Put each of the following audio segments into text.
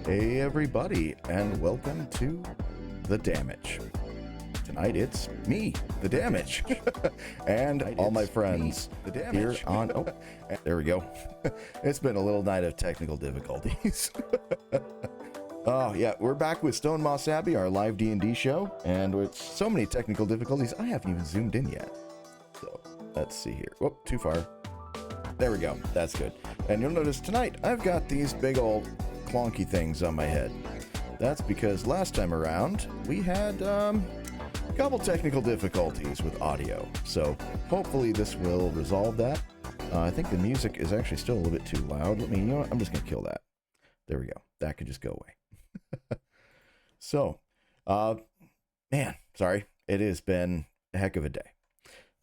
Hey everybody, and welcome to The Damage. Tonight it's me, The Damage, and all my friends here on... Oh, there we go. It's been a little night of technical difficulties. Oh yeah, we're back with Stonemoss Abbey, our live D&D show, and with so many technical difficulties, I haven't even zoomed in yet. So, let's see here. Whoop, too far. There we go, that's good. And you'll notice tonight, I've got these big old clunky things on my head. That's because last time around we had a couple technical difficulties with audio, so hopefully this will resolve that. I think the music is actually still a little bit too loud. You know what, I'm just gonna kill that. There we go, that can just go away. So man, sorry, it has been a heck of a day.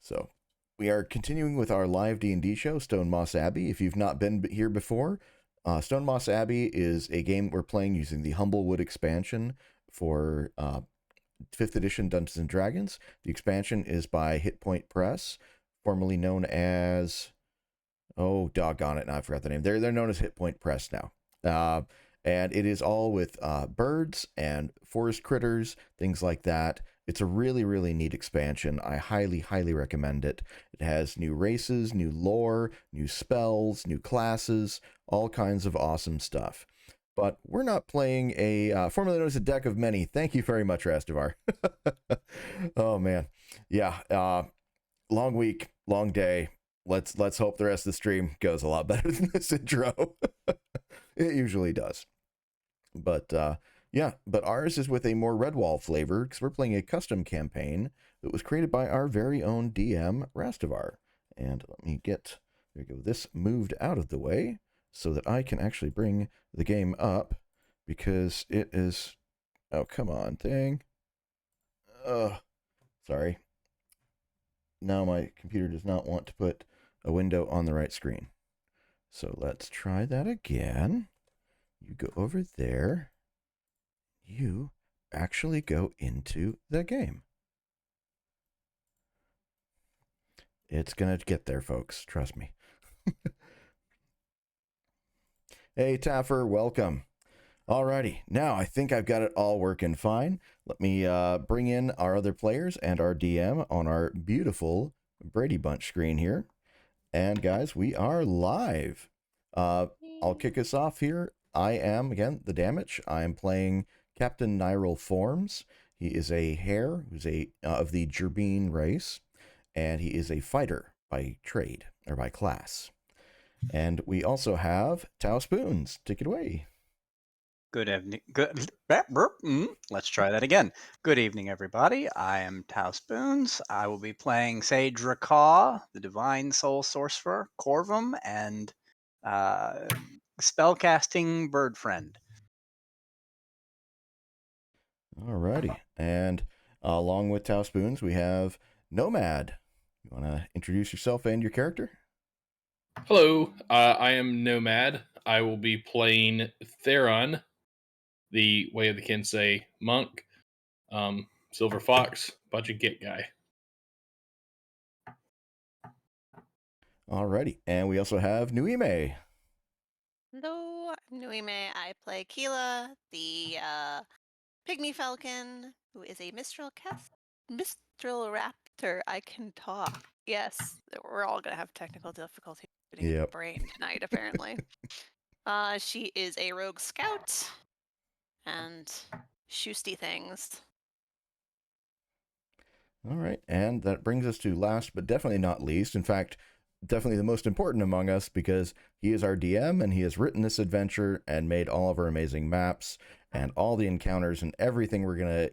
So we are continuing with our live D&D show, Stonemoss Abbey. If you've not been here before, Stonemoss Abbey is a game we're playing using the Humblewood expansion for 5th edition Dungeons & Dragons. The expansion is by Hit Point Press, formerly known as... Oh, doggone it, now I forgot the name. They're known as Hit Point Press now. And it is all with birds and forest critters, things like that. It's a really, really neat expansion. I highly, highly recommend it. It has new races, new lore, new spells, new classes, all kinds of awesome stuff. But we're not playing a formerly known as a deck of many. Thank you very much, Rastavar. Oh man, yeah. Long week, long day. Let's hope the rest of the stream goes a lot better than this intro. It usually does. But yeah, but ours is with a more Redwall flavor because we're playing a custom campaign that was created by our very own DM, Rastavar. And let me get, there we go, this moved out of the way so that I can actually bring the game up because it is, oh, come on, thing. Sorry. Now my computer does not want to put a window on the right screen. So let's try that again. You go over there. You actually go into the game. It's going to get there, folks. Trust me. Hey, Taffer, welcome. Alrighty, now I think I've got it all working fine. Let me bring in our other players and our DM on our beautiful Brady Bunch screen here. And guys, we are live. I'll kick us off here. I am, again, The Damage. I am playing Captain Nyril Forms. He is a hare who's of the Gerbine race, and he is a fighter by trade, or by class. And we also have Tau Spoons. Take it away. Good evening. Let's try that again. Good evening, everybody. I am Tau Spoons. I will be playing Sage Rakaw, the Divine Soul Sorcerer, Corvum, and spellcasting bird friend. Alrighty, and along with Tau Spoons, we have Nomad. You want to introduce yourself and your character? Hello, I am Nomad. I will be playing Theron, the Way of the Kensei monk, Silver Fox, budget get guy. Alrighty, and we also have Nuime. Hello, I'm Nuime. I play Keela, the pygmy falcon, who is a Mistral raptor. I can talk. Yes, we're all gonna have technical difficulty putting in the brain tonight, apparently. She is a rogue scout and shoosty things. All right, and that brings us to last but definitely not least. In fact, definitely the most important among us because he is our DM and he has written this adventure and made all of our amazing maps and all the encounters and everything we're going to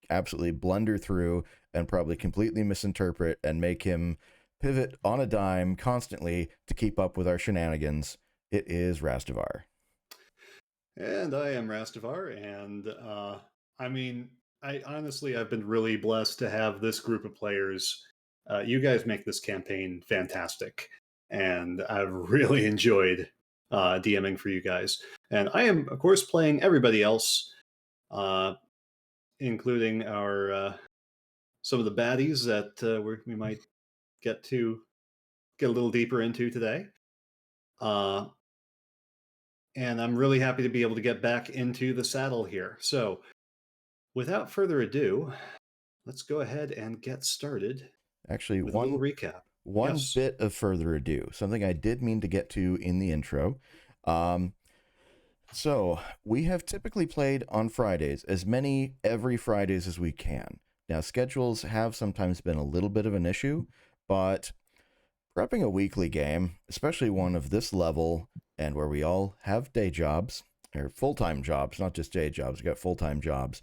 absolutely blunder through and probably completely misinterpret and make him pivot on a dime constantly to keep up with our shenanigans. It is Rastavar. And I am Rastavar, and I mean, I've been really blessed to have this group of players You guys make this campaign fantastic, and I've really enjoyed DMing for you guys. And I am, of course, playing everybody else, including our some of the baddies that we might get a little deeper into today. And I'm really happy to be able to get back into the saddle here. So, without further ado, let's go ahead and get started. Actually, with a little recap. One Yes. bit of further ado, something I did mean to get to in the intro. So we have typically played on Fridays, as many every Fridays as we can. Now, schedules have sometimes been a little bit of an issue, but prepping a weekly game, especially one of this level and where we all have day jobs, or full-time jobs, not just day jobs, we got full-time jobs.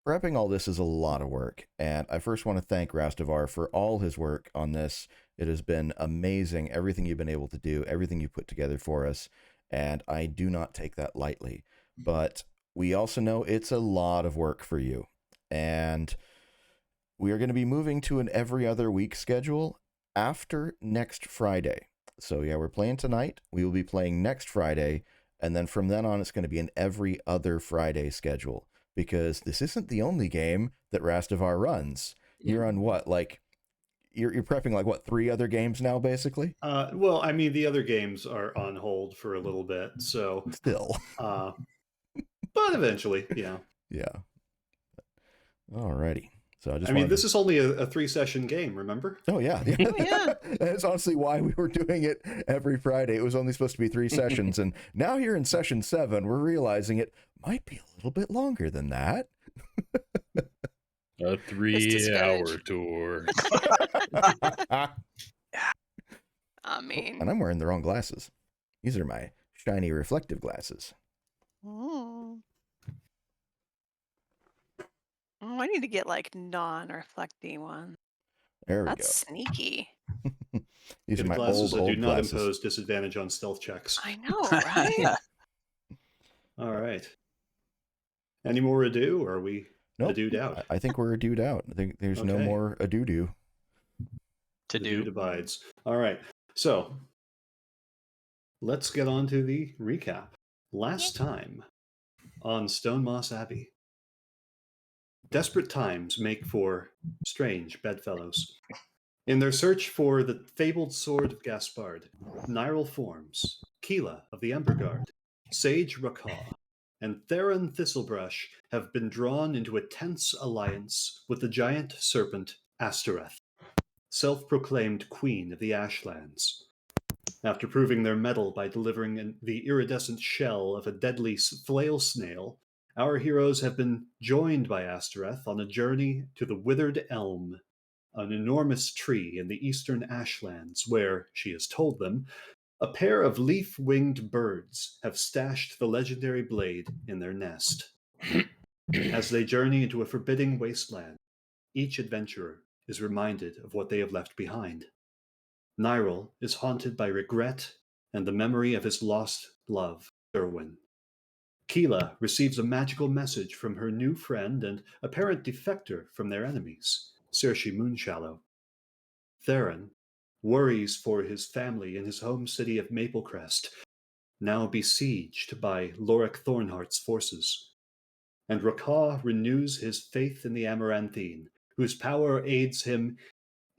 Prepping all this is a lot of work, and I first want to thank Rastavar for all his work on this. It has been amazing, everything you've been able to do, everything you put together for us, and I do not take that lightly. But we also know it's a lot of work for you, and we are going to be moving to an every other week schedule after next Friday. So yeah, we're playing tonight. We will be playing next Friday, and then from then on, it's going to be an every other Friday schedule, because this isn't the only game that Rastavar runs. You're on what, like, you're prepping like what, 3 other games now, basically? Well, I mean, the other games are on hold for a little bit, so Still. but eventually, yeah. Yeah. Alrighty. So I mean, this is only a 3-session game, remember? Oh, yeah. Oh, yeah. That's honestly why we were doing it every Friday. It was only supposed to be 3 sessions. And now here in session 7, we're realizing it might be a little bit longer than that. A 3-hour tour. I mean. And I'm wearing the wrong glasses. These are my shiny reflective glasses. Oh, I need to get like non-reflecting ones. There we That's sneaky. go. These are my glasses that do not glasses. impose disadvantage on stealth checks. I know, right? All right. Any more ado, or are we Nope. adoed out? I think we're adoed out. I think there's no Okay. more ado-do. To do. Adoed abides. All right. So let's get on to the recap. Last time on Stonemoss Abbey, desperate times make for strange bedfellows. In their search for the fabled sword of Gaspard, Nyril Forms, Keela of the Ember Guard, Sage Rakaw, and Theron Thistlebrush have been drawn into a tense alliance with the giant serpent Astareth, self-proclaimed queen of the Ashlands. After proving their mettle by delivering the iridescent shell of a deadly flail snail, our heroes have been joined by Astareth on a journey to the Withered Elm, an enormous tree in the eastern Ashlands where, she has told them, a pair of leaf-winged birds have stashed the legendary blade in their nest. As they journey into a forbidding wasteland, each adventurer is reminded of what they have left behind. Nyril is haunted by regret and the memory of his lost love, Derwin. Keela receives a magical message from her new friend and apparent defector from their enemies, Saoirse Moonshallow. Theron worries for his family in his home city of Maplecrest, now besieged by Lorik Thornheart's forces. And Rakaw renews his faith in the Amaranthine, whose power aids him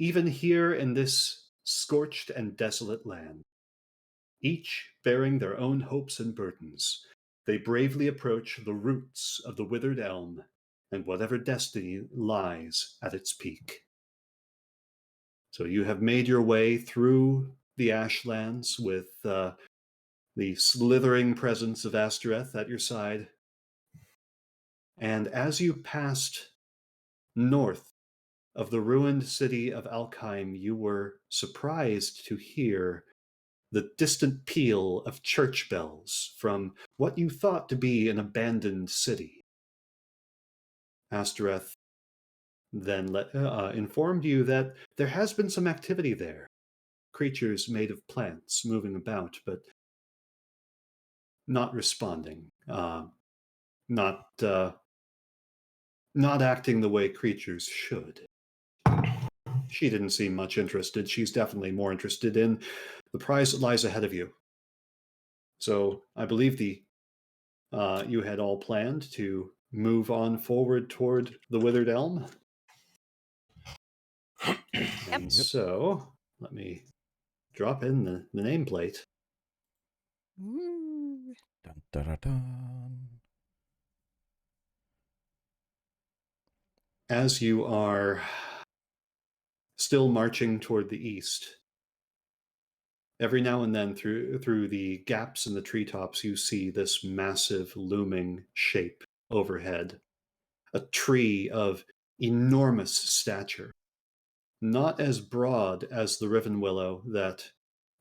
even here in this scorched and desolate land. Each bearing their own hopes and burdens, they bravely approach the roots of the withered elm and whatever destiny lies at its peak. So you have made your way through the Ashlands with the slithering presence of Astareth at your side. And as you passed north of the ruined city of Alkheim, you were surprised to hear the distant peal of church bells from what you thought to be an abandoned city. Astareth then informed you that there has been some activity there. Creatures made of plants moving about, but not responding. Not acting the way creatures should. She didn't seem much interested. She's definitely more interested in the prize that lies ahead of you. So I believe you had all planned to move on forward toward the Withered Elm. And so let me drop in the nameplate. Ooh. Dun, dun, dun, dun. As you are still marching toward the east, every now and then through the gaps in the treetops, you see this massive looming shape overhead. A tree of enormous stature, not as broad as the riven willow that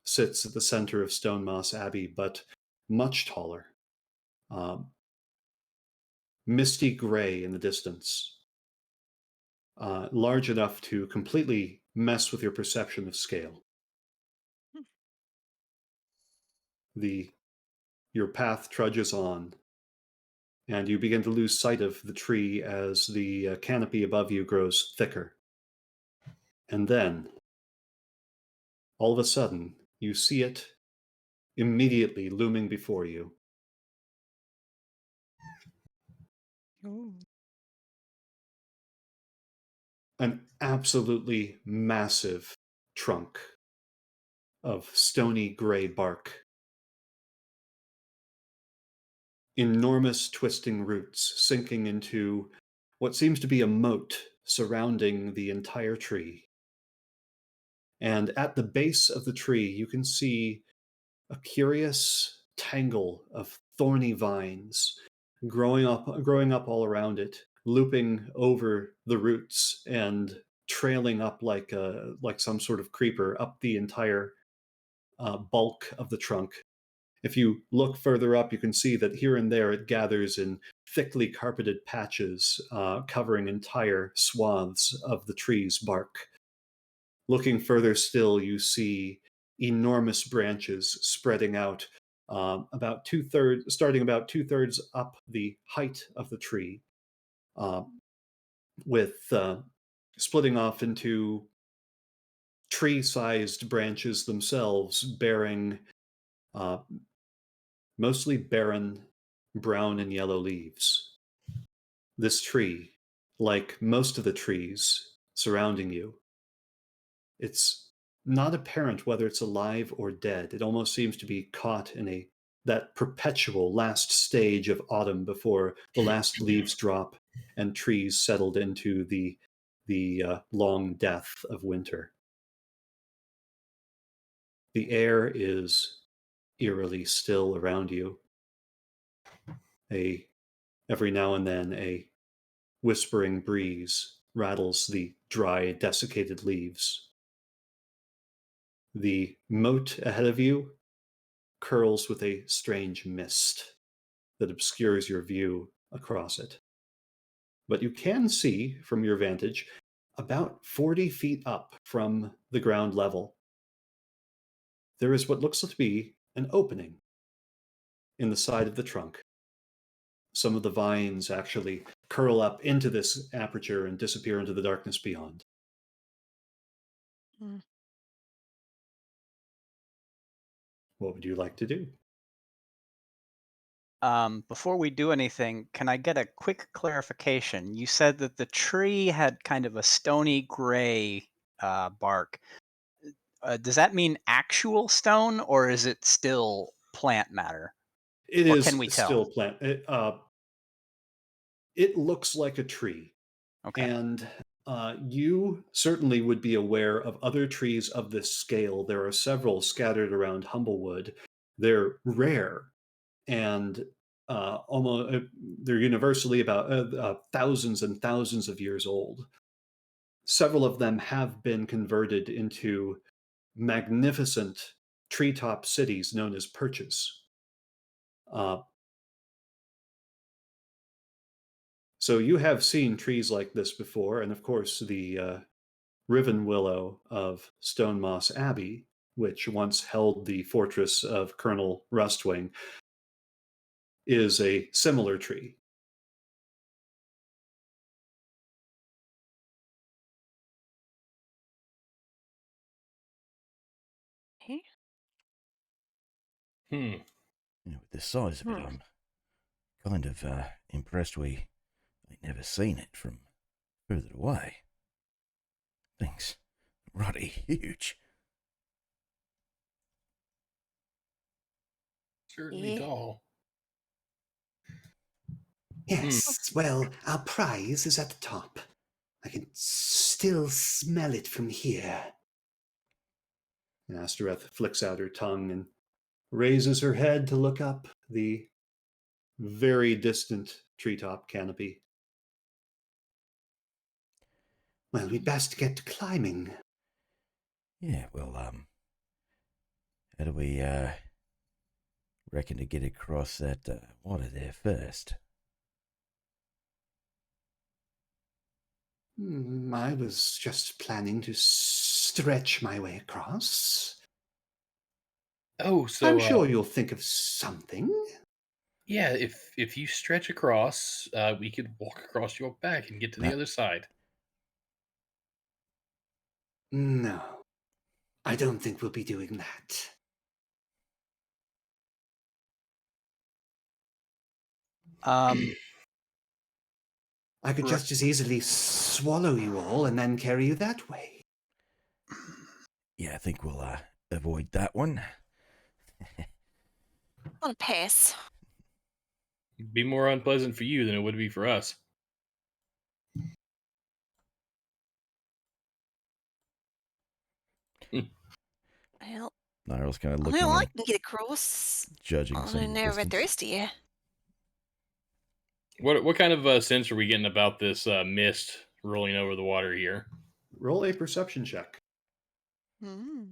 sits at the center of Stonemoss Abbey, but much taller. Misty gray in the distance, large enough to completely mess with your perception of scale. Your path trudges on, and you begin to lose sight of the tree as the canopy above you grows thicker. And then, all of a sudden, you see it immediately looming before you. Ooh. An absolutely massive trunk of stony gray bark. Enormous twisting roots sinking into what seems to be a moat surrounding the entire tree. And at the base of the tree, you can see a curious tangle of thorny vines growing up all around it, looping over the roots and trailing up like some sort of creeper up the entire bulk of the trunk. If you look further up, you can see that here and there it gathers in thickly carpeted patches, covering entire swaths of the tree's bark. Looking further still, you see enormous branches spreading out, starting about 2/3 up the height of the tree, with splitting off into tree-sized branches themselves, bearing mostly barren brown and yellow leaves. This tree, like most of the trees surrounding you, it's not apparent whether it's alive or dead. It almost seems to be caught in that perpetual last stage of autumn before the last leaves drop and trees settled into the long death of winter. The air is eerily still around you. Every now and then, a whispering breeze rattles the dry, desiccated leaves. The moat ahead of you curls with a strange mist that obscures your view across it. But you can see from your vantage about 40 feet up from the ground level. There is what looks to be an opening in the side of the trunk. Some of the vines actually curl up into this aperture and disappear into the darkness beyond. Mm. What would you like to do? Before we do anything, can I get a quick clarification? You said that the tree had kind of a stony gray bark. Does that mean actual stone, or is it still plant matter? It Or is can we tell? still plant. It looks like a tree. Okay. And you certainly would be aware of other trees of this scale. There are several scattered around Humblewood. They're rare and they're universally about thousands and thousands of years old. Several of them have been converted into magnificent treetop cities known as perches. So you have seen trees like this before, and of course the riven willow of Stonemoss Abbey, which once held the fortress of Colonel Rustwing, is a similar tree. Eh? Hmm. With the size of it, I'm kind of impressed we ain't never seen it from further away. Thing's ruddy huge. Certainly Yeah. tall. Yes, well, our prize is at the top. I can still smell it from here. And Astereth flicks out her tongue and raises her head to look up the very distant treetop canopy. Well, we'd best get climbing. Yeah, well, how do we reckon to get across that water there first? I was just planning to stretch my way across. Oh, so I'm sure you'll think of something. yeah, if you stretch across, we could walk across your back and get to the other side. No, I don't think we'll be doing that. I could just as easily swallow you all and then carry you that way. Yeah, I think we'll avoid that one. On a pass. It'd be more unpleasant for you than it would be for us. Well, Niall's kind of looking well, I and can get across. judging I some don't of the know about the distance. rest of you. What kind of sense are we getting about this mist rolling over the water here? Roll a perception check. Hmm.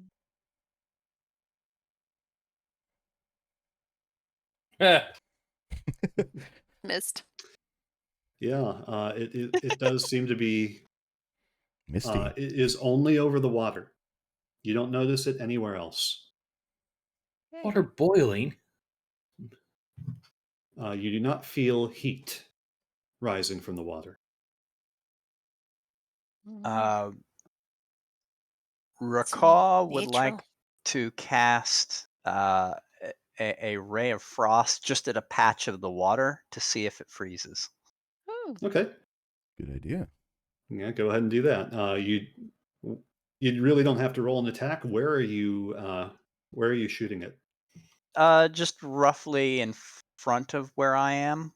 Missed. Yeah, it does seem to be Misty. it is only over the water. You don't notice it anywhere else. Water boiling. You do not feel heat rising from the water. Racaw would natural. like to cast a ray of frost just at a patch of the water to see if it freezes. Okay. Good idea. Yeah, go ahead and do that. You really don't have to roll an attack. Where are you shooting it? Just roughly in front of where I am,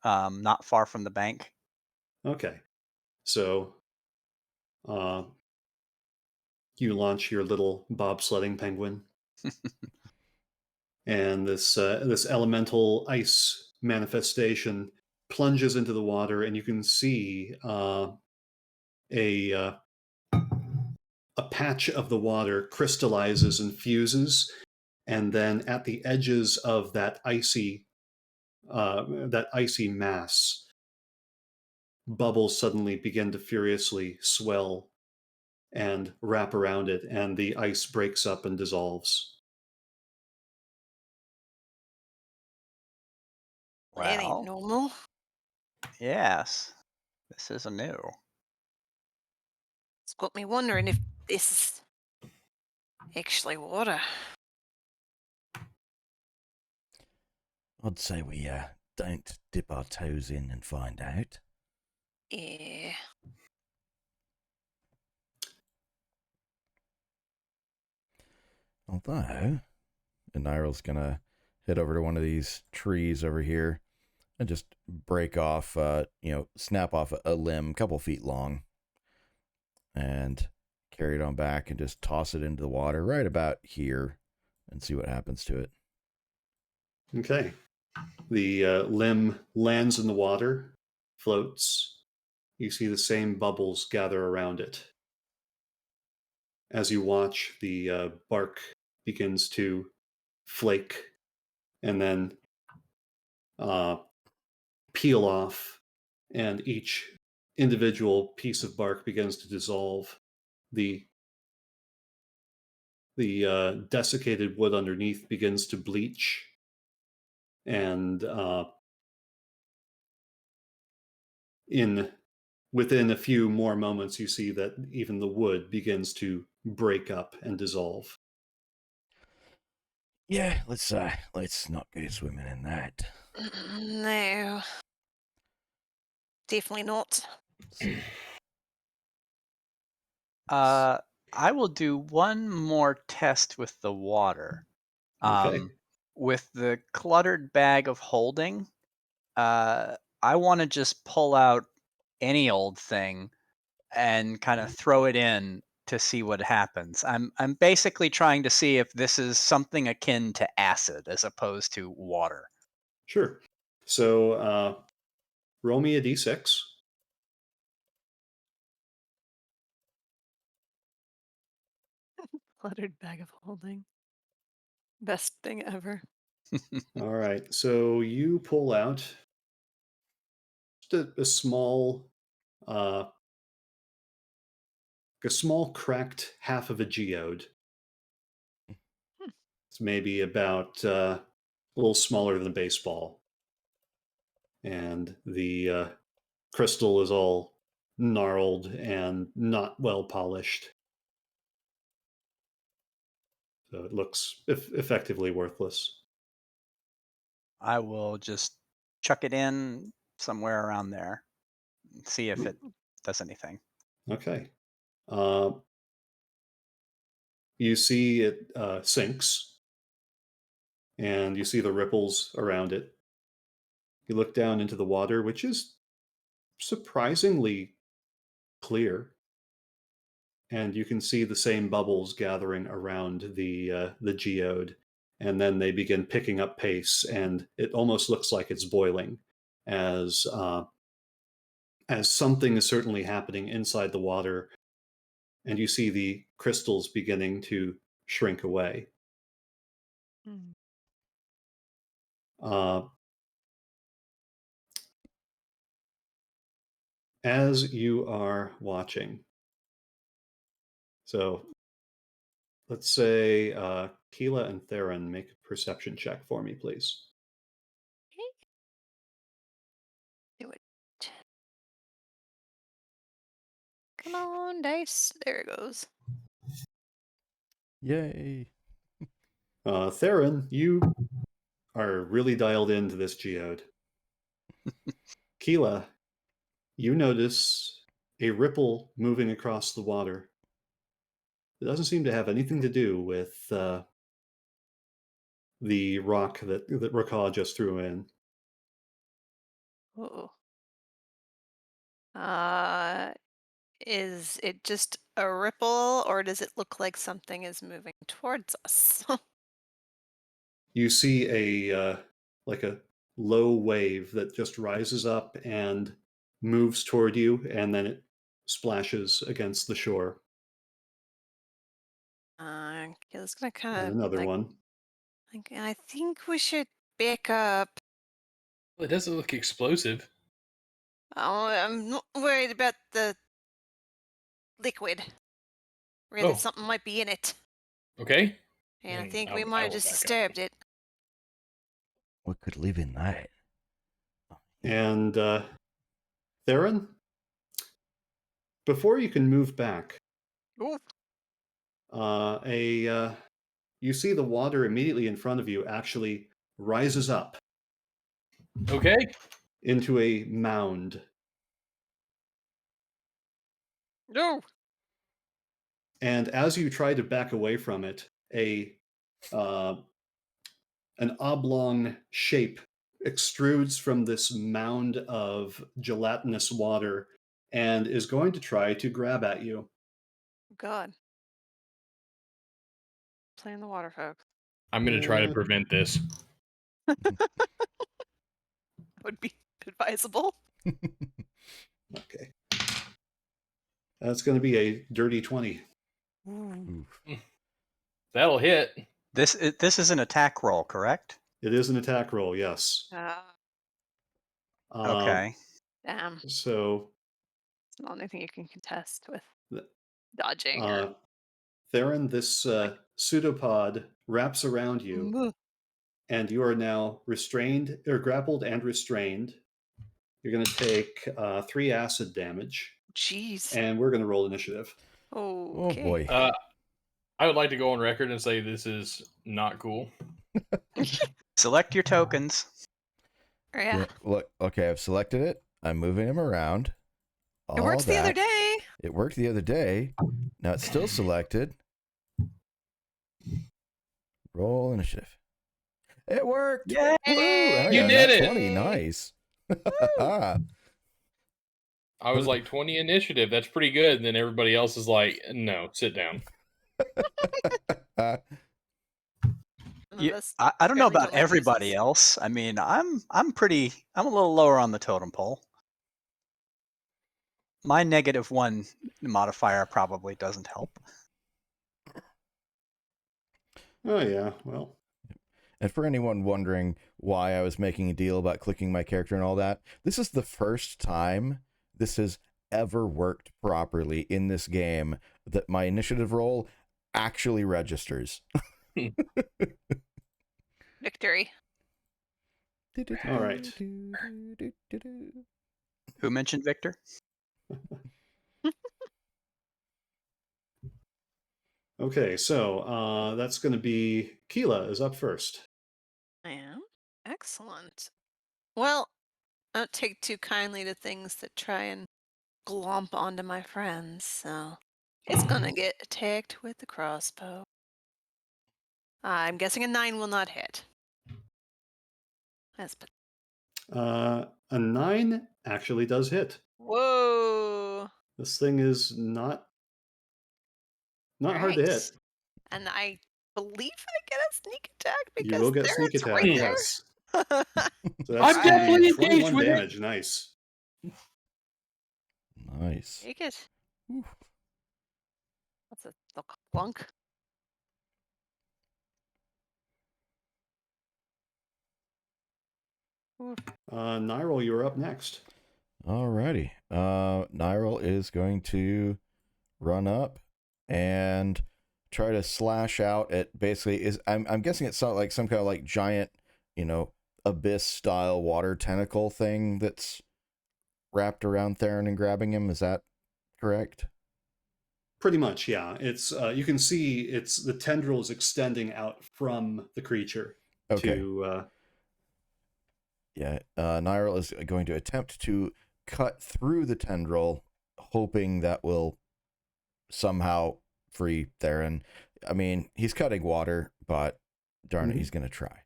not far from the bank. Okay. So you launch your little bobsledding penguin. And this elemental ice manifestation plunges into the water, and you can see a patch of the water crystallizes and fuses, and then at the edges of that icy mass, bubbles suddenly begin to furiously swell and wrap around it, and the ice breaks up and dissolves. That ain't Well, normal. yes, this is a new. It's got me wondering if this is actually water. I'd say we don't dip our toes in and find out. Yeah. Although, and Niral's gonna head over to one of these trees over here and just break off, snap off a limb, a couple feet long, and carry it on back and just toss it into the water right about here and see what happens to it. Okay. The limb lands in the water, floats. You see the same bubbles gather around it. As you watch, the bark begins to flake and then peel off, and each individual piece of bark begins to dissolve. The desiccated wood underneath begins to bleach, and within a few more moments, you see that even the wood begins to break up and dissolve. Yeah, let's not go swimming in that. No. Definitely not. I will do one more test with the water. Okay. With the cluttered bag of holding, I want to just pull out any old thing and kind of throw it in to see what happens. I'm basically trying to see if this is something akin to acid as opposed to water. Sure. So roll me a d6. Cluttered bag of holding. Best thing ever. All right. So you pull out just a small cracked half of a geode. It's maybe about a little smaller than a baseball. And the crystal is all gnarled and not well polished. So it looks effectively worthless. I will just chuck it in somewhere around there and see if it does anything. Okay. You see it sinks, and you see the ripples around it. You look down into the water, which is surprisingly clear, and you can see the same bubbles gathering around the geode, and then they begin picking up pace, and it almost looks like it's boiling, as something is certainly happening inside the water, and you see the crystals beginning to shrink away. Uh, as you are watching, so let's say Keela and Theron make a perception check for me, please. Do it. Come on, dice. There it goes. Yay. Theron, you are really dialed into this geode. Keela, you notice a ripple moving across the water. It doesn't seem to have anything to do with the rock that Rakaw just threw in. Oh. Is it just a ripple, or does it look like something is moving towards us? You see a like a low wave that just rises up and moves toward you, and then it splashes against the shore. It's gonna kind And of another like, one. I think we should back up. Well, it doesn't look explosive. Oh, I'm not worried about the liquid. Really, Oh, something might be in it, okay. and I Mm, think I, we I might have will just back up. disturbed it. What could live in that? And Theron, before you can move back, Ooh. you see the water immediately in front of you actually rises up Okay. into a mound. No. And as you try to back away from it, an oblong shape extrudes from this mound of gelatinous water and is going to try to grab at you. God. Playing the water, folks. I'm going to try to prevent this. Would be advisable. Okay. That's going to be a dirty 20. Oof. That'll hit. This is an attack roll, correct? It is an attack roll, yes. Okay. Damn. So It's not anything you can contest with th- dodging. Or... Theron, this pseudopod wraps around you, and you are now restrained, or grappled and restrained. You're going to take 3 acid damage. Jeez. And we're going to roll initiative. Oh Okay. boy. I would like to go on record and say this is not cool. Select your tokens. Yeah. Look, okay, I've selected it. I'm moving him around. It worked the other day. It worked the other day. Now it's still selected. Roll initiative. It worked. Yay! Woo! And I You got a did nat it! 20. Nice. I was like 20 initiative. That's pretty good. And then everybody else is like, no, sit down. I don't know about everybody else. I mean, I'm a little lower on the totem pole. My -1 modifier probably doesn't help. Oh yeah, well. And for anyone wondering why I was making a deal about clicking my character and all that, this is the first time this has ever worked properly in this game that my initiative roll actually registers. Victory. All right. Who mentioned Victor? Okay, so that's going to be Keela is up first. I am. Excellent. Well, I don't take too kindly to things that try and glomp onto my friends, so it's gonna get attacked with the crossbow. I'm guessing a 9 will not hit. That's A 9 actually does hit. Whoa! This thing is not hard to hit. And I believe I get a sneak attack because You will get sneak it's attack, right there. yes. So that's I'm gonna definitely be engaged 21 with damage. Nice. Nice. Take it. Oof. That's a clunk. Nyril, you're up next. Alrighty. Nyril is going to run up and try to slash out at basically I'm guessing it's like some kind of like giant, abyss style water tentacle thing that's wrapped around Theron and grabbing him. Is that correct? Pretty much, yeah. It's you can see it's the tendrils extending out from the creature. Okay. To Nyril is going to attempt to cut through the tendril, hoping that will somehow free Theron. I mean, he's cutting water, but darn it, he's going to try.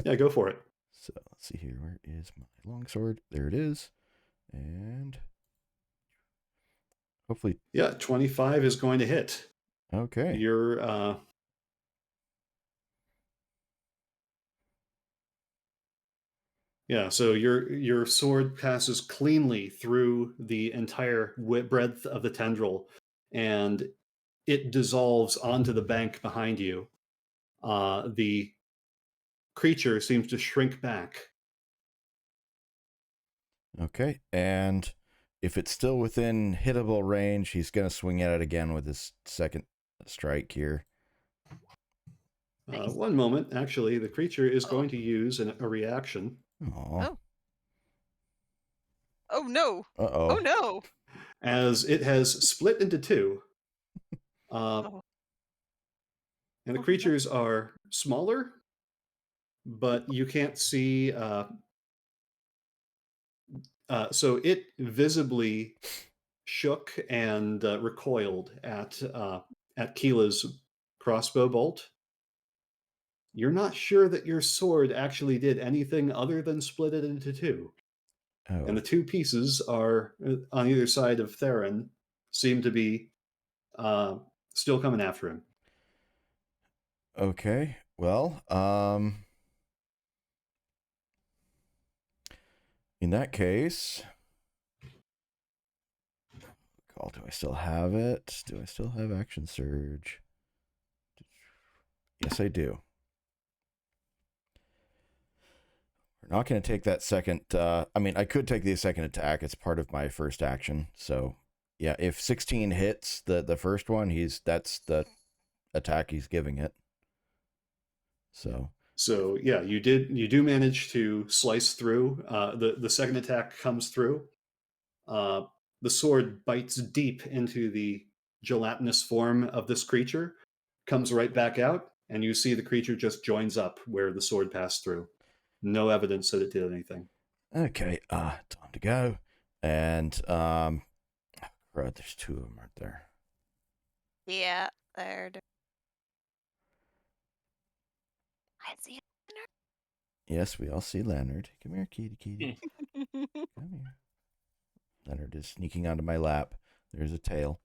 Yeah, go for it. So let's see here. Where is my longsword? There it is. And hopefully. Yeah, 25 is going to hit. Okay. You're yeah, so your sword passes cleanly through the entire breadth of the tendril, and it dissolves onto the bank behind you. The creature seems to shrink back. Okay, and if it's still within hittable range, he's going to swing at it again with his second strike here. Nice. One moment, actually, the creature is going to use a reaction. Aww. Oh no! Uh-oh. Oh no! As it has split into two. And the creatures are smaller, but you can't see. So it visibly shook and recoiled at Keela's crossbow bolt. You're not sure that your sword actually did anything other than split it into two. Oh. And the two pieces are on either side of Theron, seem to be still coming after him. Okay. Well, in that case, do I still have it? Do I still have action surge? Yes, I do. We're not going to take that second. I mean, I could take the second attack. It's part of my first action. So, yeah, if 16 hits the first one, that's the attack he's giving it. So yeah, you do manage to slice through. The second attack comes through. The sword bites deep into the gelatinous form of this creature, comes right back out, and you see the creature just joins up where the sword passed through. No evidence that it did anything. Okay, time to go. And crud, there's two of them right there. Yeah, there. I see it. Yes, we all see Leonard. Come here, kitty. Come here. Leonard is sneaking onto my lap. There's a tail.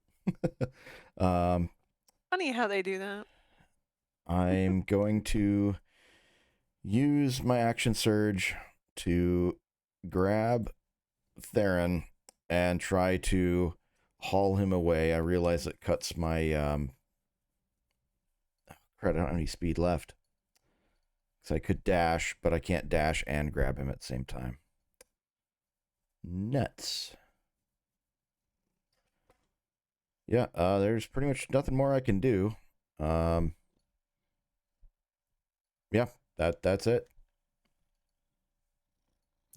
Funny how they do that. I'm going to use my action surge to grab Theron and try to haul him away. I realize it cuts my crud, I don't have any speed left. So I could dash, but I can't dash and grab him at the same time. Nuts. Yeah, there's pretty much nothing more I can do. Yeah, that's it.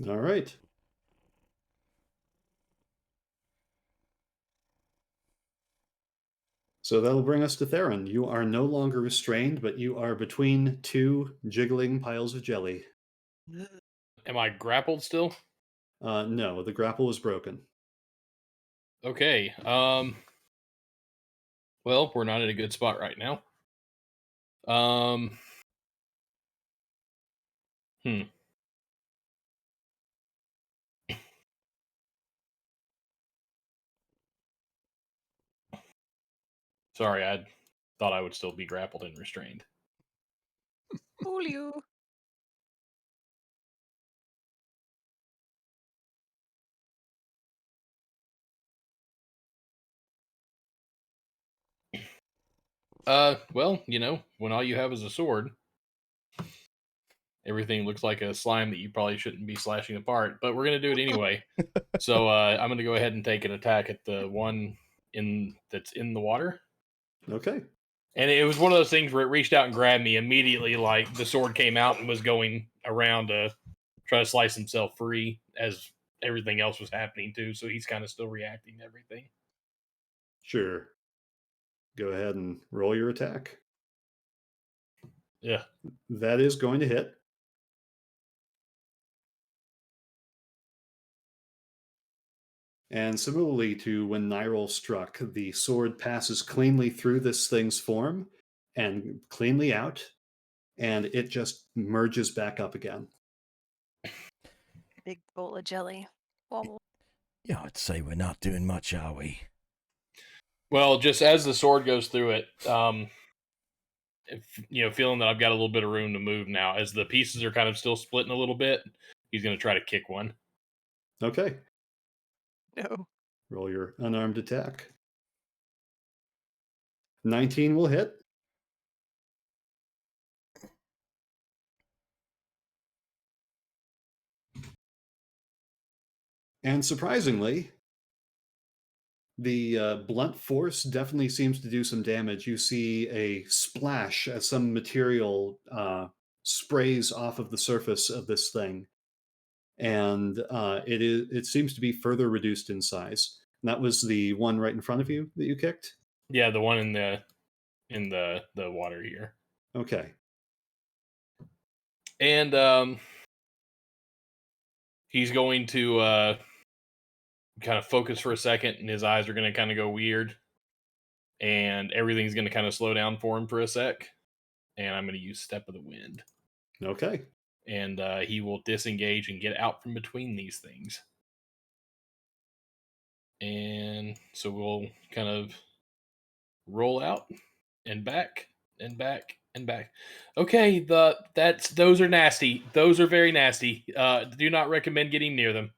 All right. So that'll bring us to Theron. You are no longer restrained, but you are between two jiggling piles of jelly. Am I grappled still? No, the grapple was broken. Okay. Well, we're not in a good spot right now. Sorry, I thought I would still be grappled and restrained. Fool you. Well, when all you have is a sword, everything looks like a slime that you probably shouldn't be slashing apart, but we're going to do it anyway. So I'm going to go ahead and take an attack at the one that's in the water. Okay. And it was one of those things where it reached out and grabbed me immediately, like the sword came out and was going around to try to slice himself free as everything else was happening too. So he's kind of still reacting to everything. Sure. Go ahead and roll your attack. Yeah. That is going to hit. And similarly to when Nyrol struck, the sword passes cleanly through this thing's form and cleanly out, and it just merges back up again. Big bowl of jelly. Wobble. Yeah, I'd say we're not doing much, are we? Well, just as the sword goes through it, feeling that I've got a little bit of room to move now, as the pieces are kind of still splitting a little bit, he's going to try to kick one. Okay. No. Roll your unarmed attack. 19 will hit. And surprisingly, the blunt force definitely seems to do some damage. You see a splash as some material sprays off of the surface of this thing, and it seems to be further reduced in size. And that was the one right in front of you that you kicked? Yeah, the one in the water here. Okay. And he's going to kind of focus for a second, and his eyes are going to kind of go weird, and everything's going to kind of slow down for him for a sec. And I'm going to use Step of the Wind. Okay. And he will disengage and get out from between these things. And so we'll kind of roll out and back and back and back. Okay, those are nasty. Those are very nasty. Do not recommend getting near them.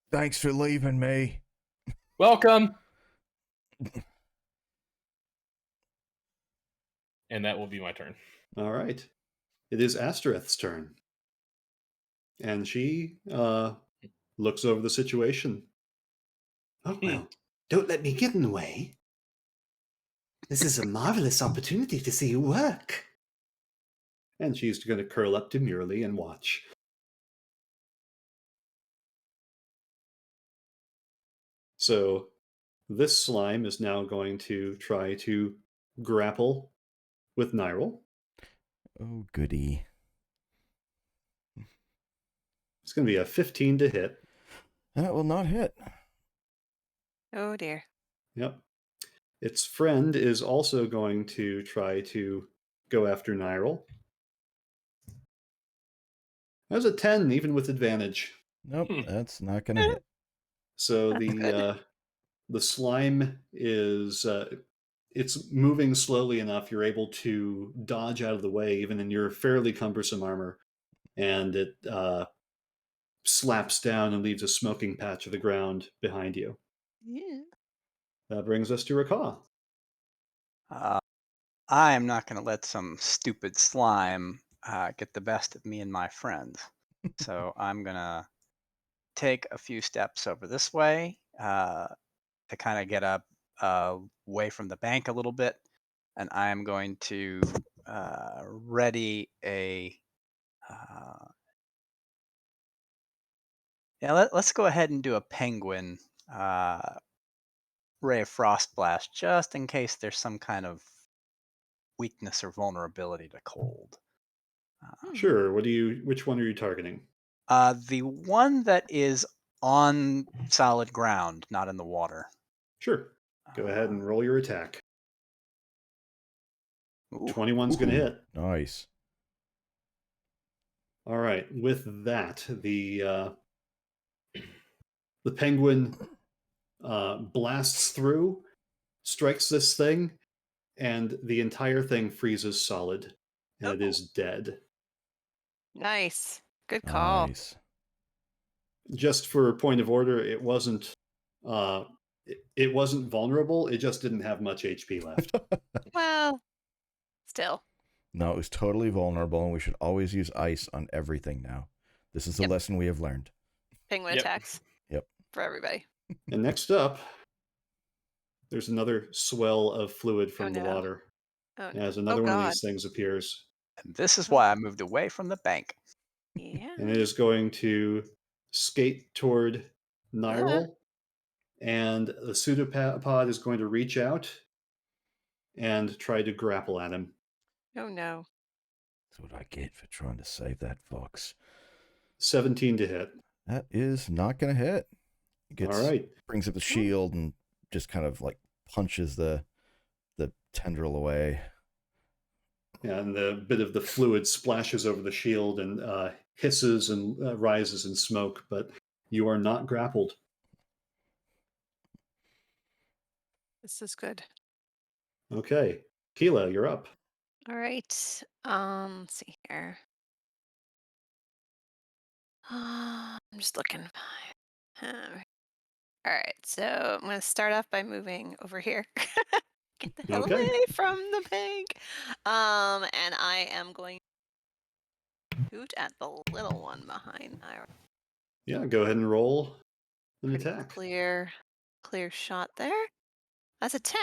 Thanks for leaving me. Welcome. And that will be my turn. All right. It is Astereth's turn. And she looks over the situation. Oh, well, don't let me get in the way. This is a marvelous opportunity to see you work. And she's going to curl up demurely and watch. So this slime is now going to try to grapple with Nyril. Oh, goody. It's going to be a 15 to hit. That will not hit. Oh dear. Yep. Its friend is also going to try to go after Nyril. That was a 10, even with advantage. Nope, that's not going to hit. So That's the slime is it's moving slowly enough you're able to dodge out of the way, even in your fairly cumbersome armor, and it slaps down and leaves a smoking patch of the ground behind you. Yeah. That brings us to Rakah. I am not going to let some stupid slime get the best of me and my friends. So I'm going to take a few steps over this way to kind of get up away from the bank a little bit. And I am going to ready a... let's go ahead and do a penguin ray of frost blast, just in case there's some kind of weakness or vulnerability to cold. Sure. Which one are you targeting? The one that is on solid ground, not in the water. Sure. Go ahead and roll your attack. Ooh. 21's going to hit. Nice. All right. With that, the penguin blasts through, strikes this thing, and the entire thing freezes solid, and it is dead. Nice. Good call. Nice. Just for a point of order, it wasn't vulnerable. It just didn't have much HP left. Well, still. No, it was totally vulnerable, and we should always use ice on everything now. This is the lesson we have learned. Penguin attacks. Yep. For everybody. And next up, there's another swell of fluid from the water. As another one of these things appears. And this is why I moved away from the bank. Yeah. And it is going to skate toward Nyril. And the pseudopod is going to reach out and try to grapple at him. Oh no. That's what I get for trying to save that fox. 17 to hit. That is not going to hit. All right. Brings up the shield and just kind of like punches the tendril away. Yeah, and the bit of the fluid splashes over the shield and hisses and rises in smoke, but you are not grappled. This is good. Okay. Keela, you're up. All right. Let's see here. I'm just looking. All right. So I'm going to start off by moving over here. Get the hell away from the bank. And I am going to shoot at the little one behind. Yeah, go ahead and roll an attack. Clear shot there. That's a 10.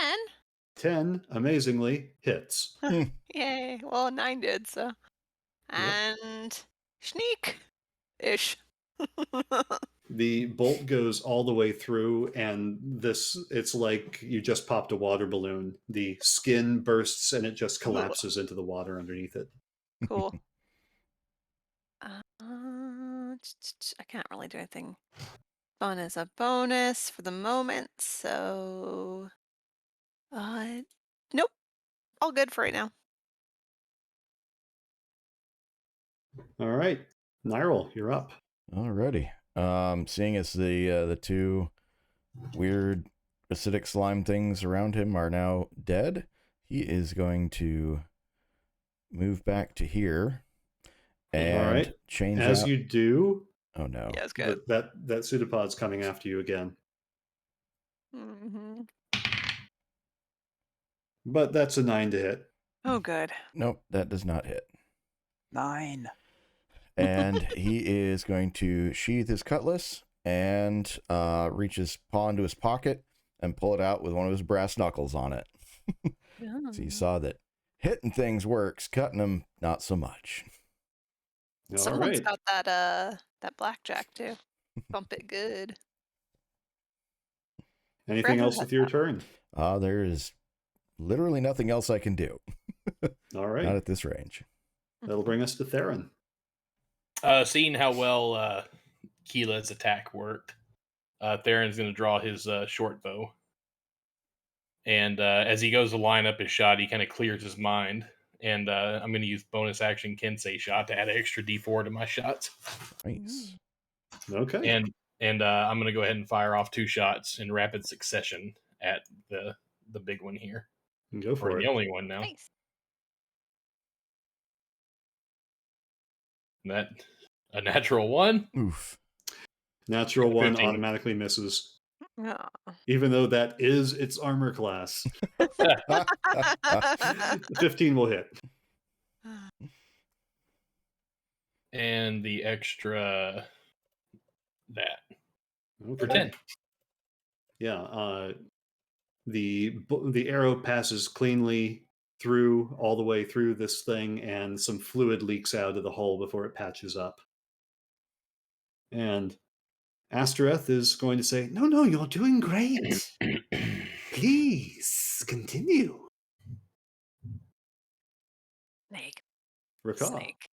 10, amazingly, hits. Yay. Well, 9 did, so. And sneak-ish. The bolt goes all the way through, and it's like you just popped a water balloon. The skin bursts, and it just collapses into the water underneath it. Cool. I can't really do anything fun as a bonus for the moment, so nope. All good for right now. All right. Nyril, you're up. Alrighty. Seeing as the two weird acidic slime things around him are now dead, he is going to move back to here and change as out. you do. Oh no. Yeah, it's good. That pseudopod's coming after you again. Mm-hmm. But that's a 9 to hit. Oh, good. Nope, that does not hit. 9. And he is going to sheathe his cutlass and reach his paw into his pocket and pull it out with one of his brass knuckles on it. So you saw that hitting things works, cutting them not so much. Someone's got that blackjack too. Bump it good. Anything else with your turn? There is literally nothing else I can do. All right. Not at this range. That'll bring us to Theron. Seeing how well Keela's attack worked, Theron's going to draw his short bow. And as he goes to line up his shot, he kind of clears his mind. And I'm going to use bonus action Kensei shot to add an extra D4 to my shots. Nice. Okay. And I'm going to go ahead and fire off 2 shots in rapid succession at the big one here. Go for Or it. the only one now. Nice. That a natural 1. Oof. Natural 1 15. automatically misses. Aw. Even though that is its armor class. 15 will hit. And the extra that Okay. for 10. Yeah. The arrow passes cleanly through all the way through this thing, and some fluid leaks out of the hole before it patches up. And Astereth is going to say, "No, you're doing great. Please continue." Snake. Recall. Snake.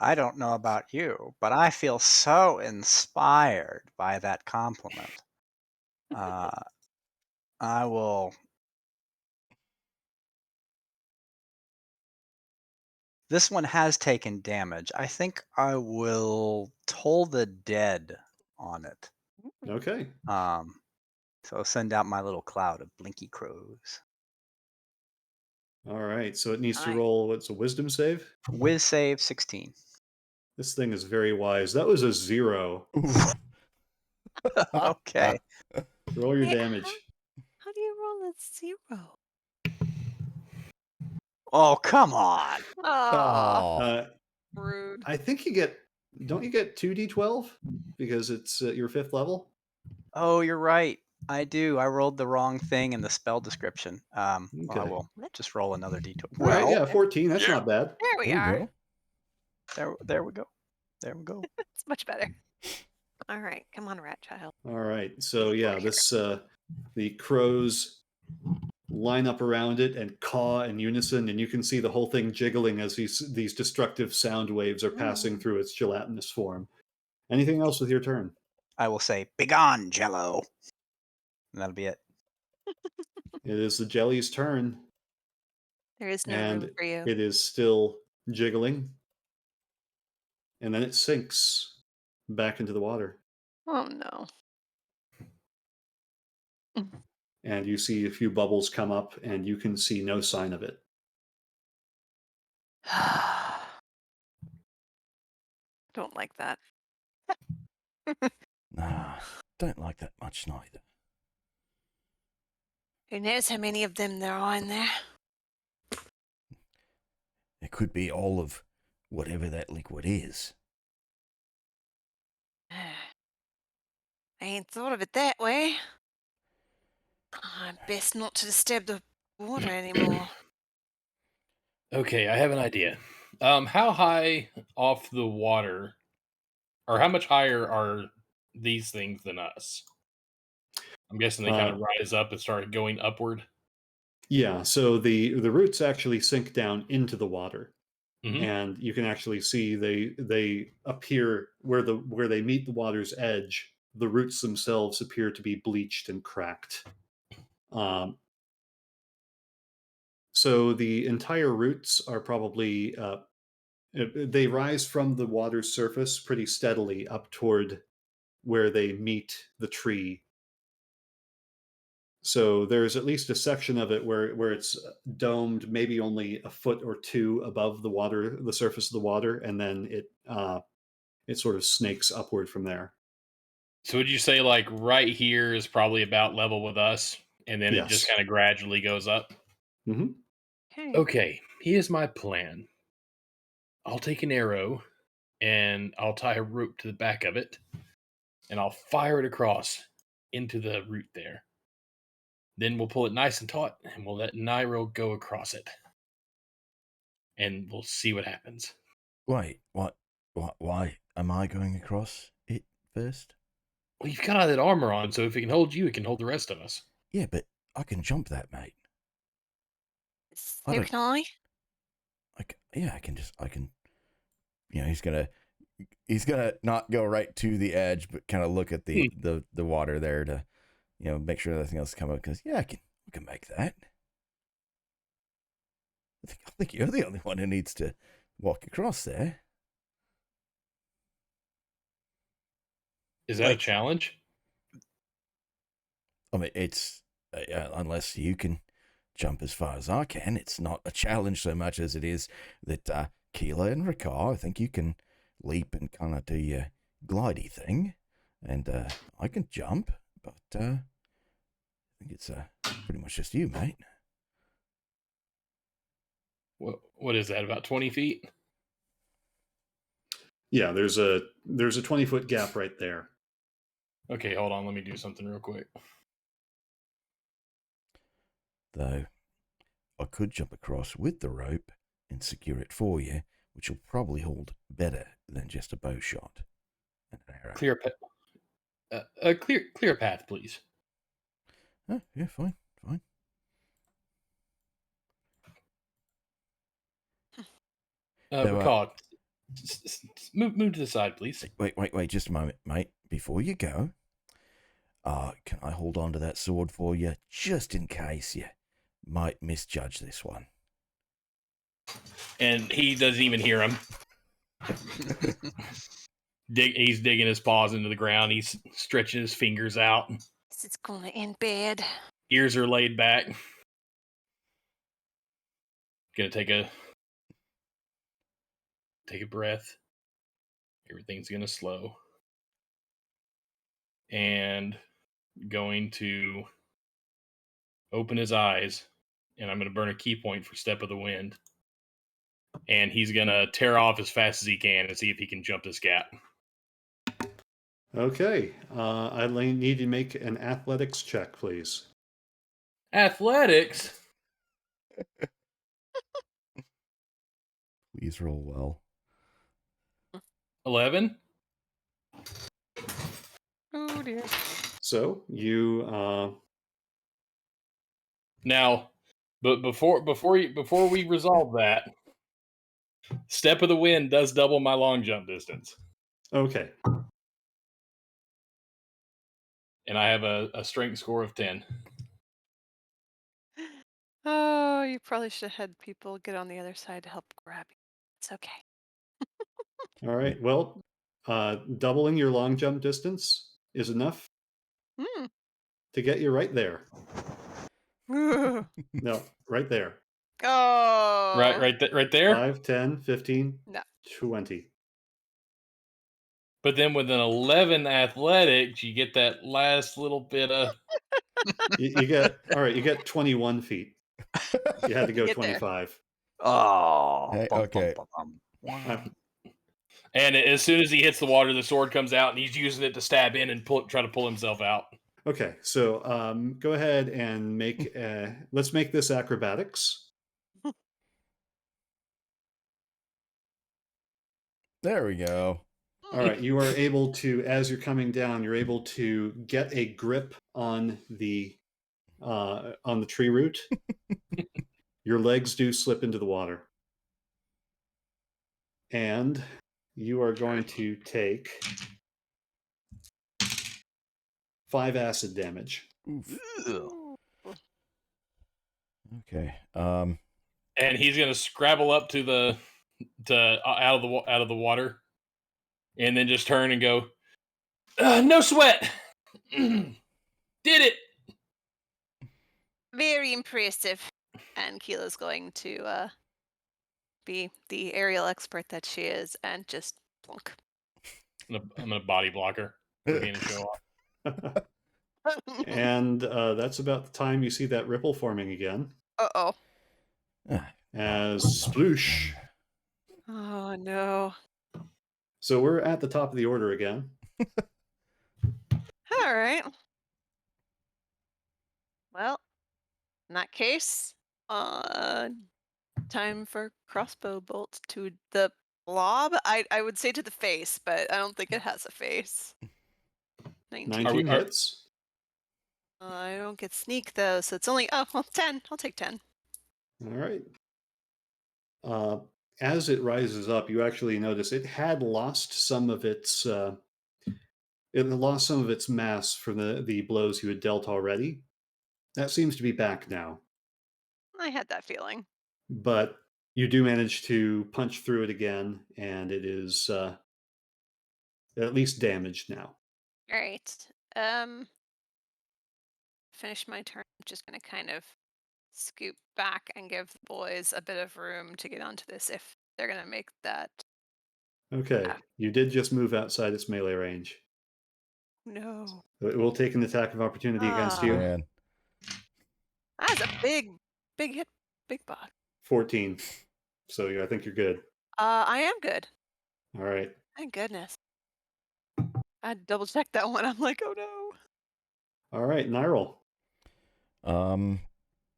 I don't know about you, but I feel so inspired by that compliment. I will. This one has taken damage. I think I will toll the dead on it. Okay. So send out my little cloud of blinky crows. All right. So it needs to Aye. roll, what's a wisdom save? Whiz save 16. This thing is very wise. That was a 0. Oof. Okay. Roll your Wait, damage. How do you roll a 0? Oh, come on. Aw. Oh. Rude. I think don't you get 2d12 because it's your 5th level? Oh, you're right. I do. I rolled the wrong thing in the spell description. Well, I Okay. will just roll another d12. All right, Well, yeah, 14. That's not bad. There we There are. you go. there we go. There we go. It's much better. All right. Come on, rat child. All right. So yeah, Here. this the crows line up around it and caw in unison, and you can see the whole thing jiggling as these destructive sound waves are passing through its gelatinous form. Anything else with your turn? I will say, "Begone, Jello." And that'll be it. It is the jelly's turn, There is no and room for you. it is still jiggling, and then it sinks back into the water. Oh no. And you see a few bubbles come up, and you can see no sign of it. Don't like that. Nah, don't like that much neither. Who knows how many of them there are in there? It could be all of whatever that liquid is. I ain't thought of it that way. Best not to disturb the water anymore. Okay, I have an idea. How high off the water, or how much higher are these things than us? I'm guessing they kind of rise up and start going upward. Yeah, so the roots actually sink down into the water, Mhm. and you can actually see they appear where they meet the water's edge. The roots themselves appear to be bleached and cracked. So the entire roots are probably they rise from the water's surface pretty steadily up toward where they meet the tree. So there's at least a section of it where it's domed, maybe only a foot or 2 above the surface of the water, and then it sort of snakes upward from there. So would you say like right here is probably about level with us, and then it just Yes. kind of gradually goes up? Mm-hmm. Okay, here's my plan. I'll take an arrow and I'll tie a rope to the back of it, and I'll fire it across into the root there. Then we'll pull it nice and taut, and we'll let Nairo go across it. And we'll see what happens. Wait, what? Why am I going across it first? Well, you've got all that armor on, so if it can hold you, it can hold the rest of us. Yeah, but I can jump that, mate. Maybe can I? I can. He's gonna not go right to the edge, but kind of look at the water there to, make sure nothing else come up. Because we can make that. I think you're the only one who needs to walk across there. Is that a challenge? I mean, it's unless you can jump as far as I can, it's not a challenge so much as it is that Keela and Ricard, I think you can leap and kind of do your glidey thing, and I can jump, but I think it's pretty much just you, mate. What is that? About 20 feet? Yeah, there's a 20-foot gap right there. Okay, hold on. Let me do something real quick. Though I could jump across with the rope and secure it for you, which will probably hold better than just a bow shot and an arrow. Clear path, please. Oh, yeah, fine. Ricard, move to the side, please. Wait, just a moment, mate. Before you go, can I hold on to that sword for you, just in case you might misjudge this one? And he doesn't even hear him. He's digging his paws into the ground. He's stretching his fingers out. This is gonna end bad. Ears are laid back. Gonna take a breath. Everything's gonna slow. And going to open his eyes, and I'm gonna burn a key point for Step of the Wind. And he's gonna tear off as fast as he can and see if he can jump this gap. Okay, I need to make an athletics check, please. Athletics? Please roll well. 11? Oh dear. So you Now, but before we resolve that, Step of the Wind does double my long jump distance. okay. And I have a strength score of 10. Oh, you probably should have had people get on the other side to help grab you. It's okay. All right. Well, doubling your long jump distance is enough to get you right there. No, right there. Oh. Right there? 5, 10, 15, No. 20. But then with an 11 athletics, you get that last little bit of... You get 21 feet. You had to go Get 25. Oh. Hey, okay. And as soon as he hits the water, the sword comes out, and he's using it to stab in and try to pull himself out. Okay, so go ahead and let's make this acrobatics. There we go. All right, you are able to, as you're coming down, you're able to get a grip on the tree root. Your legs do slip into the water. And you are going to take 5 acid damage. Oof. Okay. And he's gonna scrabble up out of the water, and then just turn and go, no sweat. Did it. Very impressive. And Keela's going to be the aerial expert that she is and just plunk. I'm gonna body block her for being a show off. And that's about the time you see that ripple forming again. Uh-oh. As sploosh. Oh, no. So we're at the top of the order again. All right. Well, in that case, time for crossbow bolt to the blob. I would say to the face, but I don't think it has a face. 19 hits. I don't get sneak though, so it's only 10. I'll take 10. All right. As it rises up, you actually notice it had lost some of its mass from the blows you had dealt already. That seems to be back now, I had that feeling. but you do manage to punch through it again, and it is at least damaged now. All right. Finish my turn. I'm just gonna kind of scoop back and give the boys a bit of room to get onto this if they're gonna make that. Okay, you did just move outside its melee range. No. It will take an attack of opportunity against you. Man. That's a big hit, big bot. 14. So I think you're good. I am good. All right. Thank goodness. I had to double check that one. I'm like, oh no. All right, Nyril.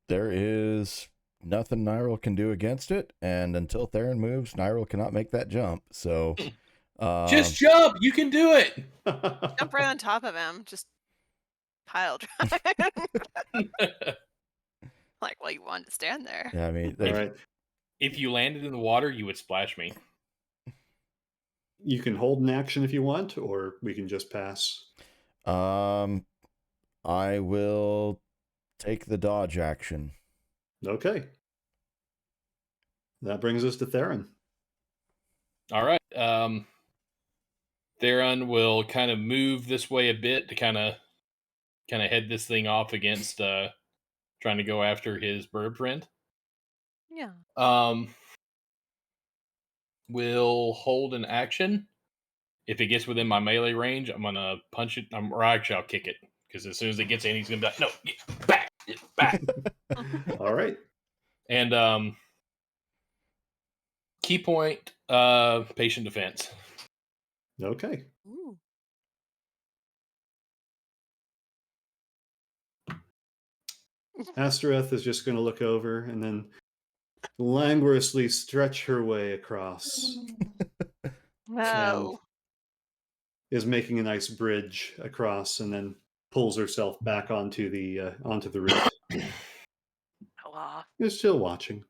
There is nothing Nyril can do against it, and until Theron moves, Nyril cannot make that jump. So Just jump. You can do it. Jump right on top of him. Just pile drive. Like, well, you wanted to stand there. Yeah, I mean, All right. If you landed in the water, you would splash me. You can hold an action if you want, or we can just pass. I will take the dodge action. Okay. That brings us to Theron. All right. Theron will kind of move this way a bit to kind of head this thing off against trying to go after his bird friend. Yeah. Will hold an action. If it gets within my melee range, I'm gonna punch it. Or actually, I'll kick it because as soon as it gets in, he's gonna be like, "No, get back, get back." All right. And key point, patient defense. Okay. Ooh. Astereth is just going to look over and then languorously stretch her way across. Wow. Is making a nice bridge across, and then pulls herself back onto the roof. Oh, You're still watching.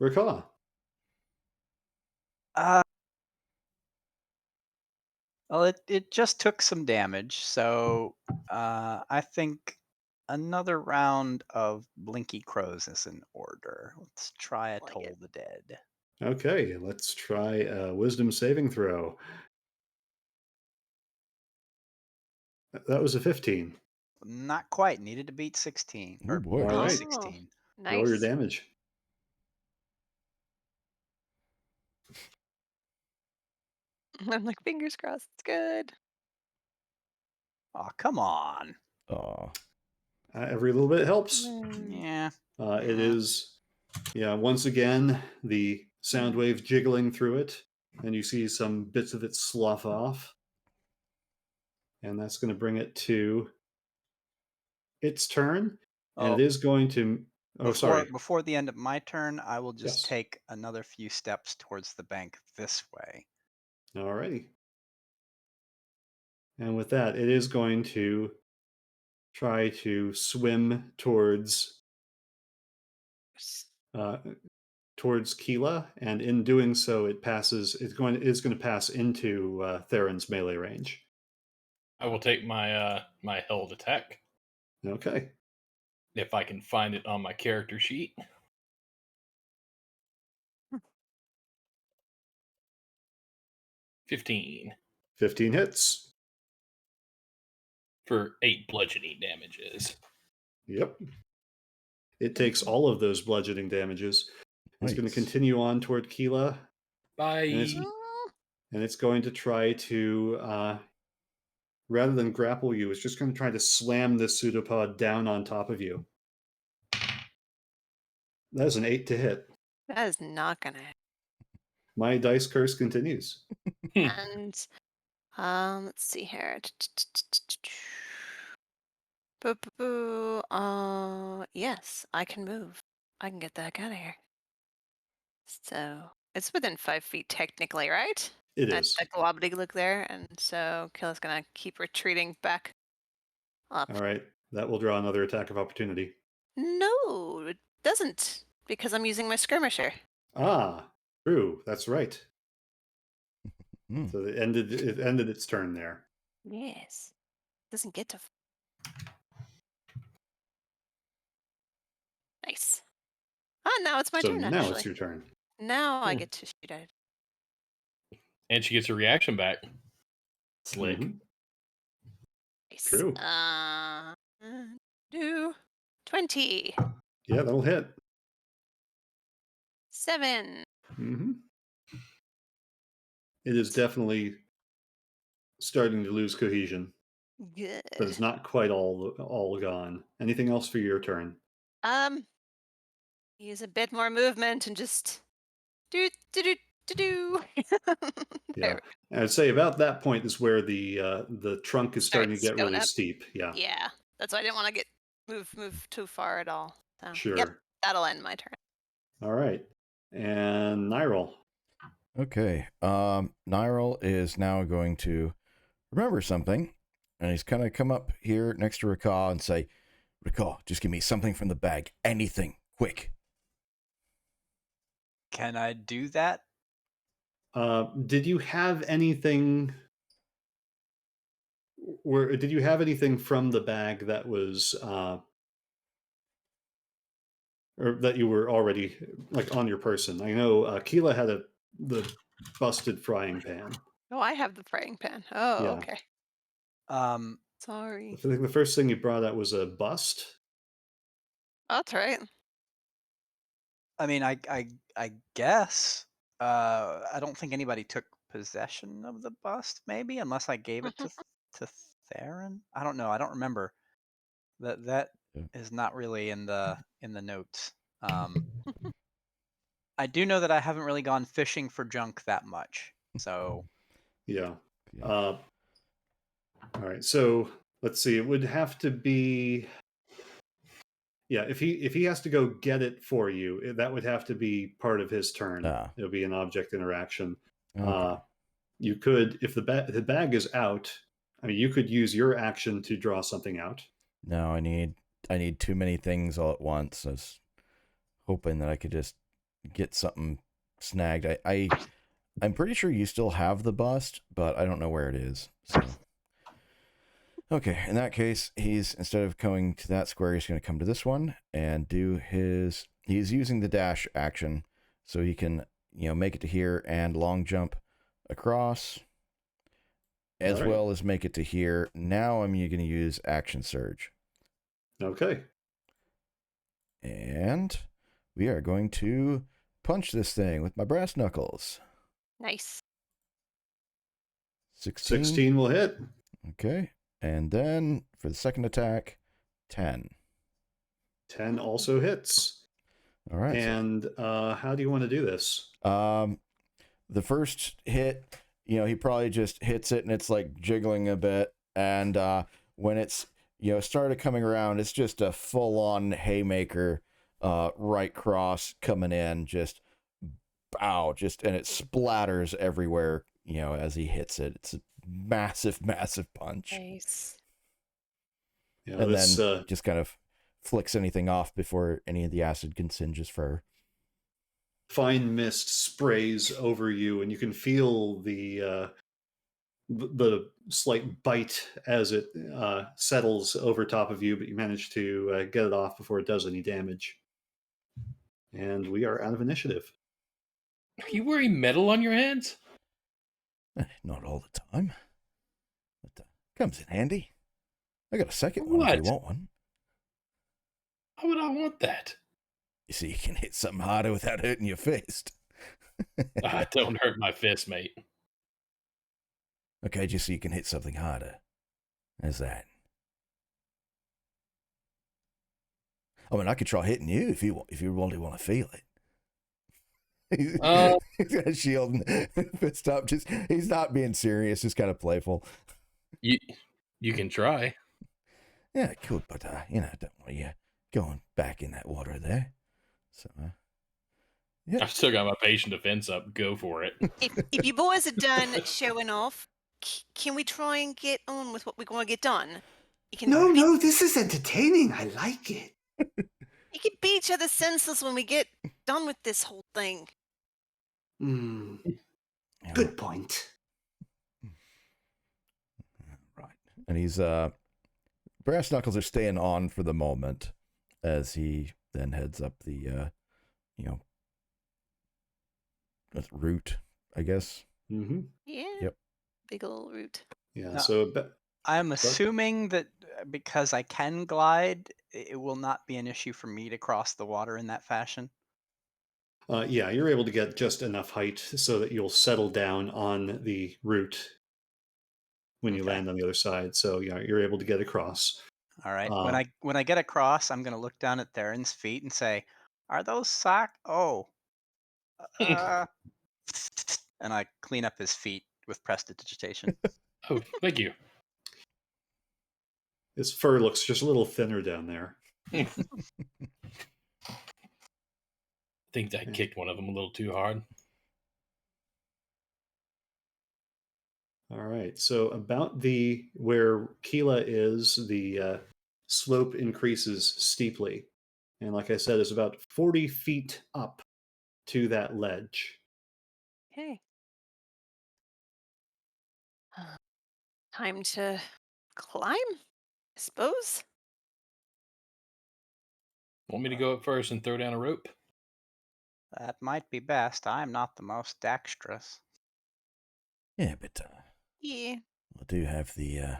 Rakaa. Well, it just took some damage, so I think another round of Blinky Crows is in order. Let's try a Like Toll it. the Dead. Okay, let's try a wisdom saving throw. That was a 15. Not quite. Needed to beat 16. Ooh, Or boy. be All right. 16. Nice. Roll your damage. I'm like, fingers crossed. It's good. Oh, come on. Oh, Every little bit helps. Yeah. It is, yeah, once again, the sound wave jiggling through it, and you see some bits of it slough off. And that's going to bring it to its turn. And it is going to. Oh, sorry. Before the end of my turn, I will just Yes. take another few steps towards the bank this way. Alrighty. And with that, it is going to try to swim towards Keela, and in doing so, it is going to pass into Theron's melee range. I will take my my held attack Okay. if I can find it on my character sheet. Hmm. 15 hits. for 8 bludgeoning damages. Yep. It takes all of those bludgeoning damages. It's going to continue on toward Keela. Bye. And it's going to try to, rather than grapple you, it's just going to try to slam this pseudopod down on top of you. That is an 8 to hit. That is not gonna. My dice curse continues. And let's see here. Boo, boo, boo. Yes, I can move. I can get the heck out of here. So it's within 5 feet technically, right? It is. That globdigluk there, and so Killa's gonna keep retreating back up. All right. That will draw another attack of opportunity. No, it doesn't, because I'm using my skirmisher. Ah, true. That's right. Hmm. So it ended its turn there. Yes. Doesn't get to. Nice. Ah, now it's my So turn, now actually. it's your turn. Now I Cool. get to shoot at it. And she gets a reaction back. Slick. Mhm. Nice. True. Do 20. Yeah, that'll hit. 7. Hmm. It is definitely starting to lose cohesion, Good. but it's not quite all gone. Anything else for your turn? Use a bit more movement and just do do do do do. Yeah, I'd say about that point is where the trunk is starting to Starts get going really up. steep. Yeah, Yeah, that's why I didn't want to get move too far at all. So yep, sure. that'll end my turn. All right, and Nyril. Okay. Nyril is now going to remember something, and he's kind of come up here next to Rakaw and say, Rakaw, just give me something from the bag. Anything. Quick. Can I do that? Did you have anything? Did you have anything from the bag that was, or that you were already like on your person? I know Keela had the busted frying pan. Oh, I have the frying pan. Oh, Yeah. okay. Um, Sorry. I think the first thing you brought out was a bust. That's right. I mean, I guess. I don't think anybody took possession of the bust, maybe, unless I gave it to Theron. I don't know. I don't remember. That Yeah. is not really in the notes. I do know that I haven't really gone fishing for junk that much. So Yeah. Yeah. All right. So let's see. It would have to be. Yeah, if he has to go get it for you, that would have to be part of his turn. Ah. It'll be an object interaction. Okay. You could, if the bag is out, I mean, you could use your action to draw something out. No, I need too many things all at once. I was hoping that I could just get something snagged. I'm pretty sure you still have the bust, but I don't know where it is. So okay, in that case, he's instead of going to that square, he's going to come to this one and do his. He's using the dash action, so he can make it to here and long jump across, as All right. well as make it to here. Now I'm going to use action surge, Okay. and we are going to punch this thing with my brass knuckles. Nice. 16. 16 will hit. Okay, and then for the second attack, 10. 10 also hits. All right. And how do you want to do this? The first hit, he probably just hits it and it's like jiggling a bit. And when it's, started coming around, it's just a full on haymaker, right cross coming in, just bow, and it splatters everywhere, as he hits it. It's a massive, massive punch. Nice. Yeah, And this, then just kind of flicks anything off before any of the acid can singe his fur. fine mist sprays over you, and you can feel the slight bite as it settles over top of you, but you manage to get it off before it does any damage. And we are out of initiative. Are you wearing metal on your hands? Not all the time. But comes in handy. I got a second one if you want one. Why would I want that? You see, you can hit something harder without hurting your fist. Don't hurt my fist, mate. Okay, just so you can hit something harder. How's that? I mean, I could try hitting you if you really want to feel it. He's got a shield and fist up. He's not being serious, just kind of playful. You can try. Yeah, I could, but I don't want you going back in that water there. So, yeah. I've still got my patient defense up. Go for it. If you boys are done showing off, can we try and get on with what we're going to get done? No, this is entertaining. I like it. You can beat each other senseless when we get done with this whole thing. Good point. Right. And he's Brass Knuckles are staying on for the moment as he then heads up the route, I guess. Mm-hmm. Yeah. Yep. Big old root. Yeah. No. So I'm assuming that because I can glide, it will not be an issue for me to cross the water in that fashion. yeah, you're able to get just enough height so that you'll settle down on the route when you land on the other side. So yeah, you're able to get across. All right. When I get across, I'm going to look down at Theron's feet and say, "Are those socks? Oh." And I clean up his feet with prestidigitation. Oh, thank you. His fur looks just a little thinner down there. I think I kicked one of them a little too hard. All right. So about where Keela is, the slope increases steeply. And like I said, it's about 40 feet up to that ledge. Okay. Time to climb, I suppose. Want me to go up first and throw down a rope? That might be best. I'm not the most dexterous. Yeah, but Yeah. we do have the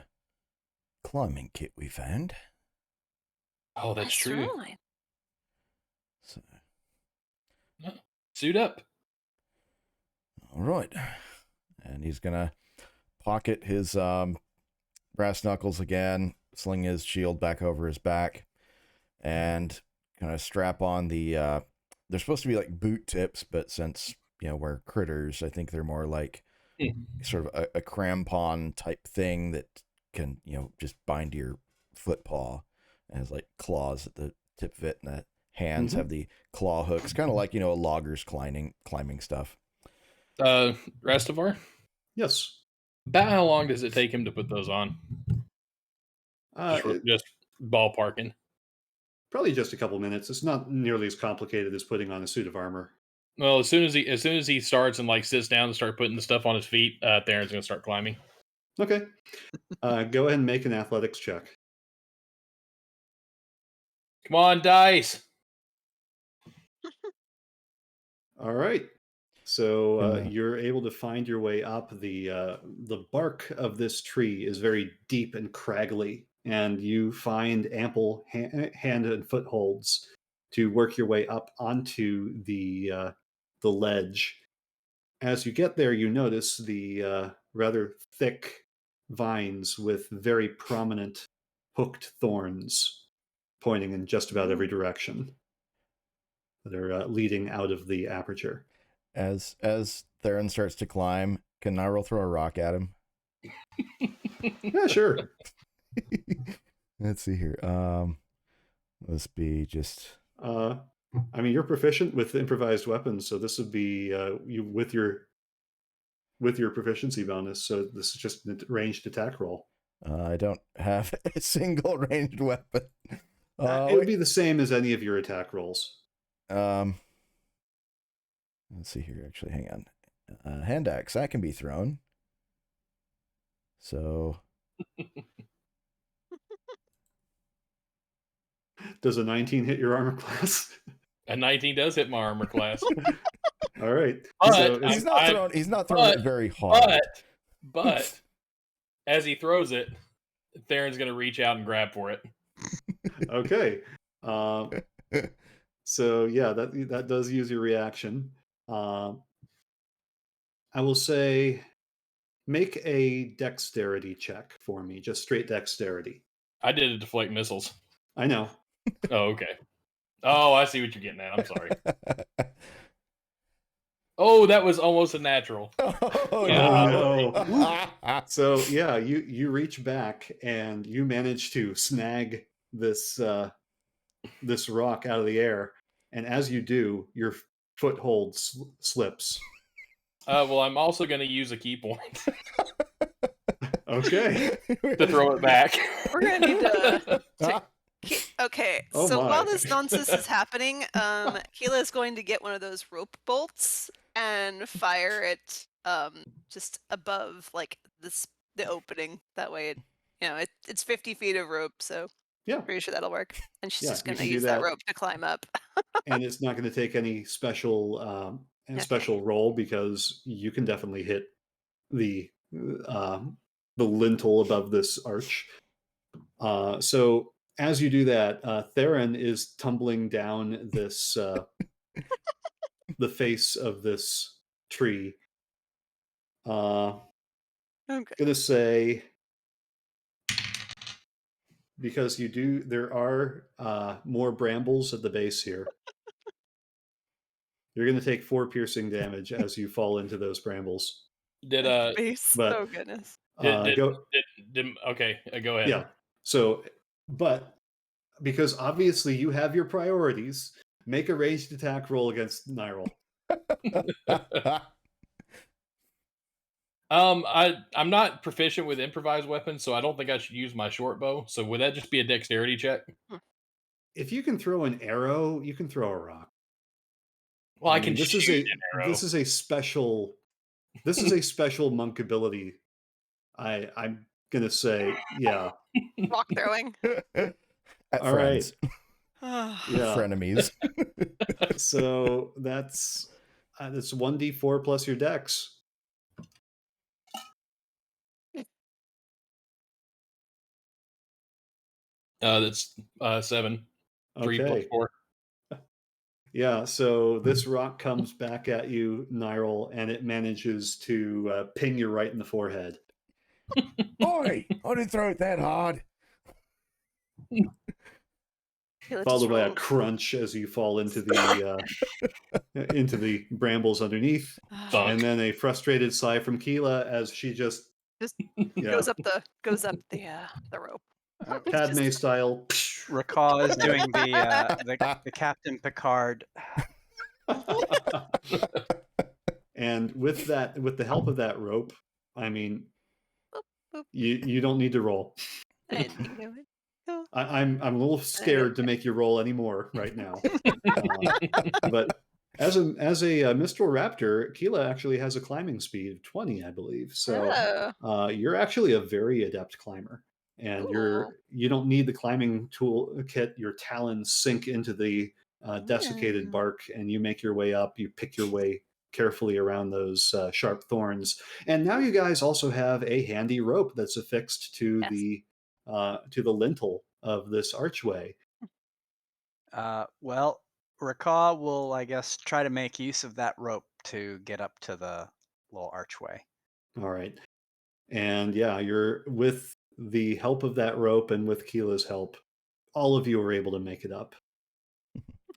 climbing kit we found. Oh, that's true. Right. So, suit up. all right. And he's going to pocket his brass knuckles again, sling his shield back over his back, and kind of strap on the, they're supposed to be like boot tips, but since, we're critters, I think they're more like sort of a crampon type thing that can, just bind to your foot paw. It has like claws at the tip of it, and the hands have the claw hooks, kind of like, a logger's climbing stuff. Rastavar? Yes. About how long does it take him to put those on? Just ballparking. Probably just a couple minutes. It's not nearly as complicated as putting on a suit of armor. Well, as soon as he starts and like sits down and start putting the stuff on his feet, Theron's gonna start climbing. Okay. Go ahead and make an athletics check. Come on, dice. All right. So you're able to find your way up. The bark of this tree is very deep and craggly, and you find ample hand and footholds to work your way up onto the ledge. As you get there, you notice the rather thick vines with very prominent hooked thorns pointing in just about every direction that are leading out of the aperture. As Theron starts to climb, can I throw a rock at him? Yeah, sure. Let's see here. Let's be just. I mean, you're proficient with improvised weapons, so this would be you with your proficiency bonus. So this is just a ranged attack roll. I don't have a single ranged weapon. It would be the same as any of your attack rolls. Let's see here. Actually, hang on. Hand axe, that can be thrown. So. Does a 19 hit your armor class? A 19 does hit my armor class. All right. But so he's not throwing it very hard. But as he throws it, Theron's going to reach out and grab for it. Okay. So yeah, that does use your reaction. I will say, make a dexterity check for me, just straight dexterity. I did it to deflect missiles. I know. Oh, okay. Oh, I see what you're getting at. I'm sorry. Oh, that was almost a natural. Oh, no. So yeah, you reach back and you manage to snag this rock out of the air, and as you do, your foothold slips. Well, I'm also going to use a key point. Okay. To throw it back. We're gonna need to Okay, Oh so while my. this nonsense is happening, Keela is going to get one of those rope bolts and fire it just above like the opening. That way, it's 50 feet of rope, so Yeah. pretty sure that'll work. And she's Yeah, just you going to can do use that that. rope to climb up. And it's not going to take any special Okay. special roll because you can definitely hit the uh, the lintel above this arch. So as you do that, Theron is tumbling down this the face of this tree. Okay. Gonna say, because there are more brambles at the base here. You're gonna take 4 piercing damage as you fall into those brambles. Did Base. But Oh goodness. okay, go ahead. Yeah. So, but because obviously you have your priorities, make a ranged attack roll against Nyril. I'm not proficient with improvised weapons, so I don't think I should use my short bow. So would that just be a dexterity check? If you can throw an arrow, you can throw a rock. Well, I can this shoot is a an arrow. this is a special monk ability. I'm gonna say, yeah. Rock throwing. At All friends. right. Yeah. Frenemies. So that's 1d4 plus your dex. That's 7. 3 plus Okay. 4. Yeah, so this rock comes back at you, Nyril, and it manages to ping you right in the forehead. Oi! I didn't throw it that hard. Followed by a crunch as you fall into the brambles underneath, Thunk. and then a frustrated sigh from Keela as she just goes up the rope. Padme style. Raquel is doing the Captain Picard. And with the help of that rope, I mean, you don't need to roll. I'm a little scared to make you roll anymore right now. But as a Mistral Raptor, Keela actually has a climbing speed of 20, I believe. So you're actually a very adept climber, and you don't need the climbing tool kit. Your talons sink into the desiccated bark, and you make your way up. You pick your way carefully around those sharp thorns, and now you guys also have a handy rope that's affixed to the lintel of this archway. Well, Raquel will, I guess, try to make use of that rope to get up to the little archway. All right. And yeah, you're with the help of that rope and with Keela's help, all of you are able to make it up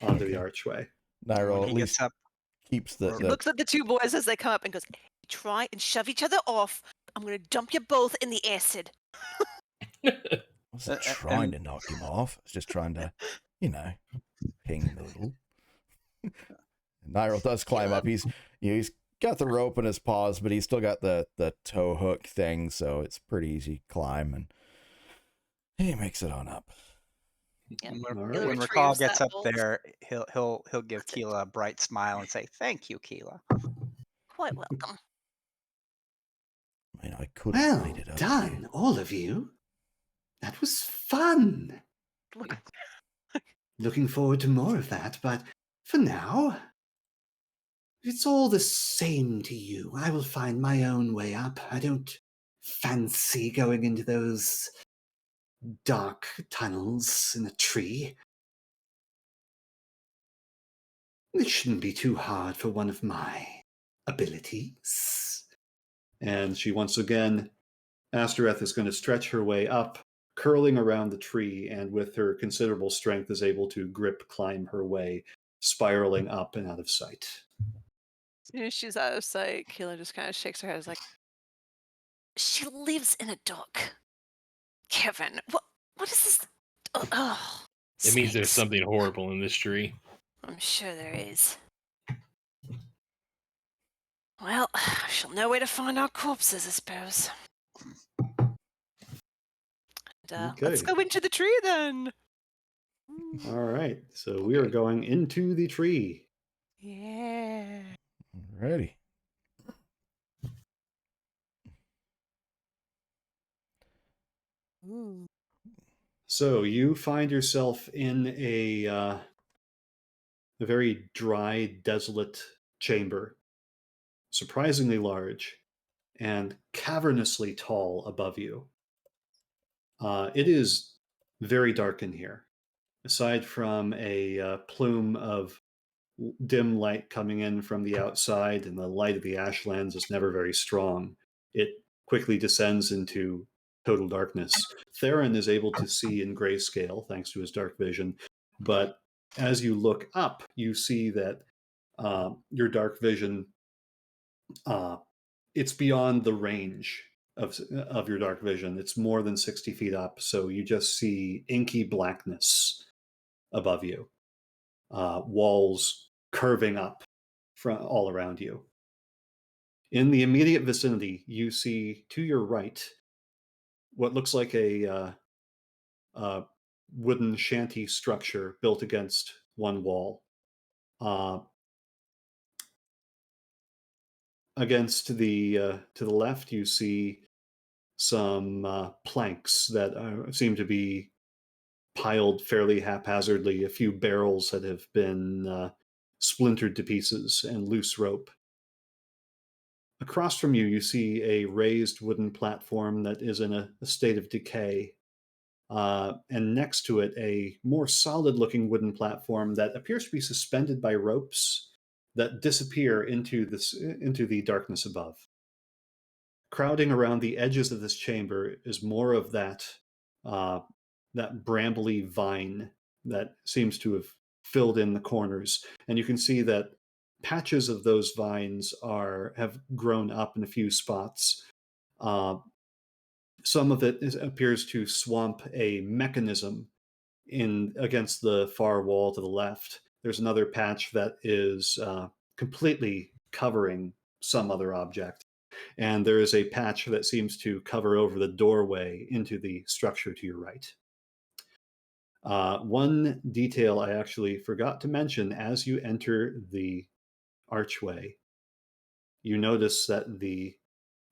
onto the archway. Nyril at least keeps the... looks at the two boys as they come up and goes, try and shove each other off. I'm going to dump you both in the acid. I wasn't trying to knock him off. I was just trying to, ping the little... Nyril does climb up. He's got the rope in his paws, but he's still got the toe hook thing, so it's pretty easy climb, and he makes it on up. Yeah. When Raquel gets up there, he'll give Keela a bright smile and say, "Thank you, Keela." Quite welcome. I mean, I could have made it up. Well done, all of you. That was fun. Looking forward to more of that, but for now, it's all the same to you. I will find my own way up. I don't fancy going into those dark tunnels in a tree. It shouldn't be too hard for one of my abilities. And she once again, Astereth is going to stretch her way up, curling around the tree, and with her considerable strength is able to climb her way, spiraling up and out of sight. As soon as she's out of sight, Keela just kind of shakes her head. Is like, she lives in a dock. Kevin, what is this? It means there's something horrible in this tree. I'm sure there is. Well, she'll know where to find our corpses, I suppose. And, let's go into the tree then. All right. So we are going into the tree. Yeah. Ready. Ooh. So you find yourself in a very dry, desolate chamber, surprisingly large and cavernously tall above you. It is very dark in here. Aside from a plume of dim light coming in from the outside, and the light of the ashlands is never very strong, it quickly descends into total darkness. Theron is able to see in grayscale thanks to his dark vision, but as you look up, you see that your dark vision it's beyond the range of your dark vision. It's more than 60 feet up, so you just see inky blackness above you, walls curving up from all around you. In the immediate vicinity, you see to your right what looks like a wooden shanty structure built against one wall. Against the to the left, you see some planks that seem to be piled fairly haphazardly, a few barrels that have been splintered to pieces, and loose rope. Across from you, you see a raised wooden platform that is in a state of decay. And next to it, a more solid looking wooden platform that appears to be suspended by ropes that disappear into the darkness above. Crowding around the edges of this chamber is more of that brambly vine that seems to have filled in the corners, and you can see that patches of those vines have grown up in a few spots. Some of it appears to swamp a mechanism against the far wall to the left. There's another patch that is completely covering some other object. And there is a patch that seems to cover over the doorway into the structure to your right. One detail I actually forgot to mention: as you enter the archway, you notice that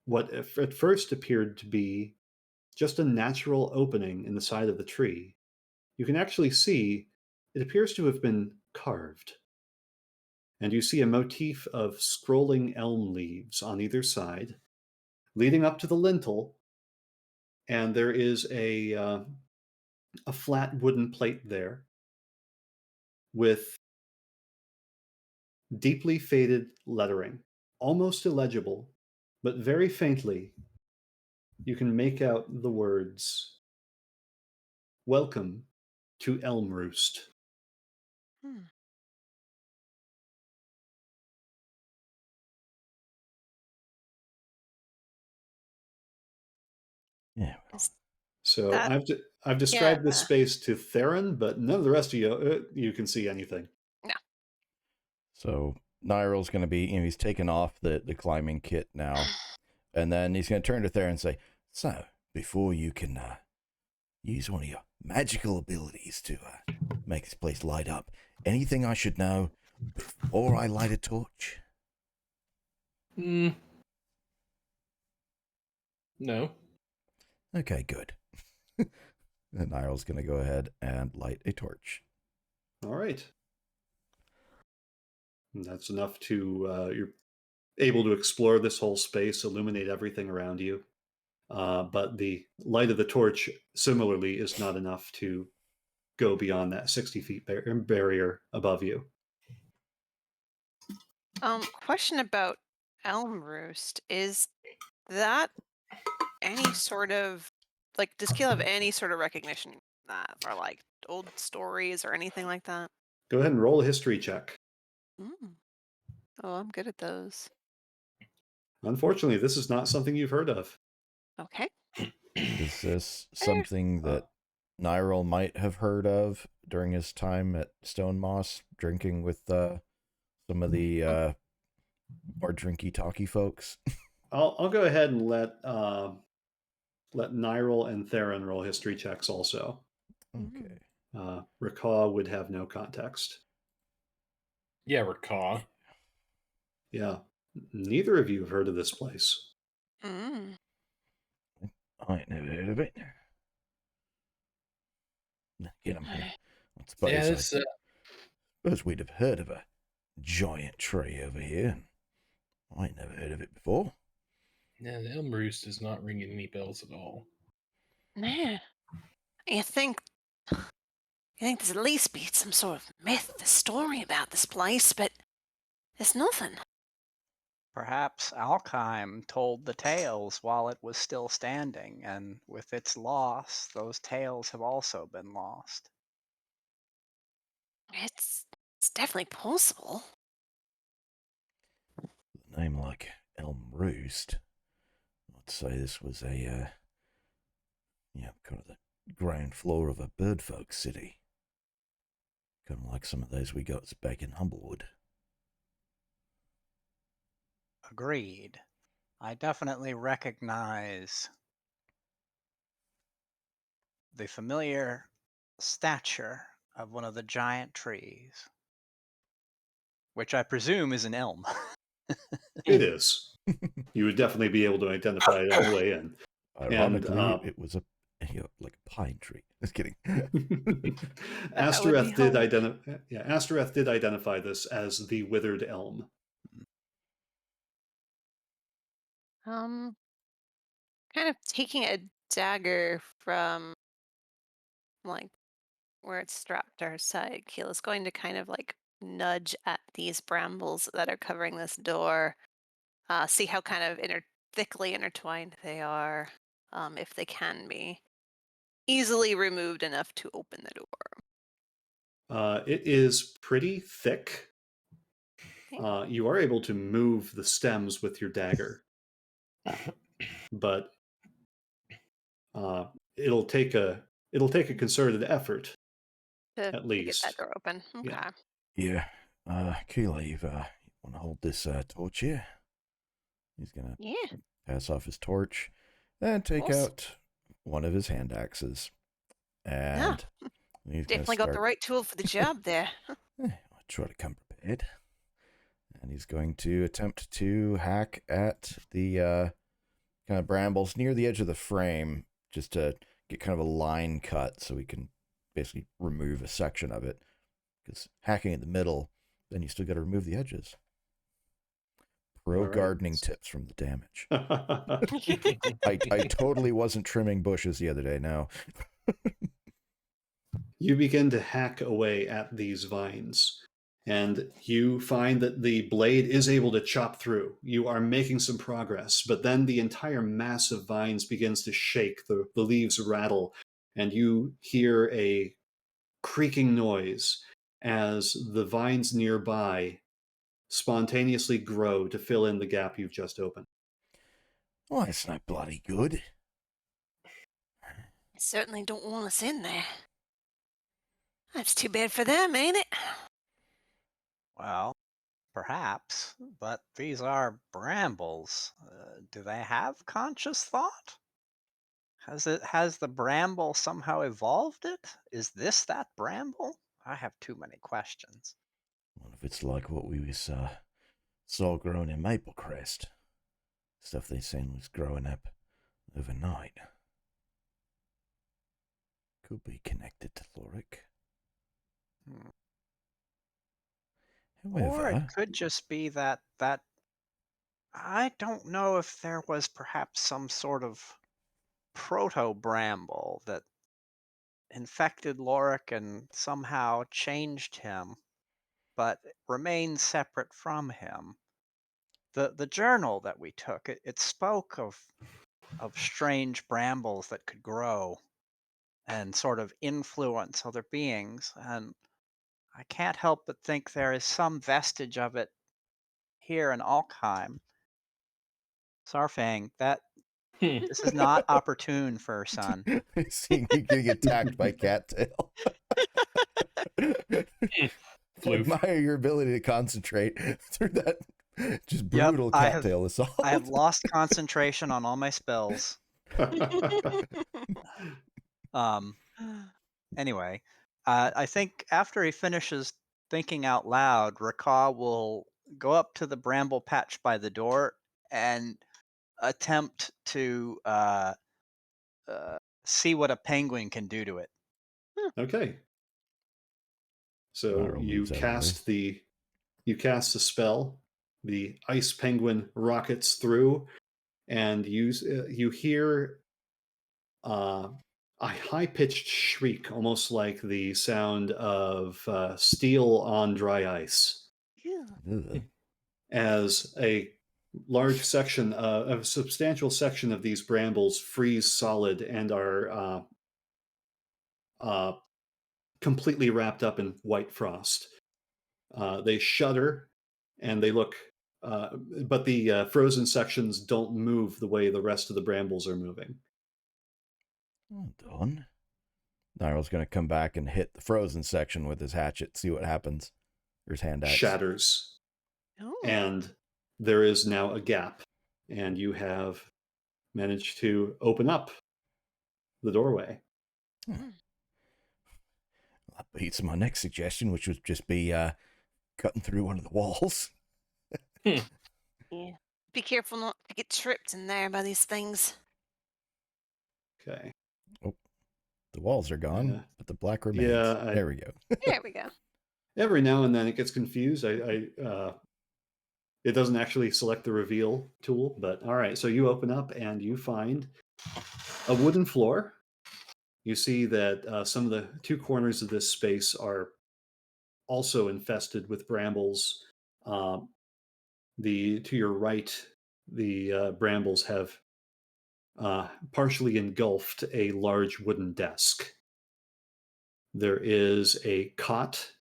what at first appeared to be just a natural opening in the side of the tree, you can actually see it appears to have been carved. And you see a motif of scrolling elm leaves on either side, leading up to the lintel, and there is a flat wooden plate there with deeply faded lettering, almost illegible, but very faintly you can make out the words, "Welcome to Elm Roost." Hmm. Yeah. So That- I've described this Yeah. space to Theron, but none of the rest of you can see anything. No. So Nyral's going to be, he's taken off the climbing kit now, and then he's going to turn to Theron and say, "So, before you can use one of your magical abilities to make this place light up, anything I should know before I light a torch?" No. Okay, good. And Nyral's going to go ahead and light a torch. All right. And that's enough to, you're able to explore this whole space, illuminate everything around you. But the light of the torch, similarly, is not enough to go beyond that 60 feet barrier above you. Question about Elm Roost. Is that any sort of, like, does Keel have any sort of recognition that, or like old stories or anything like that? Go ahead and roll a history check. Oh, I'm good at those. Unfortunately, this is not something you've heard of. Okay. Is this something that Nyral might have heard of during his time at Stonemoss, drinking with some of the more drinky talky folks? I'll go ahead and let Nyril and Theron roll history checks also. Okay. Recall would have no context. Yeah, Recall. Yeah. Neither of you have heard of this place. Mm. I ain't never heard of it. Again, I suppose, Yeah, this, suppose we'd have heard of a giant tree over here. I ain't never heard of it before. yeah, the Elm Roost is not ringing any bells at all. Nah. You think there's at least be some sort of myth, a story about this place, but there's nothing. Perhaps Alkheim told the tales while it was still standing, and with its loss, those tales have also been lost. It's definitely possible. A name like Elm Roost, I'd say this was a, kind of the ground floor of a birdfolk city. Kind of like some of those we got back in Humblewood. Agreed. I definitely recognize the familiar stature of one of the giant trees, which I presume is an elm. It is. You would definitely be able to identify it on the way in. Ironically, it was like a pine tree. Just kidding. Astereth did identify this as the withered elm. Kind of taking a dagger from like where it's strapped to her side, Keela's going to kind of like nudge at these brambles that are covering this door. See how kind of thickly intertwined they are, if they can be easily removed enough to open the door. It is pretty thick. Okay. You are able to move the stems with your dagger, but it'll take a concerted effort To at get least. that door open. Okay. Yeah. Keela, you want to hold this torch here? He's gonna pass off his torch and take out one of his hand axes. And he's definitely got the right tool for the job there. I'll try to come prepared. And he's going to attempt to hack at the kind of brambles near the edge of the frame, just to get kind of a line cut so we can basically remove a section of it. Because hacking in the middle, then you still got to remove the edges. Pro gardening tips from the damage. I totally wasn't trimming bushes the other day, no. You begin to hack away at these vines, and you find that the blade is able to chop through. You are making some progress, but then the entire mass of vines begins to shake, the leaves rattle, and you hear a creaking noise as the vines nearby spontaneously grow to fill in the gap you've just opened. Well, that's not bloody good. I certainly don't want us in there. That's too bad for them, ain't it? Well, perhaps, but these are brambles. Do they have conscious thought? Has the bramble somehow evolved it? Is this that bramble? I have too many questions. What if it's like what we saw growing in Maple Crest? Stuff they said was growing up overnight. Could be connected to Lorik. However, or it could just be that I don't know if there was perhaps some sort of proto-bramble that infected Lorik and somehow changed him, but remains separate from him. The journal that we took, it spoke of strange brambles that could grow and sort of influence other beings, and I can't help but think there is some vestige of it here in Alkheim. Sarfang, this is not opportune, Fur Son. seeing you getting attacked by Cattail. I admire your ability to concentrate through that just brutal cattail assault. I have lost concentration on all my spells. Anyway, I think after he finishes thinking out loud, Raka will go up to the bramble patch by the door and attempt to see what a penguin can do to it. Okay. So Viral you moves out of the way. cast the spell. The ice penguin rockets through, and you hear a high-pitched shriek, almost like the sound of steel on dry ice, Ugh. as a substantial section of these brambles freeze solid and are completely wrapped up in white frost. They shudder and they look, but the frozen sections don't move the way the rest of the brambles are moving. Well done. Nyrel's going to come back and hit the frozen section with his hatchet, see what happens. Or his hand axe. Shatters. Oh. And there is now a gap, and you have managed to open up the doorway. That beats my next suggestion, which would just be cutting through one of the walls. Yeah. Be careful not to get tripped in there by these things. Okay. Oh, the walls are gone, Yeah. but the black remains. Yeah, there we go. There we go. Every now and then it gets confused. It doesn't actually select the reveal tool, but all right. So you open up and you find a wooden floor. You see that some of the two corners of this space are also infested with brambles. To your right, the brambles have partially engulfed a large wooden desk. There is a cot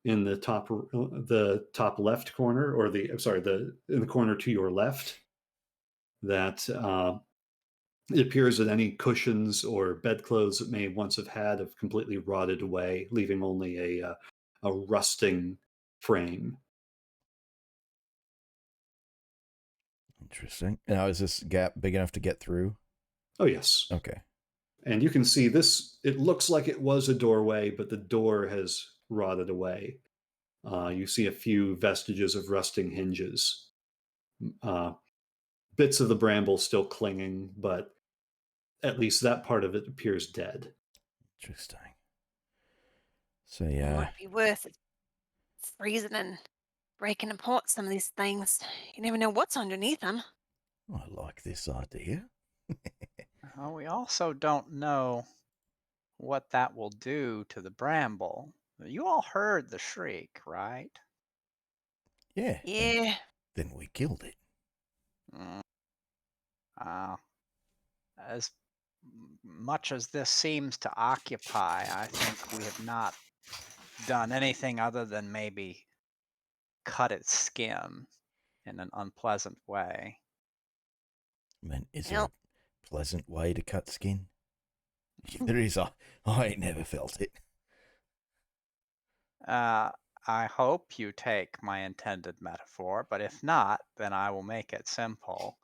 in the top left corner, or in the corner to your left. That it appears that any cushions or bedclothes it may once have had have completely rotted away, leaving only a rusting frame. Interesting. Now, is this gap big enough to get through? Oh, yes. Okay. And you can see this, it looks like it was a doorway, but the door has rotted away. You see a few vestiges of rusting hinges. Bits of the bramble still clinging, but at least that part of it appears dead. Interesting. So, yeah. It might be worth it. Freezing and breaking apart some of these things. You never know what's underneath them. I like this idea. We also don't know what that will do to the bramble. You all heard the shriek, right? Yeah. Yeah. Then we killed it. As much as this seems to occupy, I think we have not done anything other than maybe cut its skin in an unpleasant way. I mean, is there a pleasant way to cut skin? There is. I ain't never felt it. I hope you take my intended metaphor, but if not, then I will make it simple.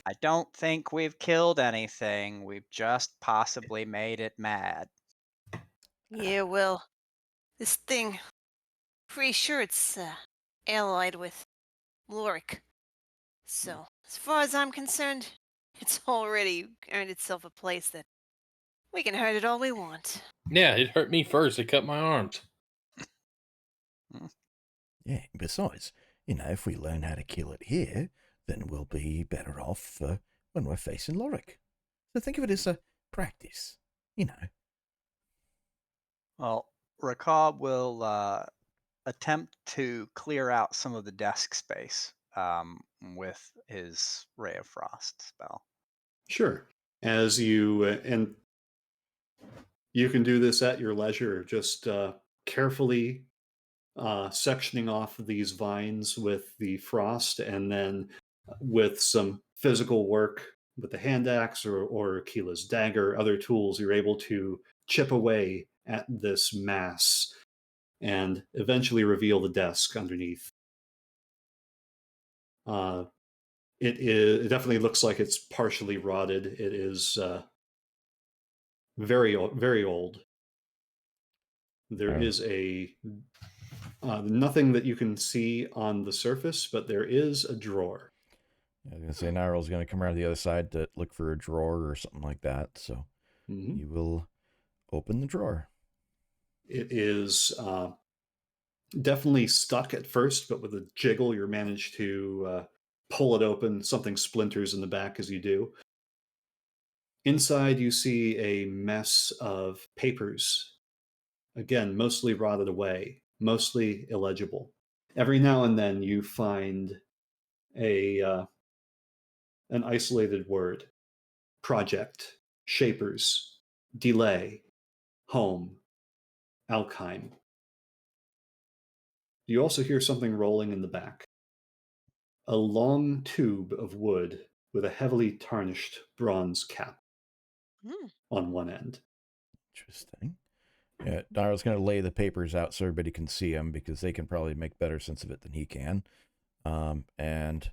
I don't think we've killed anything. We've just possibly made it mad. Yeah, well, this thing, pretty sure it's allied with Lorik. So, as far as I'm concerned, it's already earned itself a place that we can hurt it all we want. Yeah, it hurt me first. It cut my arms. Yeah, besides, if we learn how to kill it here, then we'll be better off when we're facing Lorik. So think of it as a practice, Well, Rakab will attempt to clear out some of the desk space with his Ray of Frost spell. Sure. As you and you can do this at your leisure, just carefully sectioning off these vines with the frost, and then with some physical work with the hand axe or Keela's dagger, other tools, you're able to chip away at this mass and eventually reveal the desk underneath. It definitely looks like it's partially rotted. It is very old. There is nothing that you can see on the surface, but there is a drawer. I was going to say, Nyryl's going to come around the other side to look for a drawer or something like that. So you will open the drawer. It is definitely stuck at first, but with a jiggle, you manage to pull it open. Something splinters in the back as you do. Inside, you see a mess of papers. Again, mostly rotted away, mostly illegible. Every now and then, you find an isolated word: project, shapers, delay, home, Alkheim. You also hear something rolling in the back. A long tube of wood with a heavily tarnished bronze cap on one end. Interesting. Yeah, Daryl's going to lay the papers out so everybody can see them, because they can probably make better sense of it than he can. And,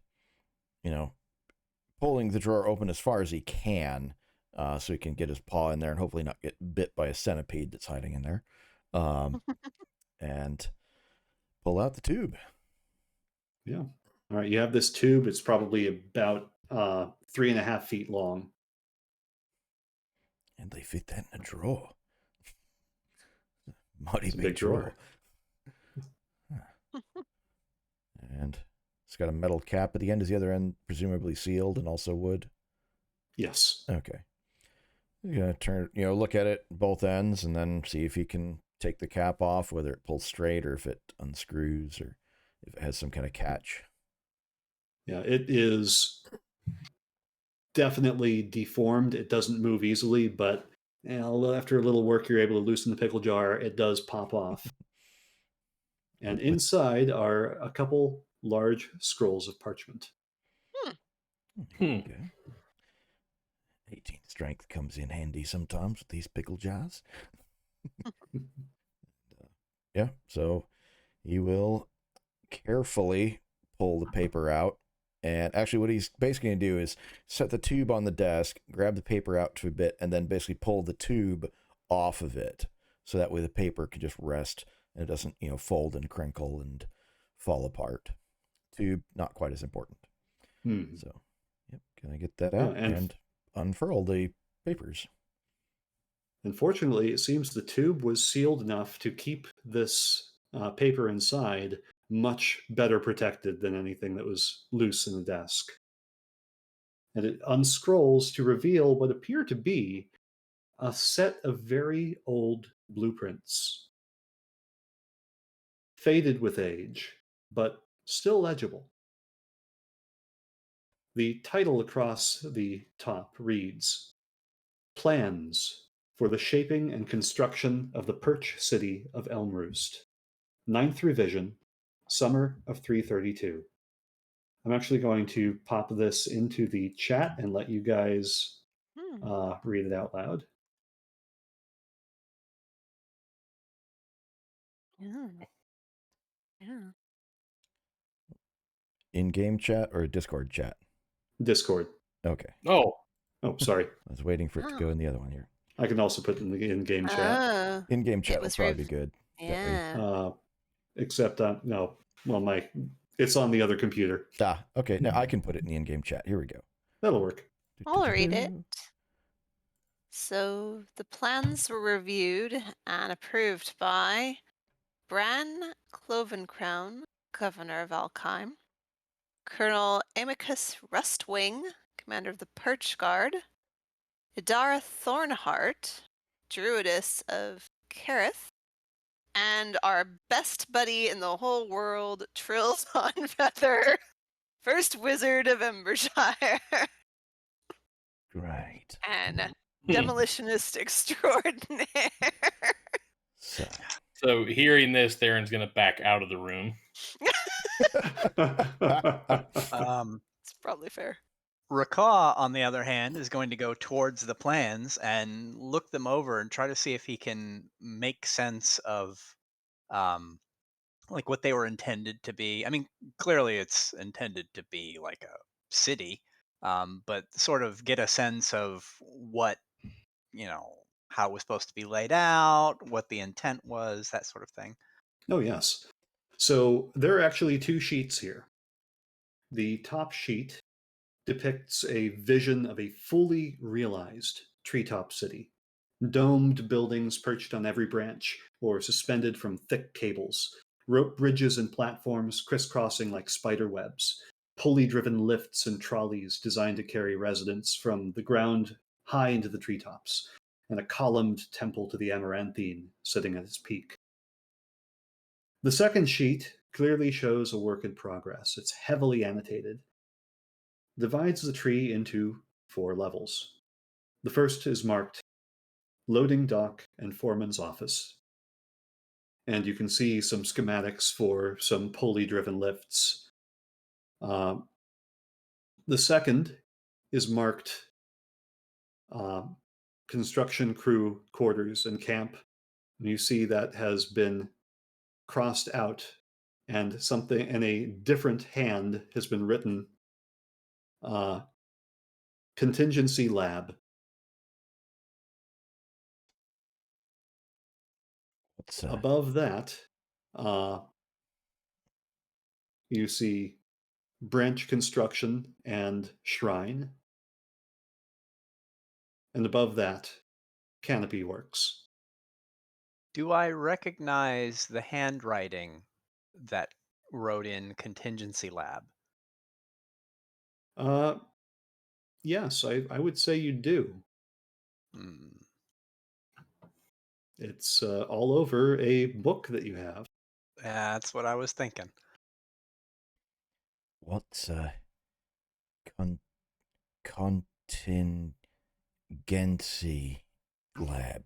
pulling the drawer open as far as he can, so he can get his paw in there and hopefully not get bit by a centipede that's hiding in there. And pull out the tube. Yeah. All right. You have this tube. It's probably about 3.5 feet long. And they fit that in a drawer. Mighty It's a big drawer. And it's got a metal cap at the end. Is the other end presumably sealed and also wood? Yes. Okay. You're going to look at it both ends and then see if you can take the cap off, whether it pulls straight or if it unscrews or if it has some kind of catch. Yeah, it is definitely deformed. It doesn't move easily, but after a little work, you're able to loosen the pickle jar. It does pop off. And inside are a couple large scrolls of parchment. Okay. 18 strength comes in handy sometimes with these pickle jars. Yeah, so he will carefully pull the paper out. And actually what he's basically going to do is set the tube on the desk, grab the paper out to a bit, and then basically pull the tube off of it. So that way the paper can just rest and it doesn't, fold and crinkle and fall apart. Tube, not quite as important. So, yep, can I get that out and unfurl the papers? Unfortunately, it seems the tube was sealed enough to keep this paper inside much better protected than anything that was loose in the desk. And it unscrolls to reveal what appear to be a set of very old blueprints. Faded with age, but still legible. The title across the top reads, Plans for the Shaping and Construction of the Perch City of Elmroost. 9th Revision, Summer of 332. I'm actually going to pop this into the chat and let you guys read it out loud. Yeah. In-game chat or Discord chat? Discord. Okay. Oh, sorry. I was waiting for it to go in the other one here. I can also put it in the in-game chat. In-game chat will probably be good. Yeah. Except no. Well, it's on the other computer. Okay. Now I can put it in the in-game chat. Here we go. That'll work. I'll read it. So the plans were reviewed and approved by Bran Clovencrown, Governor of Alkheim, Colonel Amicus Rustwing, Commander of the Perch Guard, Idara Thornheart, Druidess of Kerith, and our best buddy in the whole world, Trills on Feather, First Wizard of Embershire. Great. And demolitionist extraordinaire. So hearing this, Theron's going to back out of the room. It's probably fair. Rakaw, on the other hand, is going to go towards the plans and look them over and try to see if he can make sense of like what they were intended to be. I mean, clearly it's intended to be like a city, but sort of get a sense of what, how it was supposed to be laid out, what the intent was, that sort of thing? Oh, yes. So there are actually two sheets here. The top sheet depicts a vision of a fully realized treetop city. Domed buildings perched on every branch or suspended from thick cables, rope bridges and platforms crisscrossing like spider webs, pulley-driven lifts and trolleys designed to carry residents from the ground high into the treetops, and a columned temple to the Amaranthine sitting at its peak. The second sheet clearly shows a work in progress. It's heavily annotated. Divides the tree into 4 levels. The first is marked Loading Dock and Foreman's Office. And you can see some schematics for some pulley-driven lifts. The second is marked Construction Crew Quarters and Camp. And you see that has been crossed out, and something in a different hand has been written Contingency Lab. Above that, you see Branch Construction and Shrine. And above that, Canopy Works. Do I recognize the handwriting that wrote in Contingency Lab? Yes, I would say you do. Hmm. It's all over a book that you have. That's what I was thinking. What's contingency lab?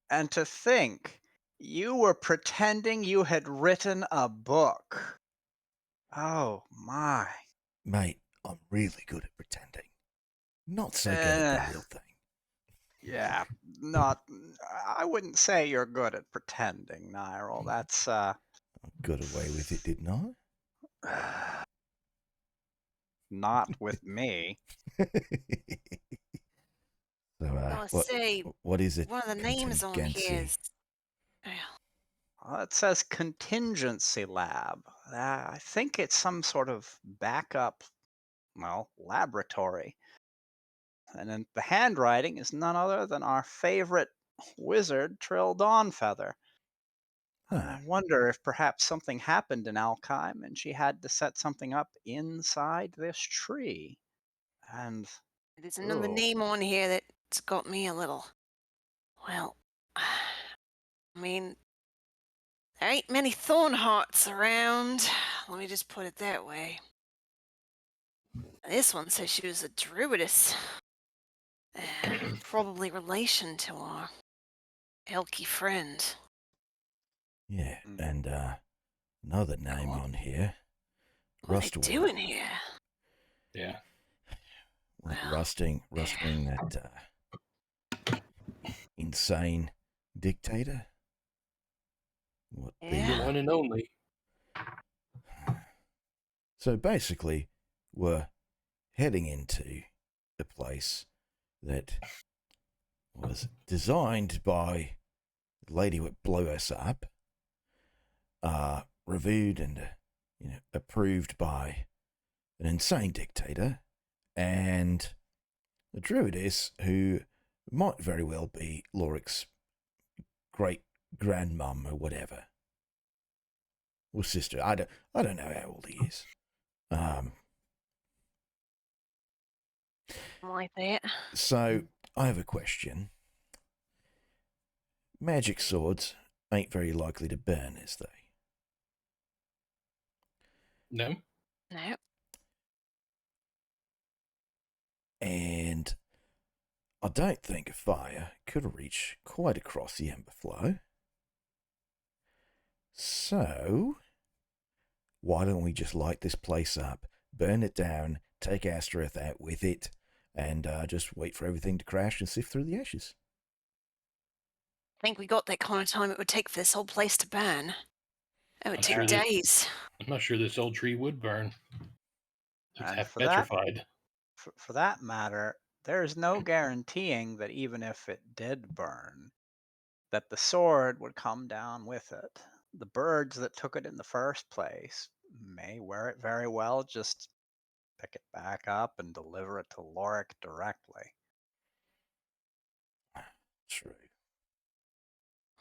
And to think, you were pretending you had written a book. Oh, my. Mate, I'm really good at pretending. Not so good at the real thing. Yeah, I wouldn't say you're good at pretending, Nyril. That's, I got away with it, didn't I? not with me. So, what is it? One of the names on here is... It says Contingency Lab. I think it's some sort of backup, laboratory. And then the handwriting is none other than our favorite wizard, Trill Dawnfeather. I wonder if perhaps something happened in Alkheim and she had to set something up inside this tree. And there's another name on here that's got me a little... Well, I mean, there ain't many Thornhearts around. Let me just put it that way. This one says she was a druidess. Probably relation to our elky friend. Yeah, and another name on here. What are they doing here? Yeah. Rustwing that insane dictator. The one and only. So basically, we're heading into a place that was designed by the lady who blew us up, reviewed and approved by an insane dictator, and a druidess who might very well be Loric's great grandmum or whatever, or sister. I don't know how old he is. Like that. So I have a question. Magic swords ain't very likely to burn, is they? No. No. And I don't think a fire could reach quite across the ember flow. So, why don't we just light this place up, burn it down, take Astereth out with it, and just wait for everything to crash and sift through the ashes? I think we got that kind of time it would take for this whole place to burn. It would take days. I'm not sure this old tree would burn. It's And petrified. for that matter, there's no guaranteeing that even if it did burn, that the sword would come down with it. The birds that took it in the first place may wear it very well just pick it back up and deliver it to Lorik directly. True.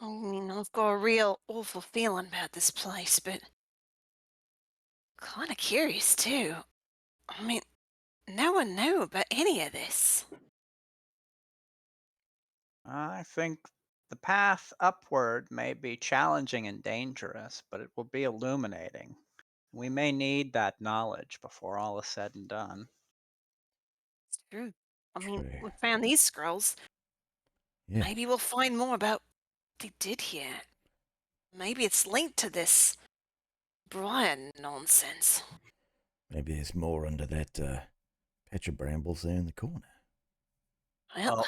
I mean, I've got a real awful feeling about this place, but kind of curious too. I mean, no one knew about any of this. I think the path upward may be challenging and dangerous, but it will be illuminating. We may need that knowledge before all is said and done. It's true. I mean, True. we found these scrolls. Yeah. Maybe we'll find more about what they did here. Maybe it's linked to this Brian nonsense. Maybe there's more under that patch of brambles there in the corner. Well, Well,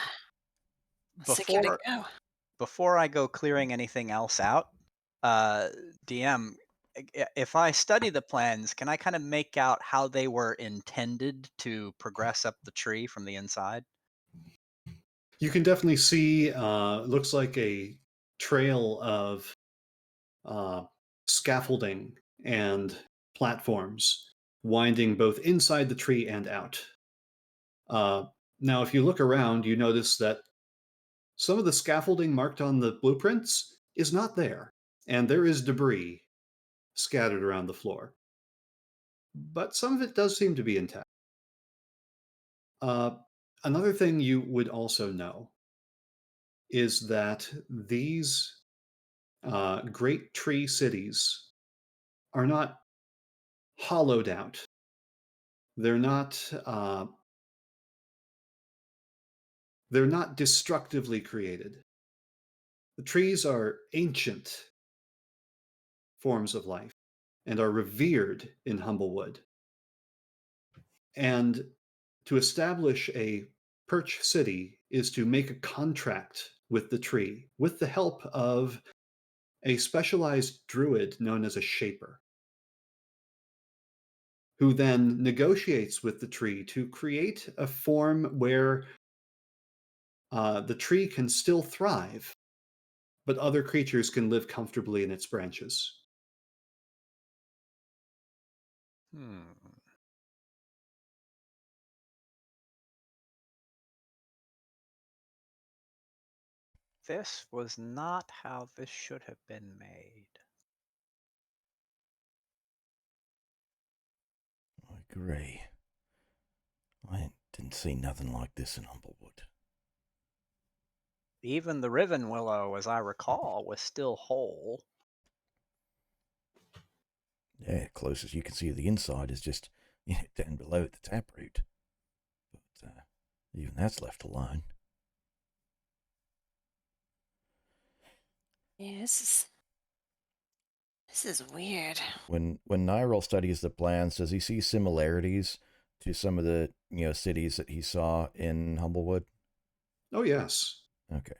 let's give it a before go. before I go clearing anything else out, DM, if I study the plans, can I kind of make out how they were intended to progress up the tree from the inside? You can definitely see, looks like a trail of scaffolding and platforms winding both inside the tree and out. Now, if you look around, you notice that some of the scaffolding marked on the blueprints is not there, and there is debris scattered around the floor. But some of it does seem to be intact. Another thing you would also know is that these great tree cities are not hollowed out. They're not. They're not destructively created. The trees are ancient forms of life and are revered in Humblewood. And to establish a perch city is to make a contract with the tree with the help of a specialized druid known as a shaper, who then negotiates with the tree to create a form where the tree can still thrive, but other creatures can live comfortably in its branches. This was not how this should have been made. I agree. I didn't see nothing like this in Humblewood. Even the Riven Willow, as I recall, was still whole. Yeah, closest you can see the inside is just down below at the taproot. But even that's left alone. Yeah, this is weird. When Nyril studies the plans, does he see similarities to some of the cities that he saw in Humblewood? Oh yes. Okay.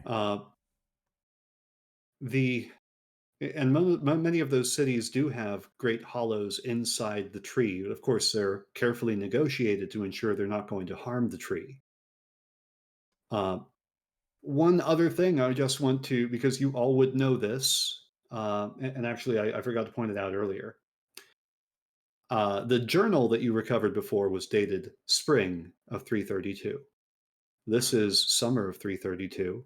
Many of those cities do have great hollows inside the tree. Of course, they're carefully negotiated to ensure they're not going to harm the tree. One other thing I just want to, because you all would know this, and actually I forgot to point it out earlier. The journal that you recovered before was dated spring of 332. This is summer of 332.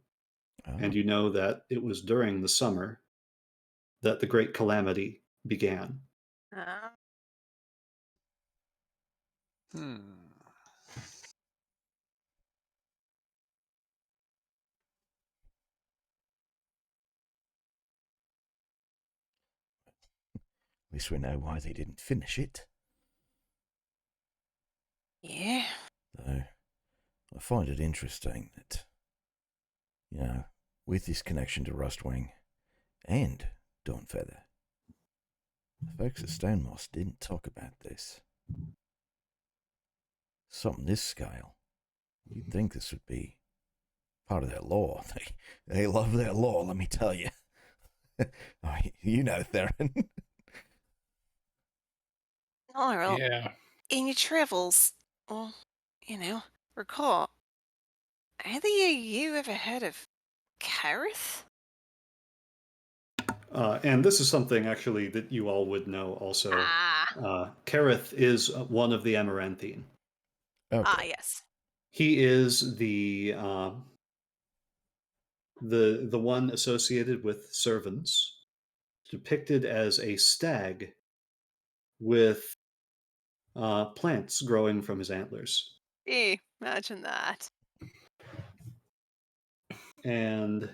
Oh. And you know that it was during the summer that the Great Calamity began. At least we know why they didn't finish it. Yeah. Though I find it interesting that, with this connection to Rustwing and Dawnfeather, the folks at Stonemoss didn't talk about this. Something this scale, you'd think this would be part of their lore. They love their lore, let me tell you. You know, Theron. Nyril, Yeah. in your travels, recall, either you ever heard of Kareth? And this is something actually that you all would know also. Kareth is one of the Amaranthine. Okay. Yes. He is the one associated with servants, depicted as a stag with plants growing from his antlers. Imagine that. And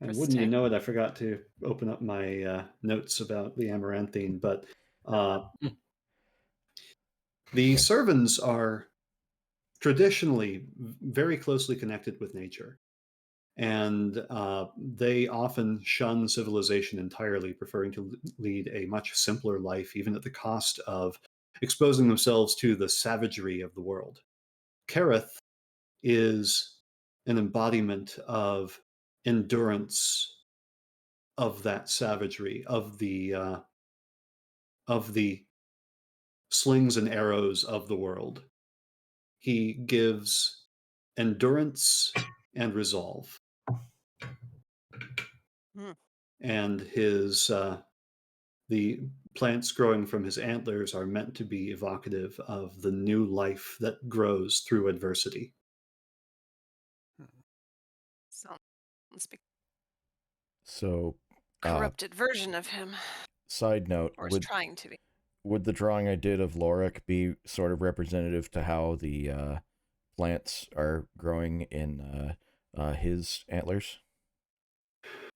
wouldn't you Interesting. know it, I forgot to open up my notes about the Amaranthine, but the servants are traditionally very closely connected with nature. And they often shun civilization entirely, preferring to lead a much simpler life, even at the cost of exposing themselves to the savagery of the world. Kareth is an embodiment of endurance of that savagery, of the slings and arrows of the world. He gives endurance and resolve. And his the plants growing from his antlers are meant to be evocative of the new life that grows through adversity. So let's be So, corrupted version of him. Side note, Or is trying to be. Would the drawing I did of Lorik be sort of representative to how the plants are growing in his antlers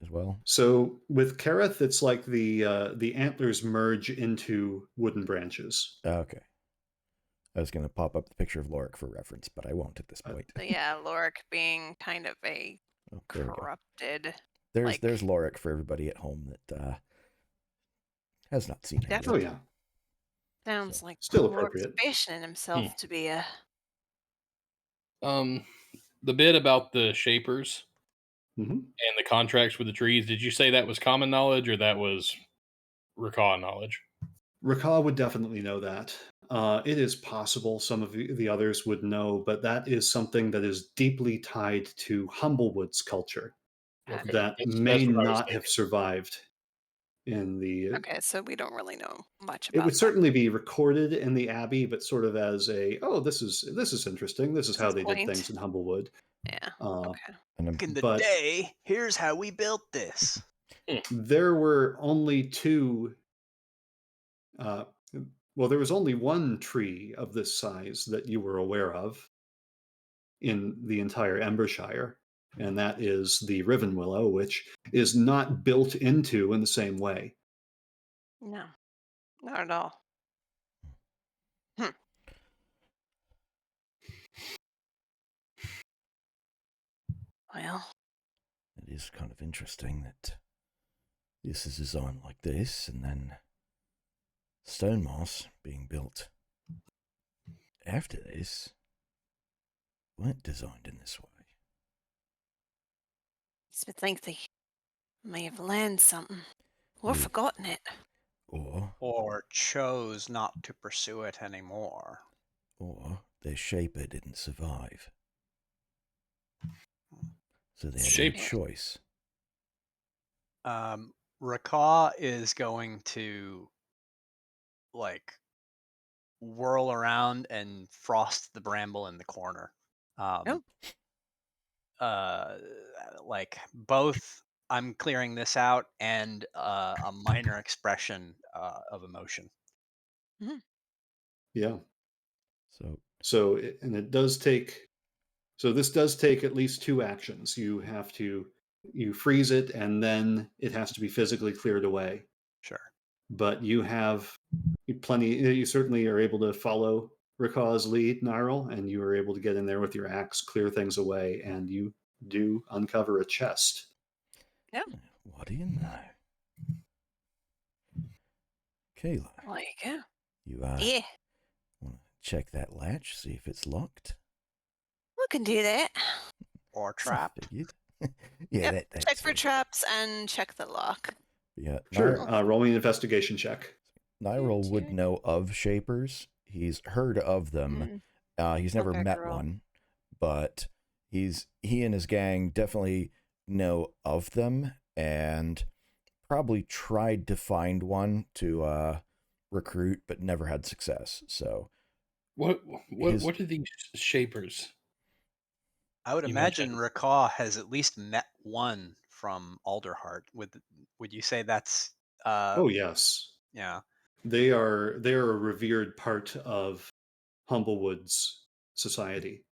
as well? So with Kareth, it's like the antlers merge into wooden branches. Okay. I was going to pop up the picture of Lorik for reference, but I won't at this point. Yeah, Lorik being kind of a corrupted. There's Lorik for everybody at home that has not seen her yet. Oh yeah. Sounds like still appropriate. Fashioning himself to be a. The bit about the shapers and the contracts with the trees. Did you say that was common knowledge or that was Rakah knowledge? Rakah would definitely know that. It is possible some of the others would know, but that is something that is deeply tied to Humblewood's culture that may not have survived in the. Okay, so we don't really know much about it would that. certainly be recorded in the Abbey, but sort of as a, oh, this is interesting. This is how they did things in Humblewood. Yeah. Okay. Back in the day, here's how we built this. There were only two. Well, there was only one tree of this size that you were aware of in the entire Embershire, and that is the Riven Willow, which is not built into in the same way. No, not at all. Well, it is kind of interesting that this is designed like this, and then Stonemoss being built after this weren't designed in this way. I think they may have learned something or forgotten it. Or chose not to pursue it anymore. Or their shaper didn't survive. So they had no choice. Rakah is going to whirl around and frost the bramble in the corner. Both I'm clearing this out and a minor expression of emotion. Yeah. So and it does take. So this does take at least two actions. You freeze it, and then it has to be physically cleared away. Sure. But you have plenty. You certainly are able to follow Rakah's lead, Nyril, and you are able to get in there with your axe, clear things away, and you do uncover a chest. Yeah. What do you know? Kayla. You want to check that latch, see if it's locked? We can do that. Or trapped. Yeah, check for traps and check the lock. Yeah, sure. Roll me an investigation check. Nyril would know of shapers he's heard of them. He's never met one, but he and his gang definitely know of them and probably tried to find one to recruit, but never had success. So what are these shapers? I would imagine Rakaw has at least met one from Alderheart. Would you say that's oh yes. Yeah. They are a revered part of Humblewood's society.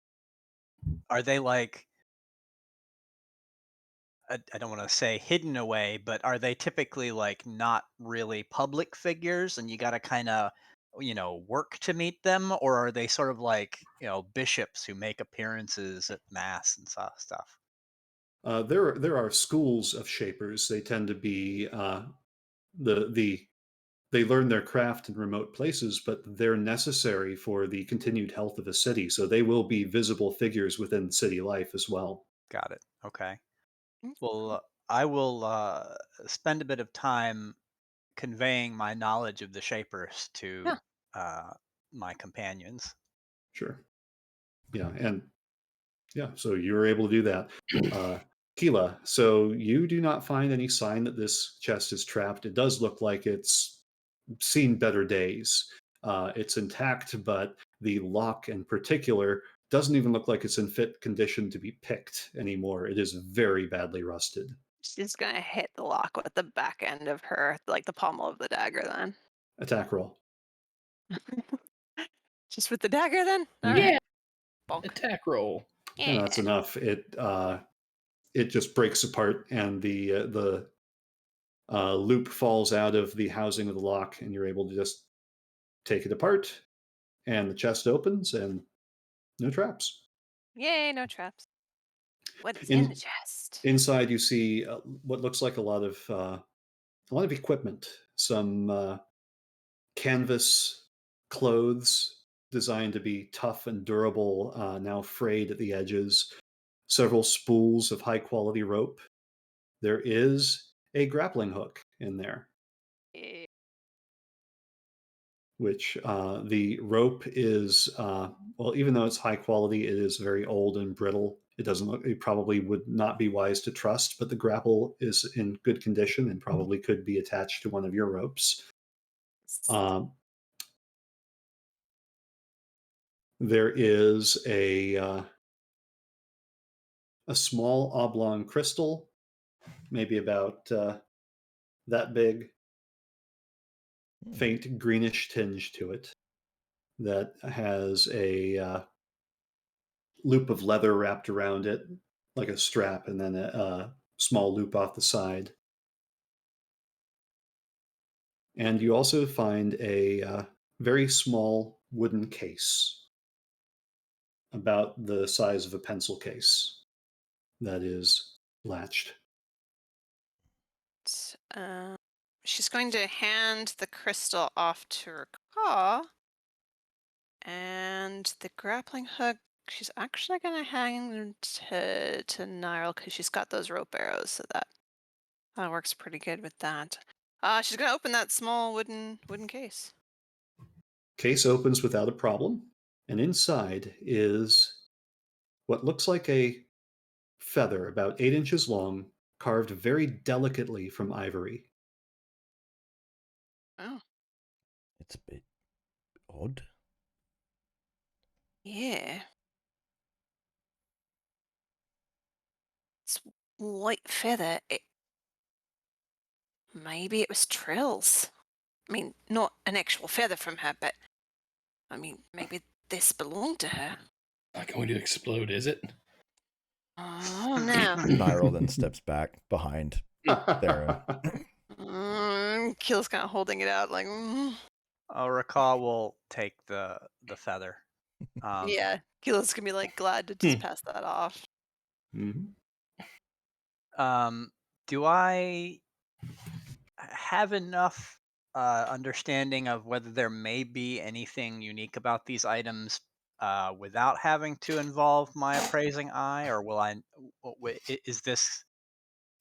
Are they like, I don't want to say hidden away, but are they typically like not really public figures and you got to kind of, work to meet them? Or are they sort of like, bishops who make appearances at mass and stuff? There are schools of shapers. They tend to be they learn their craft in remote places, but they're necessary for the continued health of a city. So they will be visible figures within city life as well. Got it. Okay. Well, I will spend a bit of time conveying my knowledge of the Shapers to my companions. Sure. Yeah, and so you were able to do that. Keela, so you do not find any sign that this chest is trapped. It does look like it's seen better days. It's intact, but the lock in particular doesn't even look like it's in fit condition to be picked anymore. It is very badly rusted. She's gonna hit the lock with the back end of her, like the pommel of the dagger then. Attack roll. Just with the dagger then? All yeah. right. Bonk. Attack roll. Yeah. And that's enough. It just breaks apart, and the loop falls out of the housing of the lock, and you're able to just take it apart, and the chest opens, and no traps. Yay, no traps. What is in the chest? Inside, you see what looks like a lot of equipment, some canvas clothes designed to be tough and durable, now frayed at the edges, several spools of high quality rope. There is a grappling hook in there, which the rope is, well, even though it's high quality, it is very old and brittle. It probably would not be wise to trust, but the grapple is in good condition and probably could be attached to one of your ropes. There is a small oblong crystal, maybe about that big, faint greenish tinge to it, that has a loop of leather wrapped around it, like a strap, and then a small loop off the side. And you also find a very small wooden case, about the size of a pencil case, that is latched. She's going to hand the crystal off to her paw, and the grappling hook she's actually going to hang to Nyril because she's got those rope arrows, so that works pretty good with that. She's going to open that small wooden case. Case opens without a problem, and inside is what looks like a feather about 8 inches long, carved very delicately from ivory. Oh. It's a bit odd. Yeah. It's white feather. Maybe it was Trill's. I mean, not an actual feather from her, but I mean, maybe this belonged to her. Not going to explode, is it? Oh no. Nyril then steps back behind Theron. Keel's kind of holding it out like Rakaw will take the feather. yeah, Keel's gonna be like glad to just pass that off. Mm-hmm. Do I have enough understanding of whether there may be anything unique about these items without having to involve my appraising eye, or is this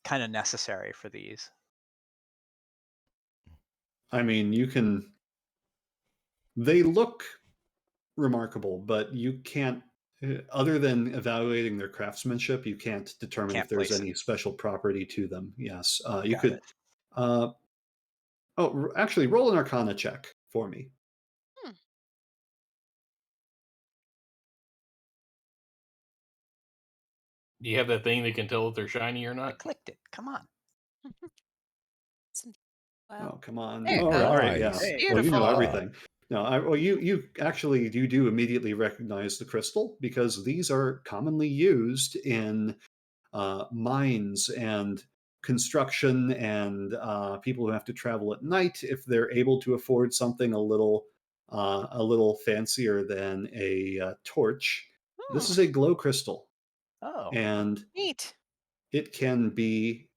kind of necessary for these? I mean, they look remarkable, but you can't, other than evaluating their craftsmanship, you can't determine if Can't there's place it. any special property to them. Yes, you Got could. it. Actually, roll an Arcana check for me. Hmm. Do you have that thing that can tell if they're shiny or I not? clicked it. Come on. Well, Oh, come on. there you Oh, go. all right, yeah. Nice. Hey. Well, you know Beautiful. everything. No, well, you actually you do immediately recognize the crystal because these are commonly used in mines and construction and people who have to travel at night if they're able to afford something a little fancier than a torch. This Hmm. is a glow crystal, Oh. and Neat. it can be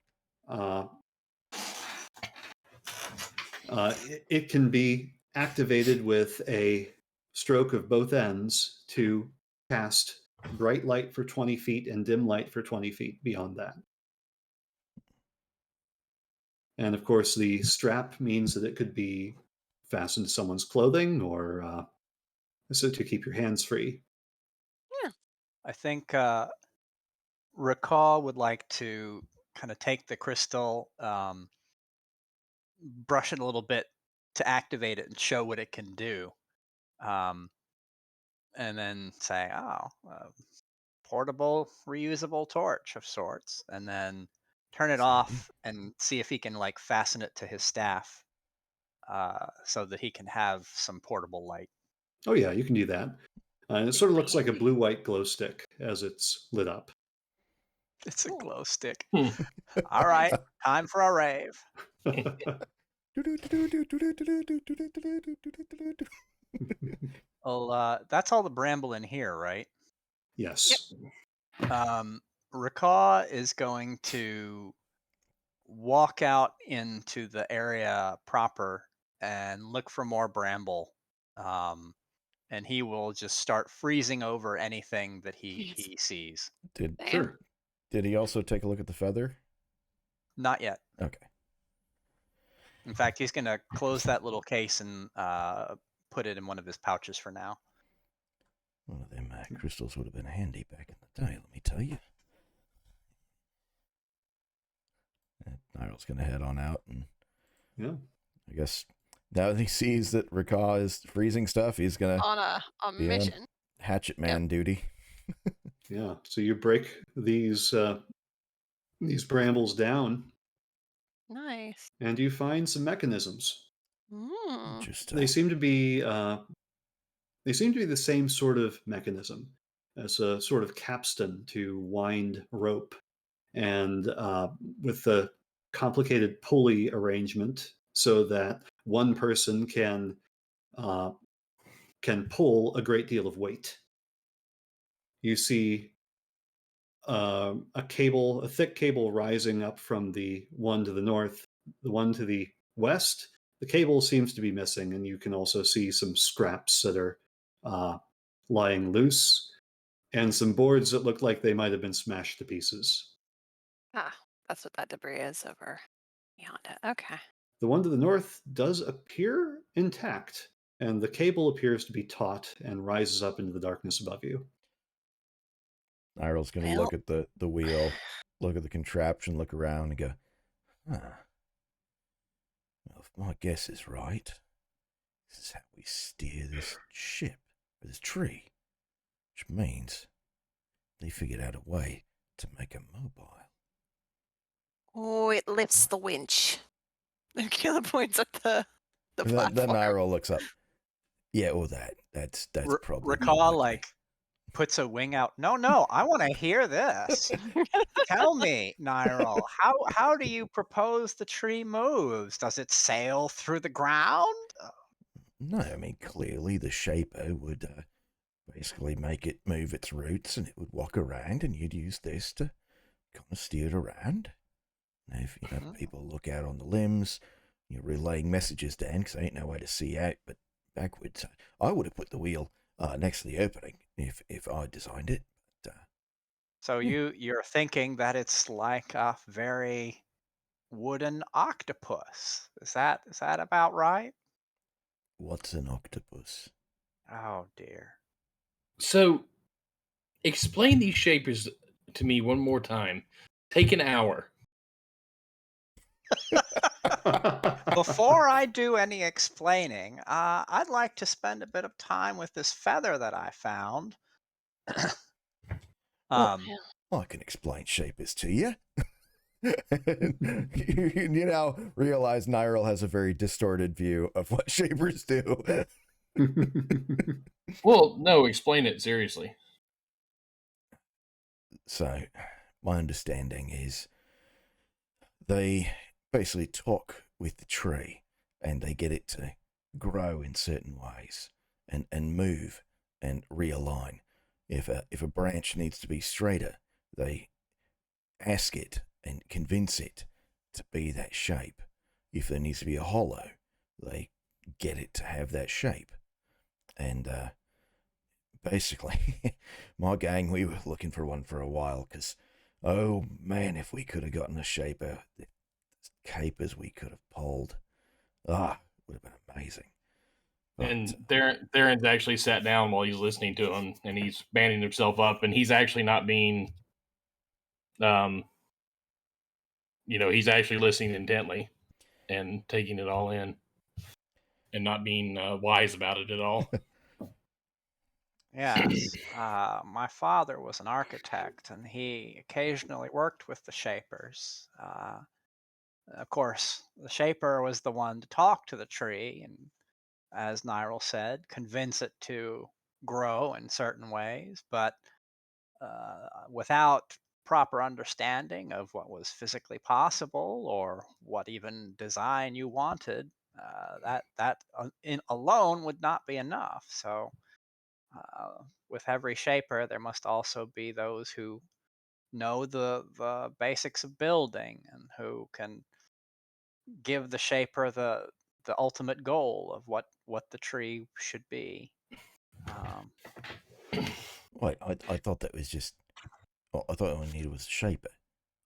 it can be activated with a stroke of both ends to cast bright light for 20 feet and dim light for 20 feet beyond that. And of course, the strap means that it could be fastened to someone's clothing or so to keep your hands free. Yeah. I think Recall would like to kind of take the crystal, brush it a little bit to activate it and show what it can do. Um, and then say, oh, portable, reusable torch of sorts. And then turn it off and see if he can like fasten it to his staff so that he can have some portable light. Oh, yeah, you can do that. And it sort of looks like a blue-white glow stick as it's lit up. It's a Cool. glow stick. Hmm. All right, time for a rave. Well, that's all the bramble in here, right? Yes. Rakaw is going to walk out into the area proper and look for more bramble. And he will just start freezing over anything that he sees. Did Sure. did he also take a look at the feather? Not yet. Okay. In fact, he's going to close that little case and put it in one of his pouches for now. One of them crystals would have been handy back in the day, let me tell you. Nyrel's going to head on out, and Yeah. I guess now that he sees that Rakaw is freezing stuff, he's going to On a be on mission. hatchet man duty. Yeah. So you break these brambles down, Nice. and you find some mechanisms. Just They seem to be the same sort of mechanism as a sort of capstan to wind rope, and with the complicated pulley arrangement so that one person can pull a great deal of weight. You see a thick cable rising up from the one to the north, the one to the west. The cable seems to be missing, and you can also see some scraps that are lying loose, and some boards that look like they might have been smashed to pieces. Ah, that's what that debris is over beyond it. Okay. The one to the north does appear intact, and the cable appears to be taut and rises up into the darkness above you. Nyrel's going to look at the wheel, look at the contraption, look around, and go, huh. Well, if my guess is right, this is how we steer this ship, or this tree. Which means they figured out a way to make it mobile. Oh, it lifts the winch. And Kayla points at the platform. Then Nyrel looks up. Yeah, well, that's probably Rakaw like puts a wing out. No, I want to hear this. Tell me, Nyrel, how do you propose the tree moves? Does it sail through the ground? No, I mean, clearly the shaper would basically make it move its roots, and it would walk around, and you'd use this to kind of steer it around. Now, if people look out on the limbs, you're relaying messages down because there ain't no way to see out, but backwards. I would have put the wheel next to the opening if I designed it. But, So you're thinking that it's like a very wooden octopus. Is that about right? what's an octopus? Oh dear. So, explain these shapers to me one more time. Take an hour. Before I do any explaining, I'd like to spend a bit of time with this feather that I found. Well, um, I can explain shapers to you. You now realize Nyril has a very distorted view of what shapers do. Well, no, explain it seriously. So, my understanding is they basically talk with the tree and they get it to grow in certain ways and move and realign. If a branch needs to be straighter, they ask it and convince it to be that shape. If there needs to be a hollow, they get it to have that shape. And basically, my gang, we were looking for one for a while because, oh man, if we could have gotten a shaper, the capers we could have pulled, would have been amazing. But, And Theron's actually sat down while he's listening to him, and he's banding himself up, and he's actually not being, he's actually listening intently and taking it all in, and not being wise about it at all. yes, my father was an architect, and he occasionally worked with the shapers. Of course, the shaper was the one to talk to the tree and, as Nyril said, convince it to grow in certain ways, but without proper understanding of what was physically possible or what even design you wanted, that alone would not be enough. So, with every shaper, there must also be those who know the basics of building and who can give the shaper the ultimate goal of what the tree should be. Um, wait, I thought that was just. Well, I thought all I needed was a shaper.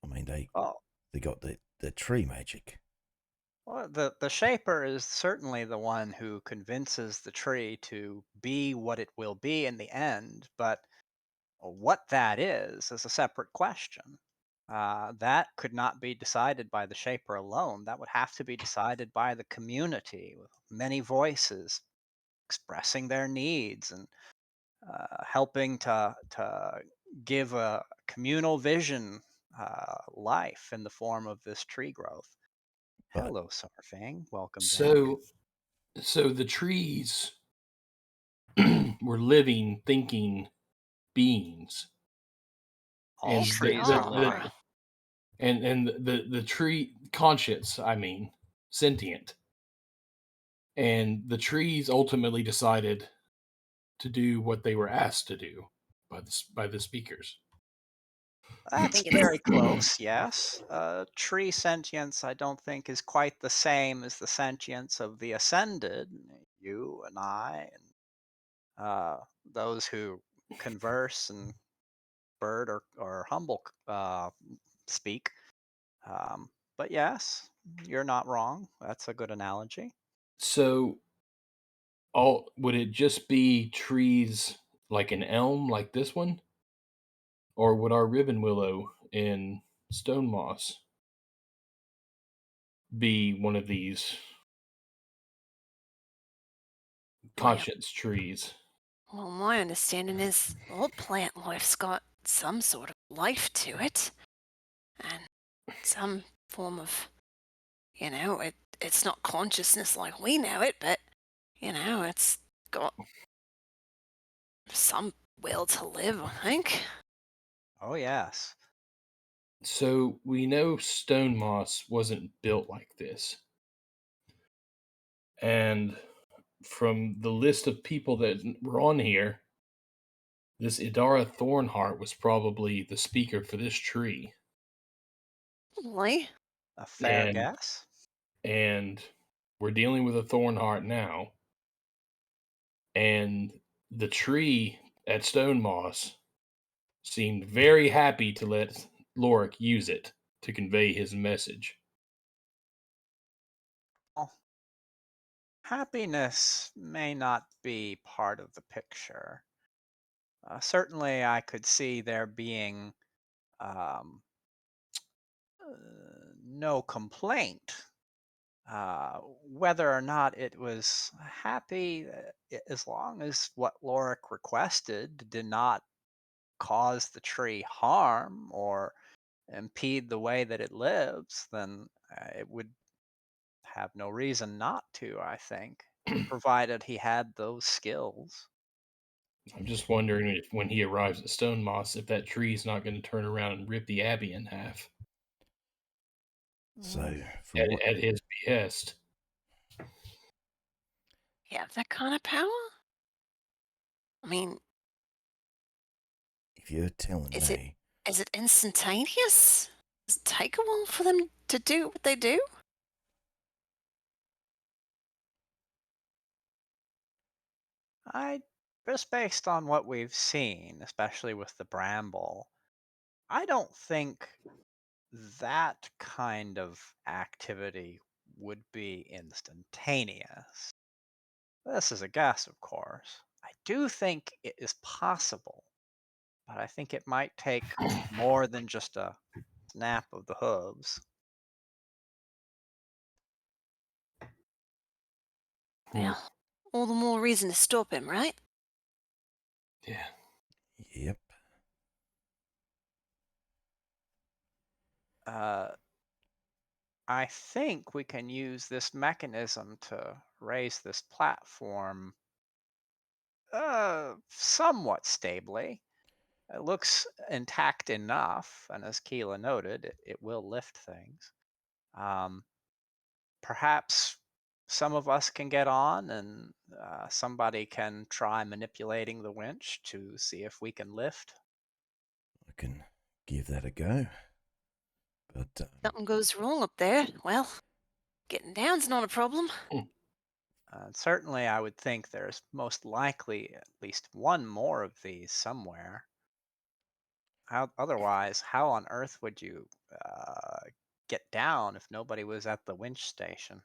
I mean, oh, they got the tree magic. well, the shaper is certainly the one who convinces the tree to be what it will be in the end, but what that is a separate question. That could not be decided by the shaper alone. That would have to be decided by the community with many voices expressing their needs and helping to give a communal vision life in the form of this tree growth. But Hello, Sarfang. Welcome back. So the trees were living, thinking beings, All and trees are living. the tree conscious, I mean, sentient, and the trees ultimately decided to do what they were asked to do by the speakers. I That's think it's very close, yes. Tree sentience, I don't think, is quite the same as the sentience of the ascended, you and I, and those who converse and bird or humble speak. But yes, you're not wrong. That's a good analogy. So, all would it just be trees like an elm, like this one, or would our ribbon willow in Stonemoss be one of these conscience trees? Well, my understanding is all plant life's got some sort of life to it, and some form of, it's not consciousness like we know it, but, it's got some will to live, I think. Oh, yes. So we know Stonemoss wasn't built like this. And from the list of people that were on here, this Idara Thornheart was probably the speaker for this tree. Really? A fair And guess. and we're dealing with a Thornheart now. And the tree at Stonemoss seemed very happy to let Lorik use it to convey his message. happiness may not be part of the picture. Certainly, I could see there being um, no complaint. Whether or not it was happy, as long as what Lorik requested did not cause the tree harm or impede the way that it lives, then it would have no reason not to, I think, provided he had those skills. I'm just wondering if when he arrives at Stonemoss, if that tree's not going to turn around and rip the Abbey in half. So, at his behest. You have that kind of power? I mean, if you're telling me, is it instantaneous? Does it take a while for them to do what they do? Just based on what we've seen, especially with the bramble, I don't think that kind of activity would be instantaneous. This is a guess, of course. I do think it is possible, but I think it might take more than just a snap of the hooves. Well, all the more reason to stop him, right? Yeah. Yep. I think we can use this mechanism to raise this platform somewhat stably. It looks intact enough, and as Keela noted, it will lift things. Perhaps some of us can get on, and somebody can try manipulating the winch to see if we can lift. I can give that a go. But Something goes wrong up there. Well, getting down's not a problem. Certainly, I would think there's most likely at least one more of these somewhere. Otherwise, how on earth would you get down if nobody was at the winch station?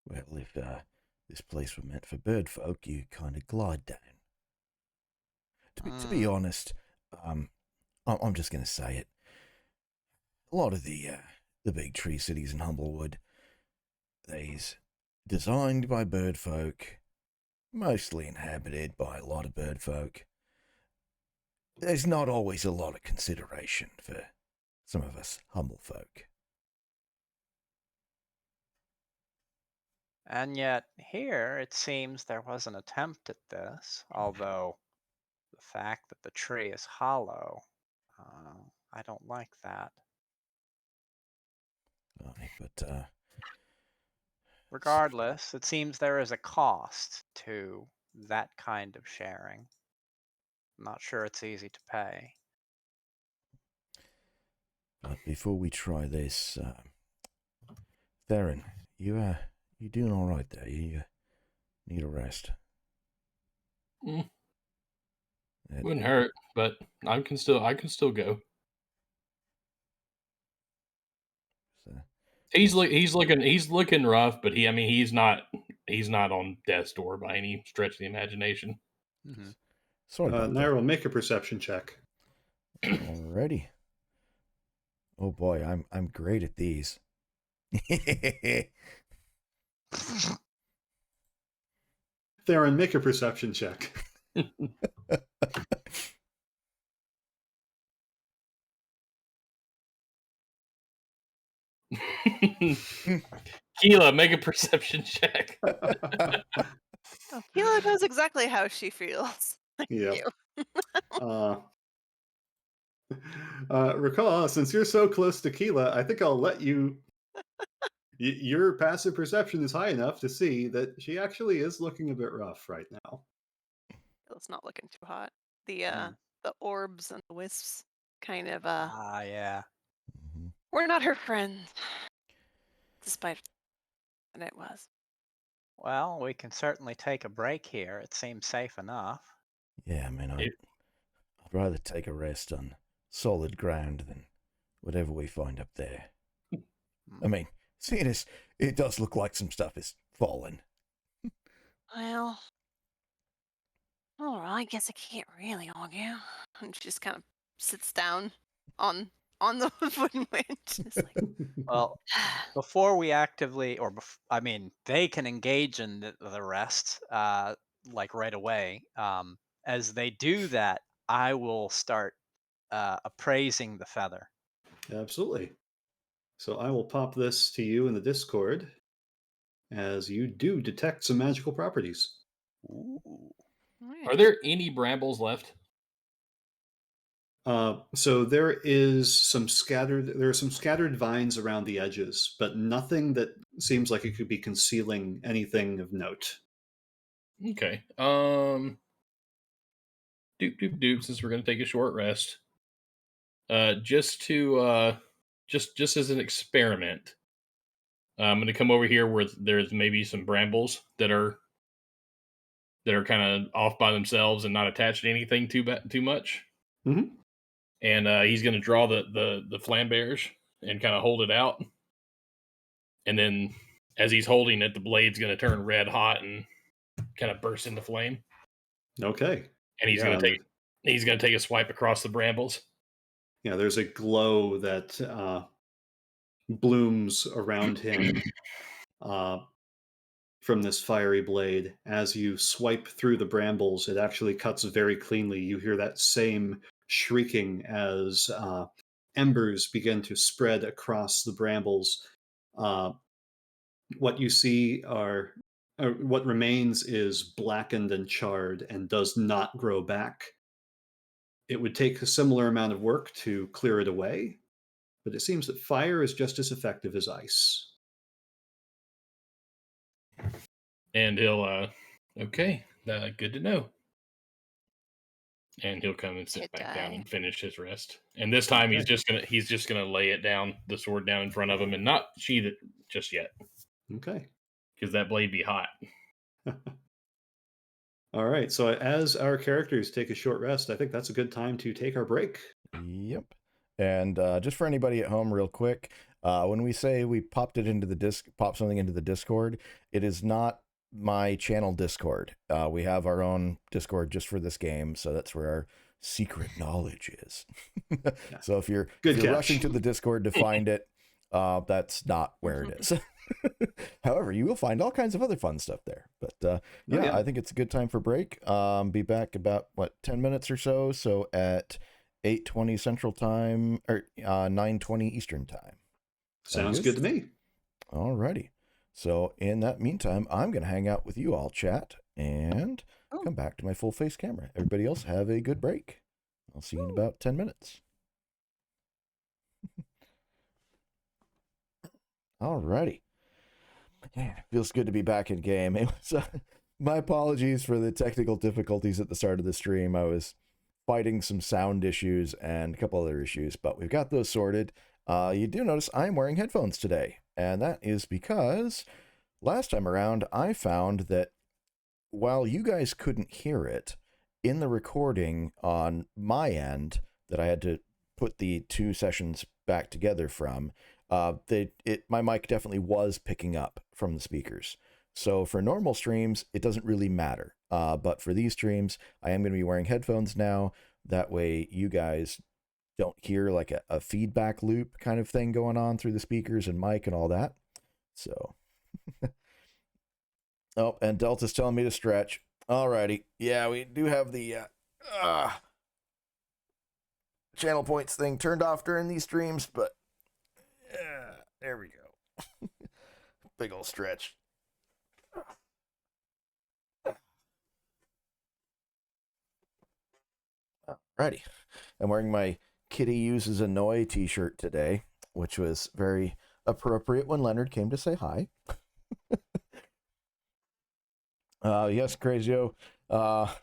well, if this place were meant for bird folk, you kind of glide down. To be honest, I'm just gonna say it. A lot of the big tree cities in Humblewood, they's designed by bird folk, mostly inhabited by a lot of bird folk. There's not always a lot of consideration for some of us humble folk. And yet, here it seems there was an attempt at this, although the fact that the tree is hollow, I don't like that. Aye, but Regardless, it seems there is a cost to that kind of sharing. I'm not sure it's easy to pay. But before we try this, Theron, you doing all right there? You need a rest. Wouldn't hurt, but I can still go. So, He's looking rough, but he's not on death's door by any stretch of the imagination. Mm-hmm. Sorry about that. Naira will make a perception check. Alrighty. Oh boy, I'm great at these. Theron, make a perception check. Keela, make a perception check. Keela knows exactly how she feels. Yeah. Recall, since you're so close to Keela, I think I'll let you. Your passive perception is high enough to see that she actually is looking a bit rough right now. Keela's not looking too hot. The orbs and the wisps kind of yeah. Mm-hmm. we're not her friends. Despite what it was. Well, we can certainly take a break here. It seems safe enough. Yeah, I mean, I'd rather take a rest on solid ground than whatever we find up there. I mean, seeing as it does look like some stuff is falling. Well, all right, I guess I can't really argue. And she just kind of sits down on the wooden winch. It's like, Well, before we actively, I mean, they can engage in the rest, like right away. As they do that, I will start appraising the feather. Absolutely. So I will pop this to you in the Discord as you do detect some magical properties. Ooh. Are there any brambles left? So there are some scattered vines around the edges, but nothing that seems like it could be concealing anything of note. Okay. Since we're gonna take a short rest, just as an experiment, I'm gonna come over here where there's maybe some brambles that are kind of off by themselves and not attached to anything too much. Mm-hmm. And he's gonna draw the flambears and kind of hold it out, and then as he's holding it, the blade's gonna turn red hot and kind of burst into flame. Okay. And he's gonna take a swipe across the brambles. Yeah, there's a glow that blooms around him from this fiery blade. As you swipe through the brambles, it actually cuts very cleanly. You hear that same shrieking as embers begin to spread across the brambles. What you see what remains is blackened and charred and does not grow back. It would take a similar amount of work to clear it away, but it seems that fire is just as effective as ice. And he'll, okay, good to know. And he'll come and sit back down and finish his rest. And this time he's just gonna lay it down, the sword down in front of him, and not sheath it just yet. Okay. Because that blade be hot. All right. So as our characters take a short rest, I think that's a good time to take our break. Yep. And just for anybody at home, real quick, when we say we popped something into the Discord, it is not my channel Discord. We have our own Discord just for this game, so that's where our secret knowledge is. So if you're rushing to the Discord to find it, that's not where it is. However, you will find all kinds of other fun stuff there. But yeah, I think it's a good time for break. Be back about 10 minutes or so. So at 8:20 Central Time or 9:20 Eastern Time. Sounds good to me. Alrighty. So in that meantime, I'm going to hang out with you all, chat, and come back to my full face camera. Everybody else have a good break. I'll see you in about 10 minutes. Alrighty. Yeah, feels good to be back in game. It was, my apologies for the technical difficulties at the start of the stream. I was fighting some sound issues and a couple other issues, but we've got those sorted. You do notice I'm wearing headphones today, and that is because last time around I found that while you guys couldn't hear it in the recording on my end that I had to put the two sessions back together from, my mic definitely was picking up from the speakers. So for normal streams, it doesn't really matter. But for these streams, I am going to be wearing headphones now. That way you guys don't hear like a feedback loop kind of thing going on through the speakers and mic and all that. So, oh, and Delta's telling me to stretch. Alrighty. Yeah, we do have the channel points thing turned off during these streams, but there we go. Big old stretch. Alrighty. I'm wearing my Kitty Uses Annoy t-shirt today, which was very appropriate when Leonard came to say hi. Yes, Crazio. Yeah,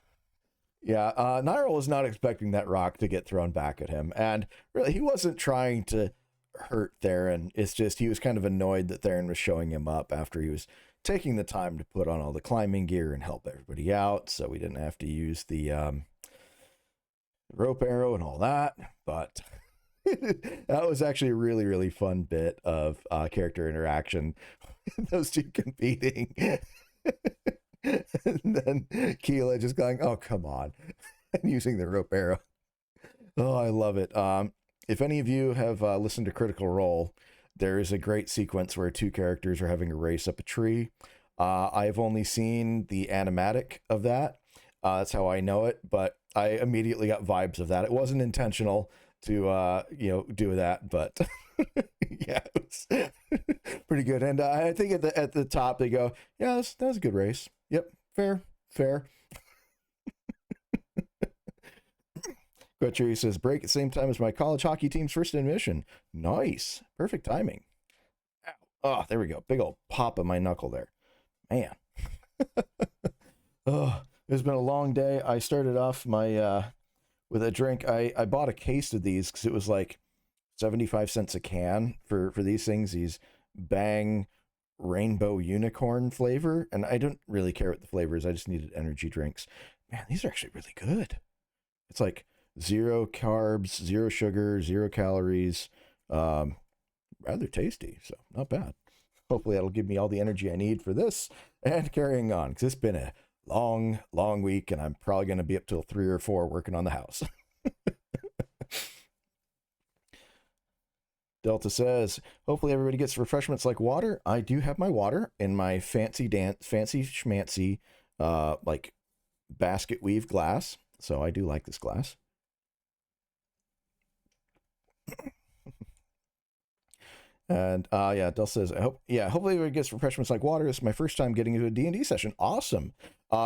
Nyril was not expecting that rock to get thrown back at him, and really, he wasn't trying to hurt Theron. It's just he was kind of annoyed that Theron was showing him up after he was taking the time to put on all the climbing gear and help everybody out, so we didn't have to use the rope arrow and all that. But That was actually a really, really fun bit of character interaction. Those two competing. And then Keela just going, oh, come on. And using the rope arrow. Oh, I love it. If any of you have listened to Critical Role, there is a great sequence where two characters are having a race up a tree. I've only seen the animatic of that. That's how I know it, but I immediately got vibes of that. It wasn't intentional to do that, but yeah, it was pretty good. And I think at the top they go, yeah, that was a good race. Yep, fair. Gretchen says, break at the same time as my college hockey team's first admission. Nice. Perfect timing. Ow. Oh, there we go. Big old pop of my knuckle there. Man. Oh, it's been a long day. I started off my with a drink. I bought a case of these because it was like 75 cents a can for these things. These Bang Rainbow Unicorn flavor. And I don't really care what the flavor is. I just needed energy drinks. Man, these are actually really good. It's like 0 carbs, 0 sugar, 0 calories. Rather tasty, so not bad. Hopefully that'll give me all the energy I need for this and carrying on, because it's been a long week, and I'm probably going to be up till 3 or 4 working on the house. Delta says, hopefully everybody gets refreshments like water. I do have my water in my fancy schmancy like basket weave glass, so I do like this glass. And yeah, Del says, hopefully everybody gets refreshments like water. This is my first time getting into a D&D session. Awesome.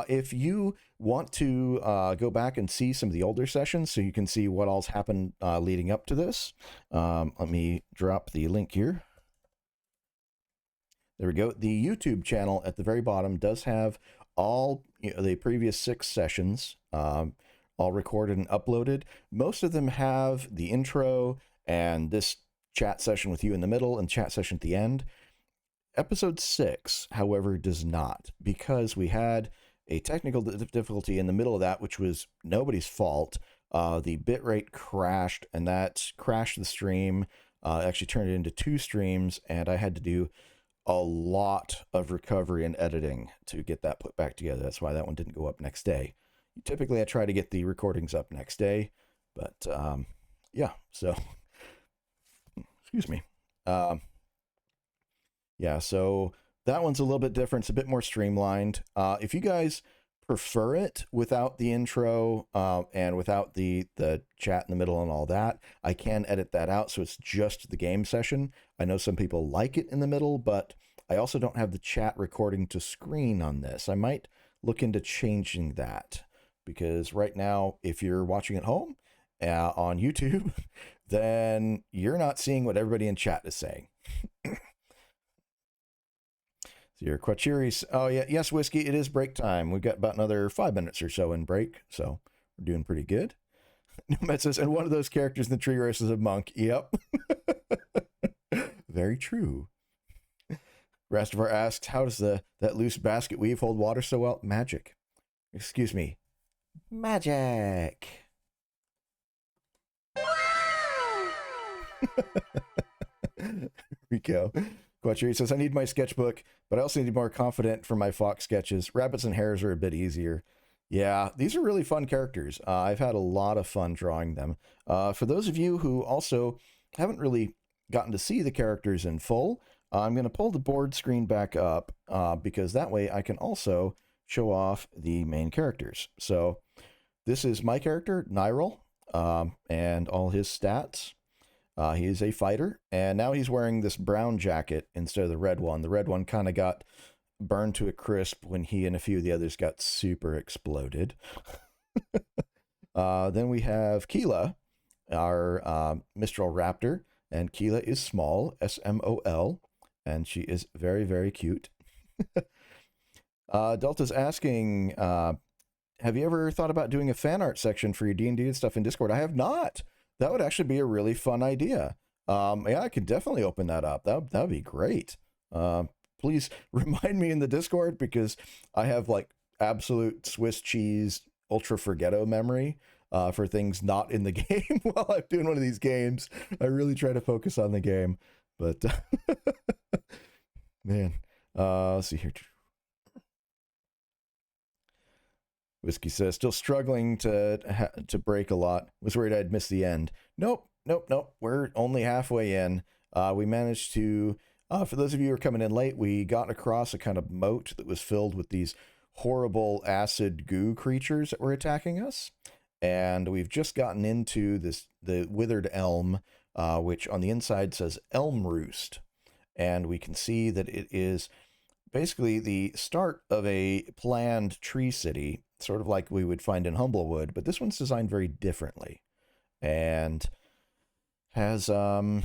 If you want to go back and see some of the older sessions so you can see what all's happened leading up to this, let me drop the link here. There we go. The YouTube channel at the very bottom does have all the previous 6 sessions all recorded and uploaded. Most of them have the intro and this chat session with you in the middle and chat session at the end. Episode 6, however, does not, because we had a technical difficulty in the middle of that, which was nobody's fault. The bitrate crashed, and that crashed the stream, actually turned it into 2 streams, and I had to do a lot of recovery and editing to get that put back together. That's why that one didn't go up next day. Typically, I try to get the recordings up next day, but yeah, so excuse me. Yeah, so that one's a little bit different. It's a bit more streamlined. If you guys prefer it without the intro and without the chat in the middle and all that, I can edit that out so it's just the game session. I know some people like it in the middle, but I also don't have the chat recording to screen on this. I might look into changing that, because right now, if you're watching at home on YouTube, then you're not seeing what everybody in chat is saying. So your Quachiris, oh yeah, yes, Whiskey, it is break time. We've got about another 5 minutes or so in break, so we're doing pretty good. Nomad says, and one of those characters in the tree race is a monk. Yep. Very true. Rastavar asks, how does that loose basket weave hold water so well? Magic. Excuse me. Magic. Here we go. Quattri says, I need my sketchbook, but I also need to be more confident for my fox sketches. Rabbits and hares are a bit easier. Yeah, these are really fun characters. I've had a lot of fun drawing them. For those of you who also haven't really gotten to see the characters in full, I'm going to pull the board screen back up because that way I can also show off the main characters. So this is my character, Nyril, and all his stats. He is a fighter, and now he's wearing this brown jacket instead of the red one. The red one kind of got burned to a crisp when he and a few of the others got super exploded. Then we have Keela, our Mistral Raptor, and Keela is small, S-M-O-L, and she is very, very cute. Delta's asking, have you ever thought about doing a fan art section for your D&D and stuff in Discord? I have not. That would actually be a really fun idea. Yeah, I could definitely open that up. That'd be great. Please remind me in the Discord, because I have like absolute Swiss cheese ultra forgetto memory. for things not in the game while I'm doing one of these games. I really try to focus on the game, but man, let's see here. Whiskey says, still struggling to break a lot. Was worried I'd miss the end. Nope. We're only halfway in. We managed to, for those of you who are coming in late, we got across a kind of moat that was filled with these horrible acid goo creatures that were attacking us. And we've just gotten into the withered elm, which on the inside says Elm Roost. And we can see that it is basically the start of a planned tree city, sort of like we would find in Humblewood, but this one's designed very differently and has a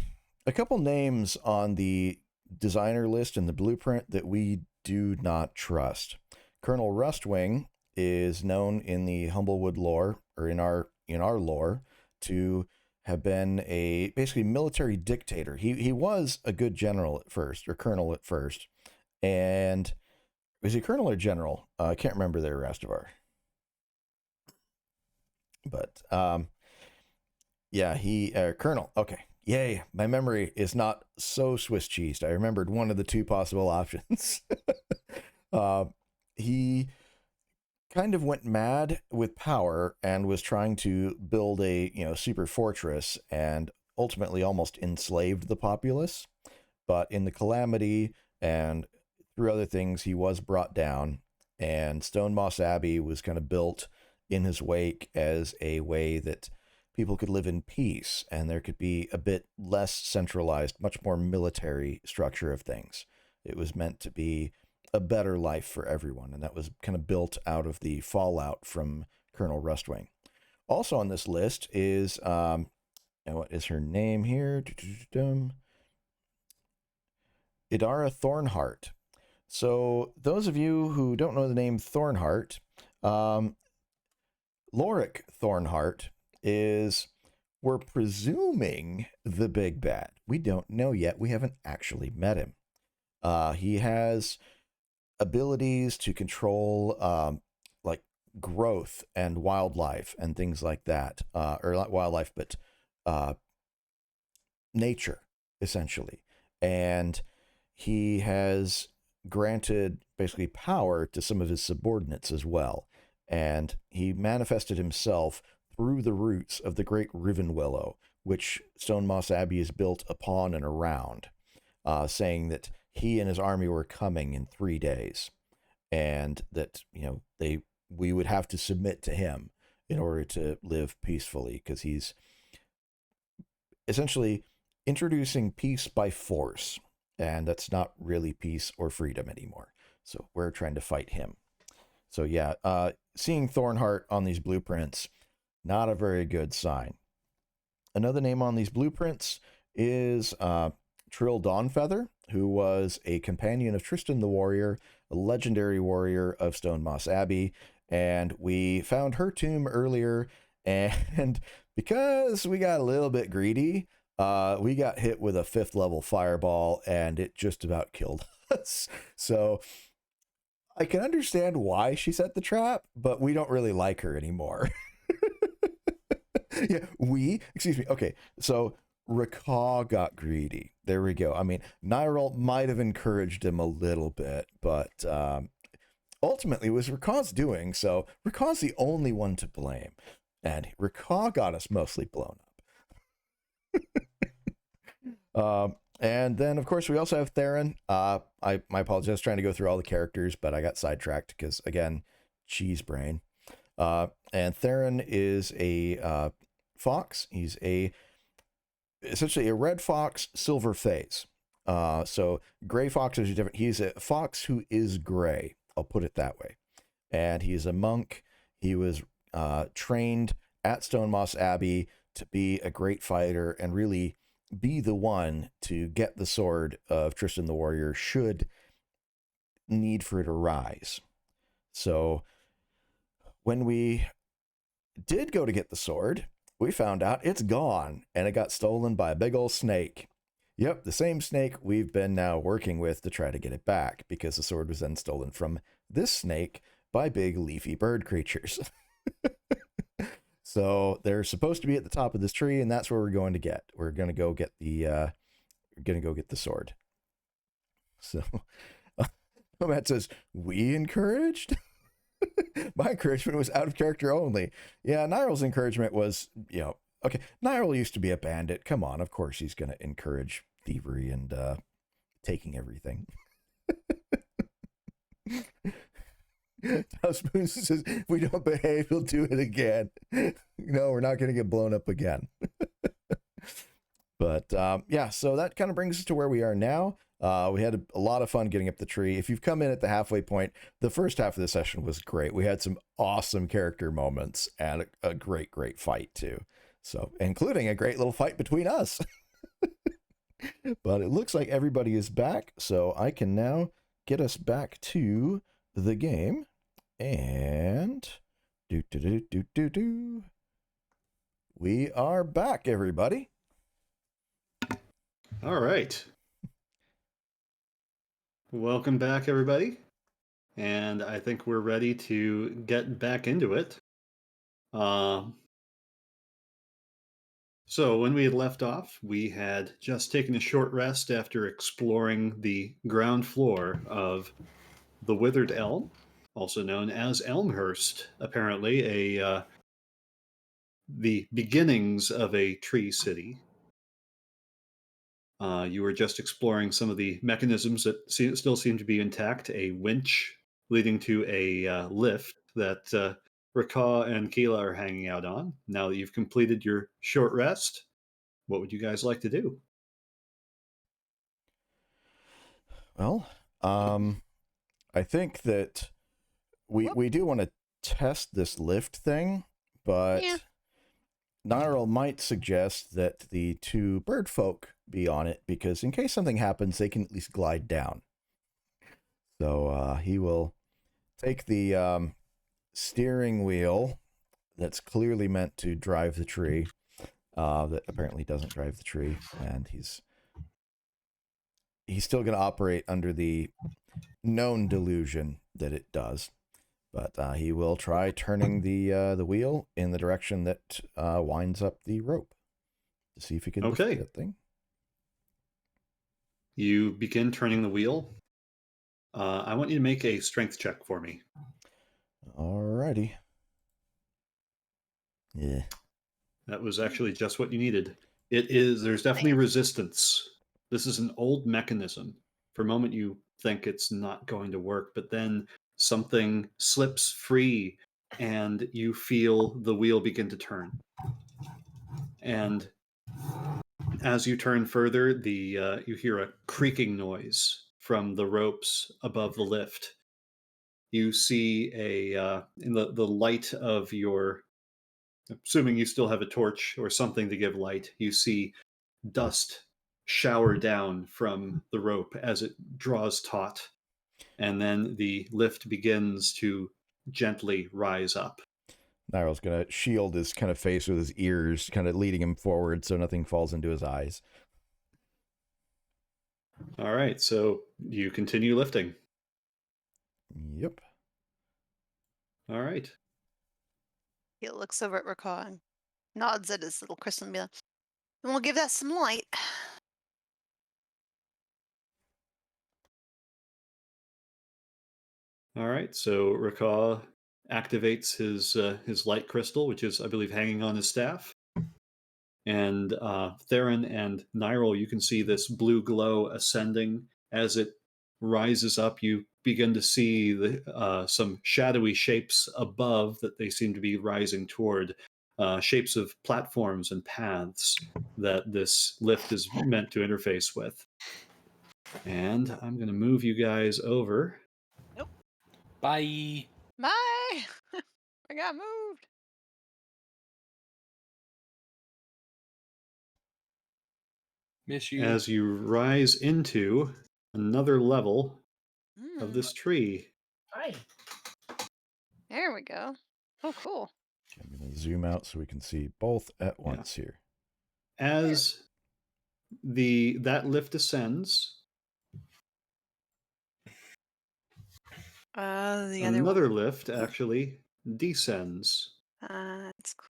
couple names on the designer list in the blueprint that we do not trust. Colonel Rustwing is known in the Humblewood lore, or in our lore, to have been a basically military dictator. He was a good general at first, or colonel at first. And was he colonel or general? I can't remember there, Rastavar. But yeah, he colonel. Okay, yay! My memory is not so Swiss cheesed. I remembered one of the two possible options. He kind of went mad with power and was trying to build a super fortress, and ultimately almost enslaved the populace. But in the calamity and through other things, he was brought down, and Stonemoss Abbey was kind of built in his wake as a way that people could live in peace, and there could be a bit less centralized, much more military structure of things. It was meant to be a better life for everyone, and that was kind of built out of the fallout from Colonel Rustwing. Also on this list is, and what is her name here? Idara Thornheart. So those of you who don't know the name Thornheart, Lorik Thornheart is, we're presuming, the big bad. We don't know yet. We haven't actually met him. He has abilities to control like growth and wildlife and things like that. Or not wildlife, but nature, essentially. And he has granted basically power to some of his subordinates as well. And he manifested himself through the roots of the great Riven Willow, which Stonemoss Abbey is built upon and around, saying that he and his army were coming in 3 days, and that we would have to submit to him in order to live peacefully, because he's essentially introducing peace by force. And that's not really peace or freedom anymore. So we're trying to fight him. So yeah, seeing Thornheart on these blueprints, not a very good sign. Another name on these blueprints is Trill Dawnfeather, who was a companion of Tristan the Warrior, a legendary warrior of Stonemoss Abbey. And we found her tomb earlier, and because we got a little bit greedy, we got hit with a 5th level fireball, and it just about killed us. So I can understand why she set the trap, but we don't really like her anymore. Yeah, excuse me. Okay, so Rakaw got greedy. There we go. I mean, Nyril might have encouraged him a little bit, but ultimately it was Rakaw's doing, so Rakaw's the only one to blame. And Rakaw got us mostly blown up. And then, of course, we also have Theron. My apologies, trying to go through all the characters, but I got sidetracked because, again, cheese brain. And Theron is a fox. He's essentially a red fox, silver phase. So gray foxes are different. He's a fox who is gray. I'll put it that way. And he's a monk. He was trained at Stonemoss Abbey to be a great fighter and really be the one to get the sword of Tristan the Warrior should need for it arise. So when we did go to get the sword, we found out it's gone, and it got stolen by a big old snake. Yep, the same snake we've been now working with to try to get it back, because the sword was then stolen from this snake by big leafy bird creatures. So they're supposed to be at the top of this tree, and that's where we're going to get. We're going to go get the sword. So Matt says, we encouraged? My encouragement was out of character only. Yeah, Nyral's encouragement was, okay, Nyral used to be a bandit. Come on, of course he's going to encourage thievery and taking everything. Spoon says, if we don't behave, we'll do it again. No, we're not going to get blown up again. But yeah, so that kind of brings us to where we are now. We had a lot of fun getting up the tree. If you've come in at the halfway point, the first half of the session was great. We had some awesome character moments and a great, great fight too. So, including a great little fight between us. But it looks like everybody is back, so I can now get us back to the game. And we are back, everybody. All right. Welcome back, everybody. And I think we're ready to get back into it. So when we had left off, we had just taken a short rest after exploring the ground floor of the Withered Elm, also known as Elmhurst, apparently the beginnings of a tree city. You were just exploring some of the mechanisms that still seem to be intact. A winch leading to a lift that Raka and Keela are hanging out on. Now that you've completed your short rest, what would you guys like to do? Well, I think that we do want to test this lift thing, but Yeah. Nyral might suggest that the two bird folk be on it, because in case something happens, they can at least glide down. So he will take the steering wheel that's clearly meant to drive the tree, that apparently doesn't drive the tree, and he's still going to operate under the known delusion that it does. But he will try turning the wheel in the direction that winds up the rope to see if he can lift that thing. You begin turning the wheel. I want you to make a strength check for me. Alrighty. Yeah. That was actually just what you needed. There's definitely resistance. This is an old mechanism. For a moment you think it's not going to work, but then something slips free and you feel the wheel begin to turn. And as you turn further, you hear a creaking noise from the ropes above the lift. You see in the light of your, assuming you still have a torch or something to give light, you see dust shower down from the rope as it draws taut. And then the lift begins to gently rise up. Nyral's going to shield his kind of face with his ears, kind of leading him forward so nothing falls into his eyes. All right, so you continue lifting. Yep. All right. He looks over at Raka and nods at his little crystal and be like, and we'll give that some light. All right, so Raka activates his light crystal, which is, I believe, hanging on his staff. And Theron and Nyral, you can see this blue glow ascending. As it rises up, you begin to see some shadowy shapes above that they seem to be rising toward, shapes of platforms and paths that this lift is meant to interface with. And I'm going to move you guys over. Nope. Bye. Bye. I got moved. Miss you. As you rise into another level of this tree. Hi. There we go. Oh, cool. I'm going to zoom out so we can see both at once here. As that lift ascends, The another lift actually descends. That's cool.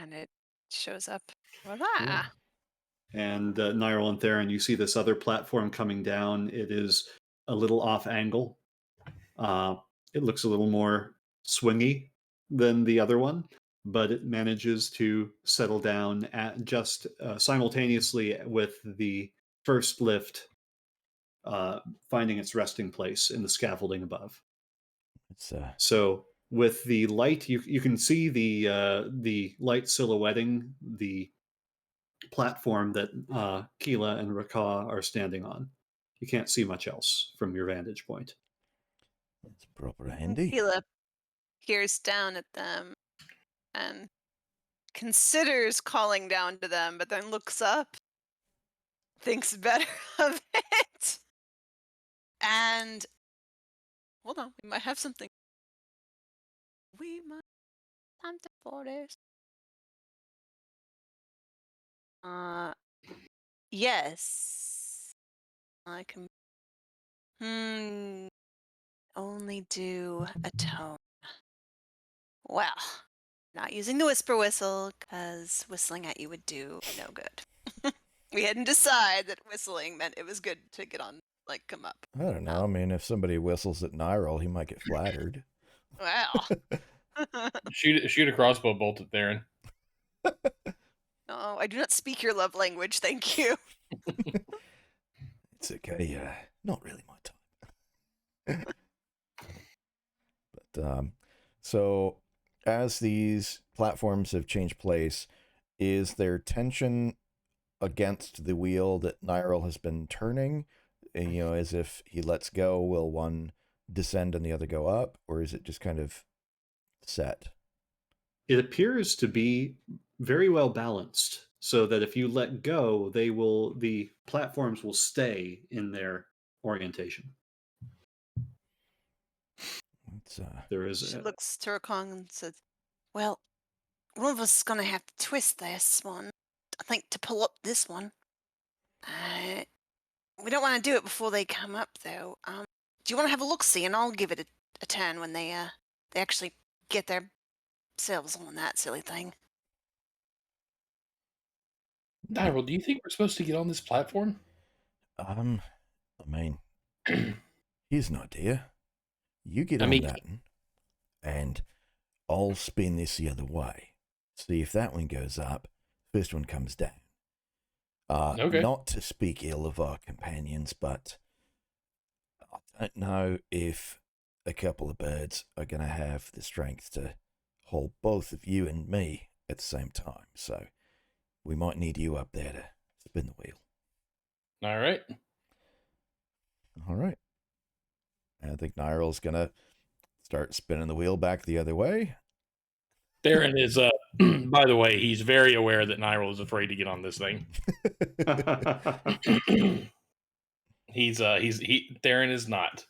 And it shows up. Voila! Yeah. And Nyril and Theron, you see this other platform coming down. It is a little off angle. It looks a little more swingy than the other one, but it manages to settle down at just simultaneously with the first lift finding its resting place in the scaffolding above. So with the light, you can see the light silhouetting the platform that Keela and Raka are standing on. You can't see much else from your vantage point. That's proper handy. Keela peers down at them and considers calling down to them, but then looks up, thinks better of it, and hold on, we might have something. We might have something for this. Yes, I can. Only do a tone. Well, not using the whisper whistle, because whistling at you would do no good. We hadn't decided that whistling meant it was good to get on, like, come up. I don't know. I mean, if somebody whistles at Nyril, he might get flattered. Well. Shoot a crossbow bolt at Theron. No, I do not speak your love language, thank you. It's okay. Not really my time. But so as these platforms have changed place, is there tension against the wheel that Nyril has been turning? And, you know, as if he lets go, will one descend and the other go up, or is it just kind of set? It appears to be very well balanced, so that if you let go, the platforms will stay in their orientation. She looks to her Kong and says, well, one of us is going to have to twist this one, I think, to pull up this one. We don't want to do it before they come up, though. Do you want to have a look-see, and I'll give it a turn when they actually get their selves on that silly thing. Nyril, do you think we're supposed to get on this platform? I mean, here's an idea. You get on that one, and I'll spin this the other way. See if that one goes up, first one comes down. Okay. Not to speak ill of our companions, but I don't know if a couple of birds are going to have the strength to hold both of you and me at the same time. So we might need you up there to spin the wheel. All right. All right. I think Nyril's going to start spinning the wheel back the other way. Theron is, by the way, he's very aware that Nyril is afraid to get on this thing. Theron is not.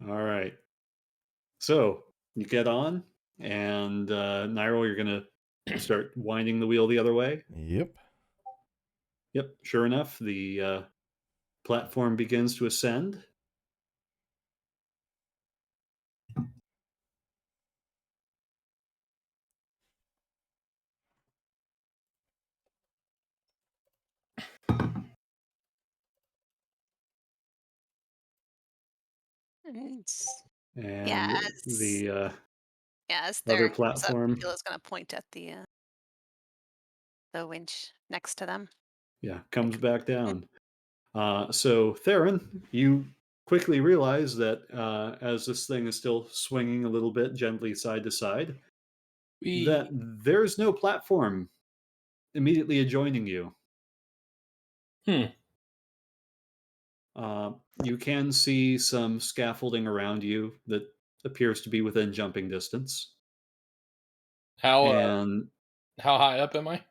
All right. So you get on, and Nyril, you're going to start winding the wheel the other way. Yep. Sure enough, the platform begins to ascend. And the as other Theron comes up, platform. Keela's going to point at the winch next to them. Yeah, comes back down. So Theron, you quickly realize that as this thing is still swinging a little bit gently side to side, that there's no platform immediately adjoining you. You can see some scaffolding around you that appears to be within jumping distance. How high up am I?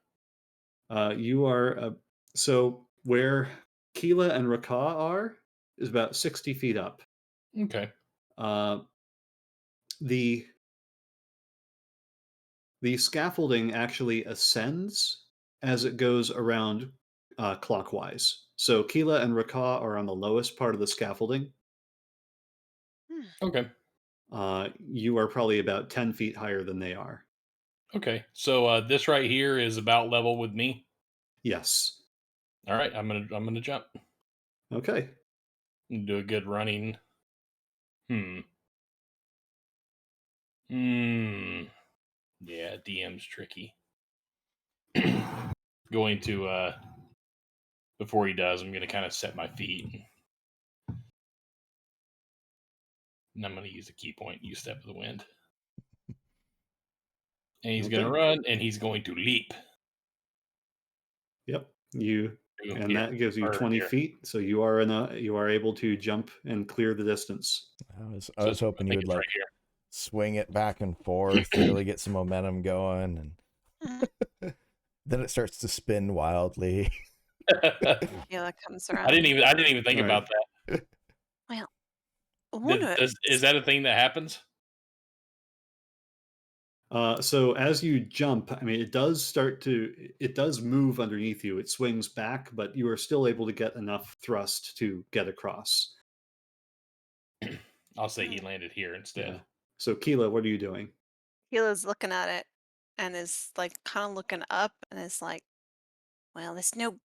You are so where Keela and Raka are is about 60 feet up. Okay. The scaffolding actually ascends as it goes around clockwise. So Keela and Raka are on the lowest part of the scaffolding. Okay. You are probably about 10 feet higher than they are. Okay, so this right here is about level with me. Yes. All right, I'm gonna jump. Okay. Do a good running. Yeah, DM's tricky. Going to before he does, I'm gonna kind of set my feet. And I'm gonna use a key point, use Step of the Wind. And he's gonna run, and he's going to leap. Yep. And that gives you Or 20 here. feet, so you are able to jump and clear the distance. I was hoping you would like swing it back and forth, really get some momentum going, and then it starts to spin wildly. Yeah, that comes around. I didn't even think about that. Well, is that a thing that happens? So as you jump, I mean, it does move underneath you. It swings back, but you are still able to get enough thrust to get across. I'll say he landed here instead. Yeah. So Keela, what are you doing? Keela's looking at it and is like kind of looking up and is like, well, there's no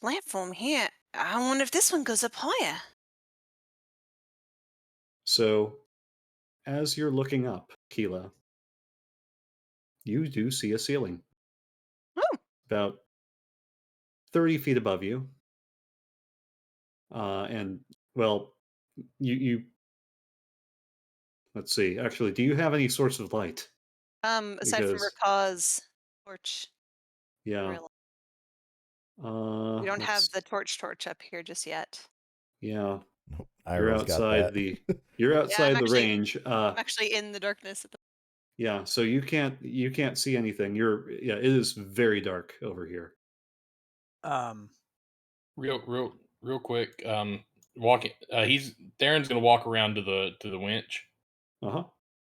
platform here. I wonder if this one goes up higher. So as you're looking up, Keela, you do see a ceiling. Oh. About 30 feet above you. And well, you let's see. Actually, do you have any source of light? Aside from Rakaw's torch. Yeah. Really. We don't have the torch up here just yet. Yeah. Nope, you're outside the the range. I'm actually in the darkness at the Yeah, so you can't see anything. It is very dark over here. Real quick. Walking. Darren's gonna walk around to the winch.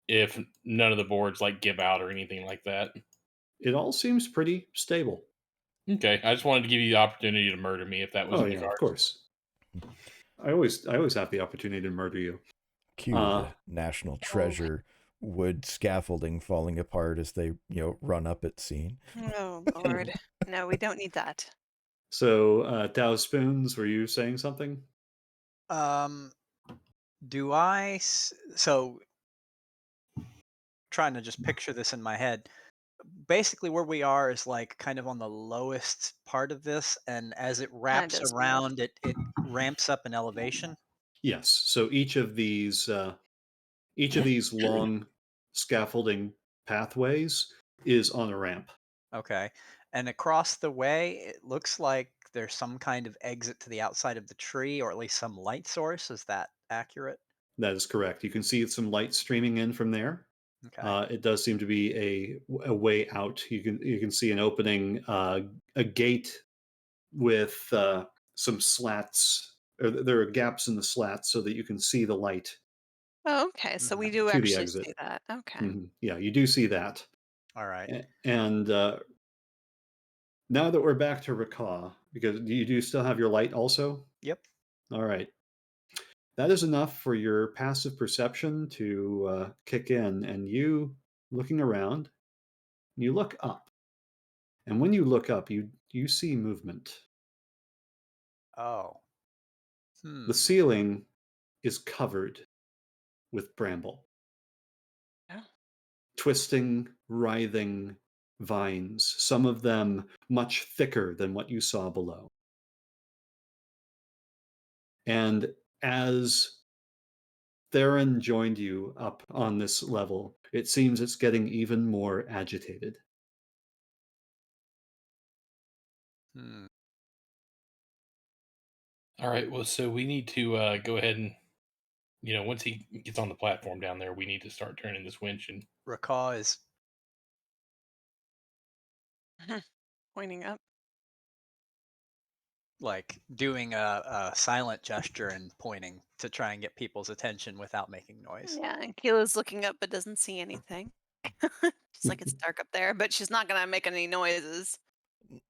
If none of the boards like give out or anything like that. It all seems pretty stable. Okay, I just wanted to give you the opportunity to murder me if that was in the cards. Of course. I always have the opportunity to murder you. Cue the national treasure wood scaffolding falling apart as they run up at scene. Oh Lord, no, we don't need that. So, Dow Spoons, were you saying something? Do I? So, trying to just picture this in my head. Basically, where we are is like kind of on the lowest part of this, and as it wraps around, it ramps up in elevation. Yes. So each of these long scaffolding pathways is on a ramp. Okay. And across the way, it looks like there's some kind of exit to the outside of the tree, or at least some light source. Is that accurate? That is correct. You can see some light streaming in from there. Okay. It does seem to be a way out. You can see an opening, a gate with some slats, or there are gaps in the slats so that you can see the light. Oh, okay. So we do actually see that. Okay. Yeah, you do see that. All right. And now that we're back to Rakaw, because you do still have your light also? Yep. All right. That is enough for your passive perception to kick in, and you, looking around, you look up. And when you look up, you see movement. Oh. The ceiling is covered with bramble. Yeah. Twisting, writhing vines, some of them much thicker than what you saw below. And as Theron joined you up on this level, it seems it's getting even more agitated. All right, well, so we need to go ahead and, once he gets on the platform down there, we need to start turning this winch. And Rakaw is pointing up, like doing a silent gesture and pointing to try and get people's attention without making noise. Yeah, and Keela's looking up but doesn't see anything. She's like, it's dark up there, but she's not gonna make any noises.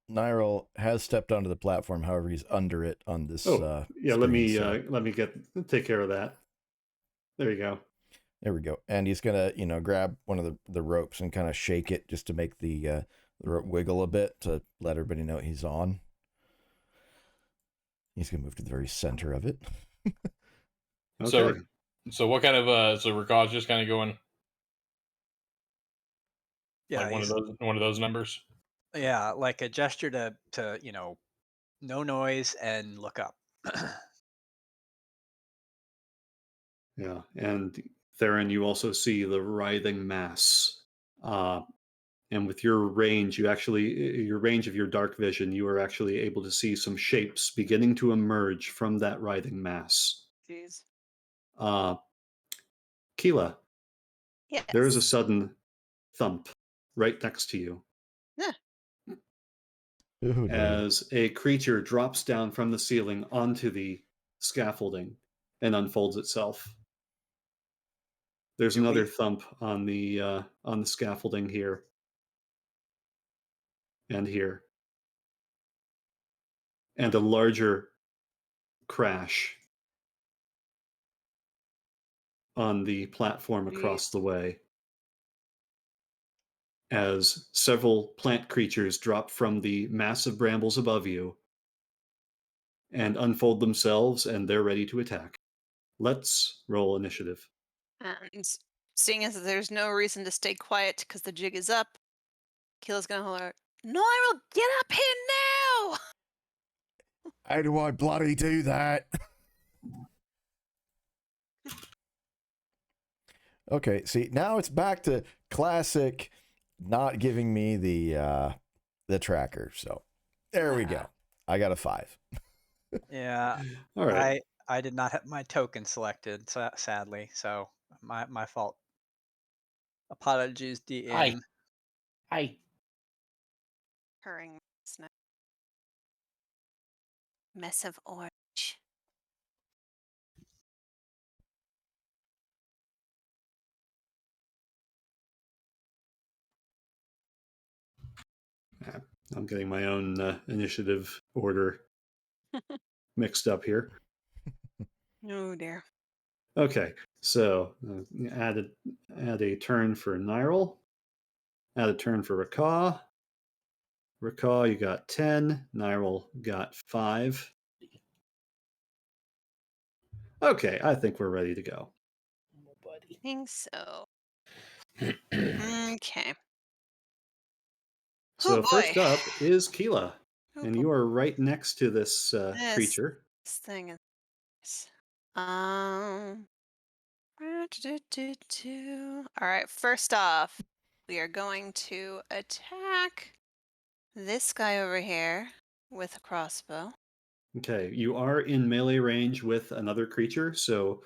Nyril has stepped onto the platform, however, he's under it on this. Let me take care of that. There you go. There we go. And he's gonna, grab one of the ropes and kind of shake it just to make the rope wiggle a bit to let everybody know he's on. He's gonna move to the very center of it. Okay. So what kind of so Rakaw's just kind of going Yeah, like one of those numbers? yeah, like a gesture to no noise and look up. Yeah, and Theron, you also see the writhing mass. And with your range, your range of your dark vision, you are actually able to see some shapes beginning to emerge from that writhing mass. Jeez. Keela, Yes. there is a sudden thump right next to you. Yeah. Oh, no. As a creature drops down from the ceiling onto the scaffolding and unfolds itself. There's another thump on the scaffolding here and here, and a larger crash on the platform across the way as several plant creatures drop from the massive brambles above you and unfold themselves, and they're ready to attack. Let's roll initiative. And seeing as there's no reason to stay quiet because the jig is up, Keela's gonna holler, "Niral, get up here now!" How do I bloody do that? Okay, see, now it's back to classic not giving me the tracker. So there we go. I got a 5. Yeah, All right. I did not have my token selected, sadly. So my fault. Apologies, DM. Hi. Purring mess of orange. I'm getting my own initiative order mixed up here. Oh dear. Okay, so add a turn for Nyril. Add a turn for Rakaw. Rakaw, you got 10. Nyril got 5. Okay, I think we're ready to go. I think so. Okay. So Oh boy. first up is Keela, Oh and boy. you are right next to this creature. This thing is. All right. First off, we are going to attack this guy over here with a crossbow. Okay, you are in melee range with another creature, so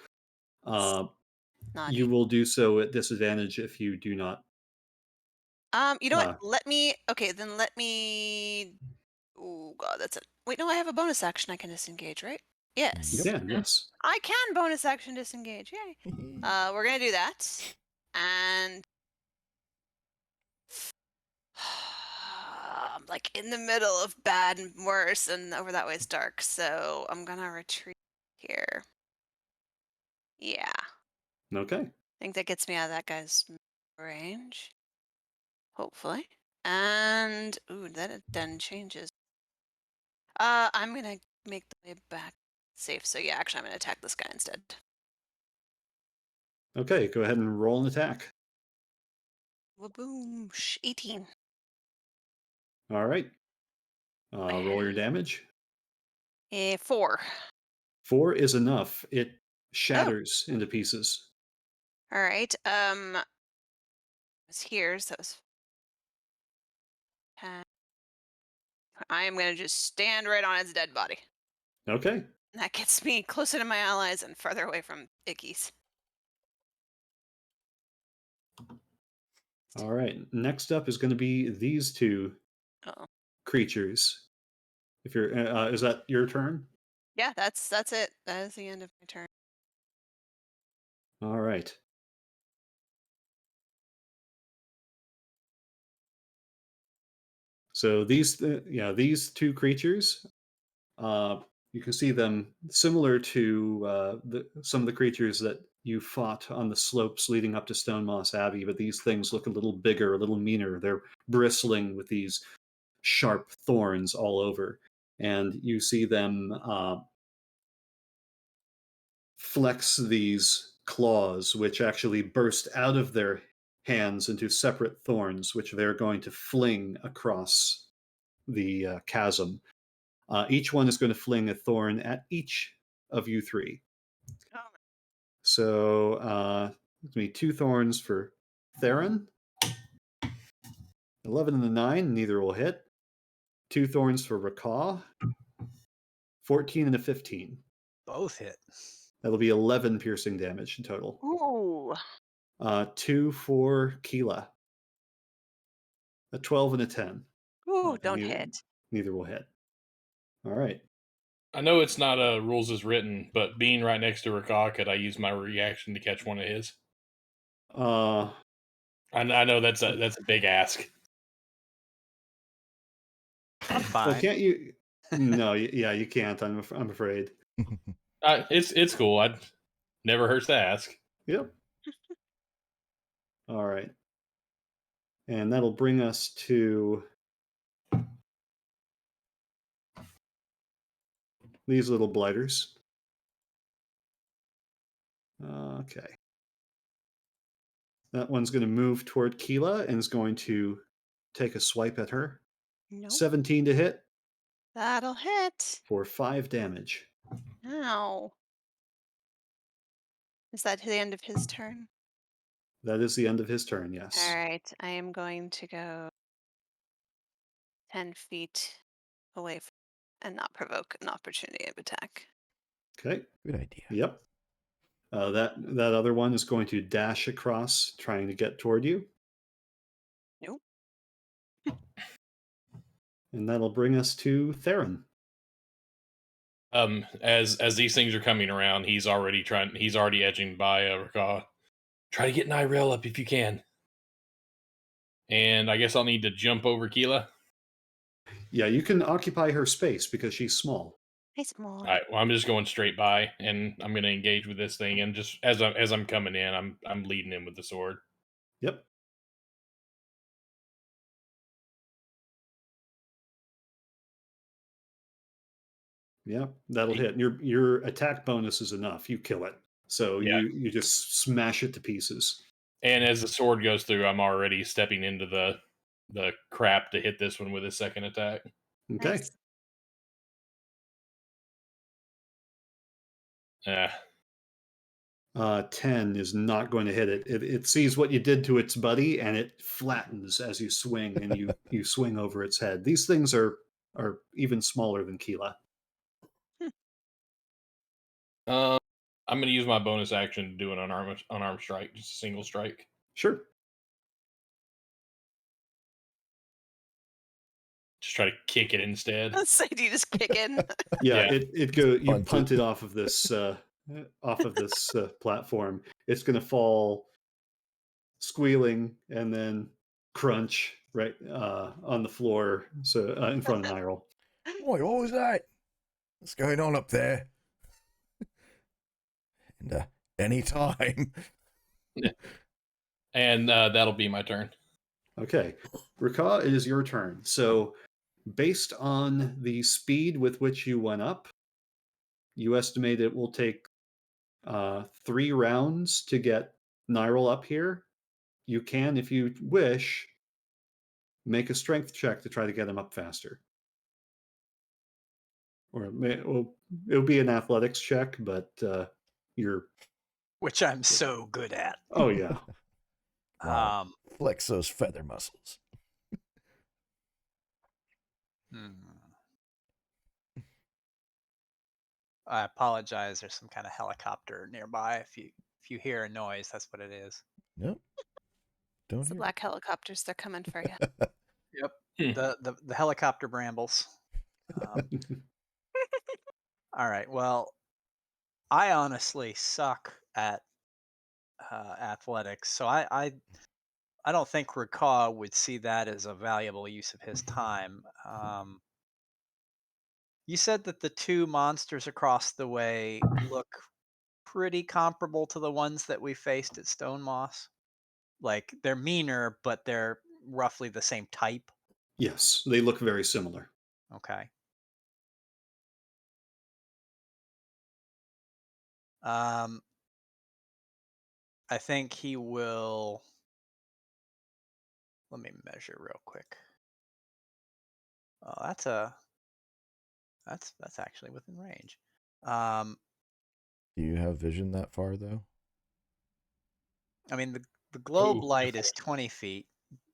you will do so at disadvantage if you do not. You know what? Let me. Oh god, that's it. Wait, no, I have a bonus action I can disengage, right? Yes. You can, yes. I can bonus action disengage. Yay. We're gonna do that, and I'm like in the middle of bad and worse, and over that way is dark. So I'm gonna retreat here. Yeah. Okay. I think that gets me out of that guy's range. Hopefully. And ooh, that then changes. I'm gonna make the way back safe. So yeah, actually, I'm gonna attack this guy instead. Okay, go ahead and roll an attack. Boom, 18. All right. Roll your damage. 4. 4 is enough. It shatters into pieces. All right. It's here, so it's. I am gonna just stand right on its dead body. Okay. That gets me closer to my allies and further away from Ickies. All right. Next up is going to be these two creatures. If you're, is that your turn? Yeah, that's it. That is the end of my turn. All right. So these two creatures, you can see them similar to some of the creatures that you fought on the slopes leading up to Stonemoss Abbey, but these things look a little bigger, a little meaner. They're bristling with these sharp thorns all over. And you see them flex these claws, which actually burst out of their hands into separate thorns, which they're going to fling across the chasm. Each one is going to fling a thorn at each of you three. So, it's going to be 2 thorns for Theron. 11 and a 9, neither will hit. 2 thorns for Rakaw. 14 and a 15. Both hit. That'll be 11 piercing damage in total. Ooh. 2 for Keela. A 12 and a 10. Ooh, don't hit. Neither will hit. All right. I know it's not rules as written, but being right next to Rakaw, could I use my reaction to catch one of his? I know that's a big ask. I'm fine. Well, can't you? No, yeah, you can't. I'm afraid. It's cool. I'd never hurts to ask. Yep. All right. And that'll bring us to these little blighters. Okay. That one's going to move toward Keela and is going to take a swipe at her. Nope. 17 to hit. That'll hit. For 5 damage. Ow. Is that the end of his turn? That is the end of his turn, yes. All right. I am going to go 10 feet away and not provoke an opportunity of attack. Okay. Good idea. Yep. That other one is going to dash across, trying to get toward you. Nope. And that'll bring us to Theron. As these things are coming around, he's already edging by Rakaw. Try to get Nyrel up if you can. And I guess I'll need to jump over Keela. Yeah, you can occupy her space because she's small. Hey, small. All right. Well, I'm just going straight by, and I'm going to engage with this thing. And just as I'm coming in, I'm leading in with the sword. Yep. Yeah, that'll hit. Your attack bonus is enough. You kill it. So yeah. you just smash it to pieces. And as the sword goes through, I'm already stepping into the crap to hit this one with his second attack. Okay. Nice. Yeah. 10 is not going to hit it. It sees what you did to its buddy, and it flattens as you swing, and you swing over its head. These things are even smaller than Keela. I'm going to use my bonus action to do an unarmed strike, just a single strike. Sure. Just try to kick it instead. Let's say you just kick in. Yeah, you punt it off of this platform. It's going to fall squealing and then crunch right on the floor, so in front of Nyrel. Boy, what was that? What's going on up there? And any time. And that'll be my turn. Okay, Rakaw, it is your turn. So, based on the speed with which you went up, you estimate it will take 3 rounds to get Nyrel up here. You can, if you wish, make a strength check to try to get him up faster. Or it'll be an athletics check, but which I'm so good at. Oh yeah. Wow. Flex those feather muscles. I apologize. There's some kind of helicopter nearby. If you hear a noise, that's what it is. Nope. It's the black helicopters. They're coming for you. Yep. The helicopter brambles. All right. Well, I honestly suck at athletics, so I don't think Rakaw would see that as a valuable use of his time. You said that the 2 monsters across the way look pretty comparable to the ones that we faced at Stonemoss? Like they're meaner, but they're roughly the same type. Yes, they look very similar. Okay. I think he will. Let me measure real quick. Oh, that's actually within range. Do you have vision that far though? I mean the globe Ooh, light is 20 feet,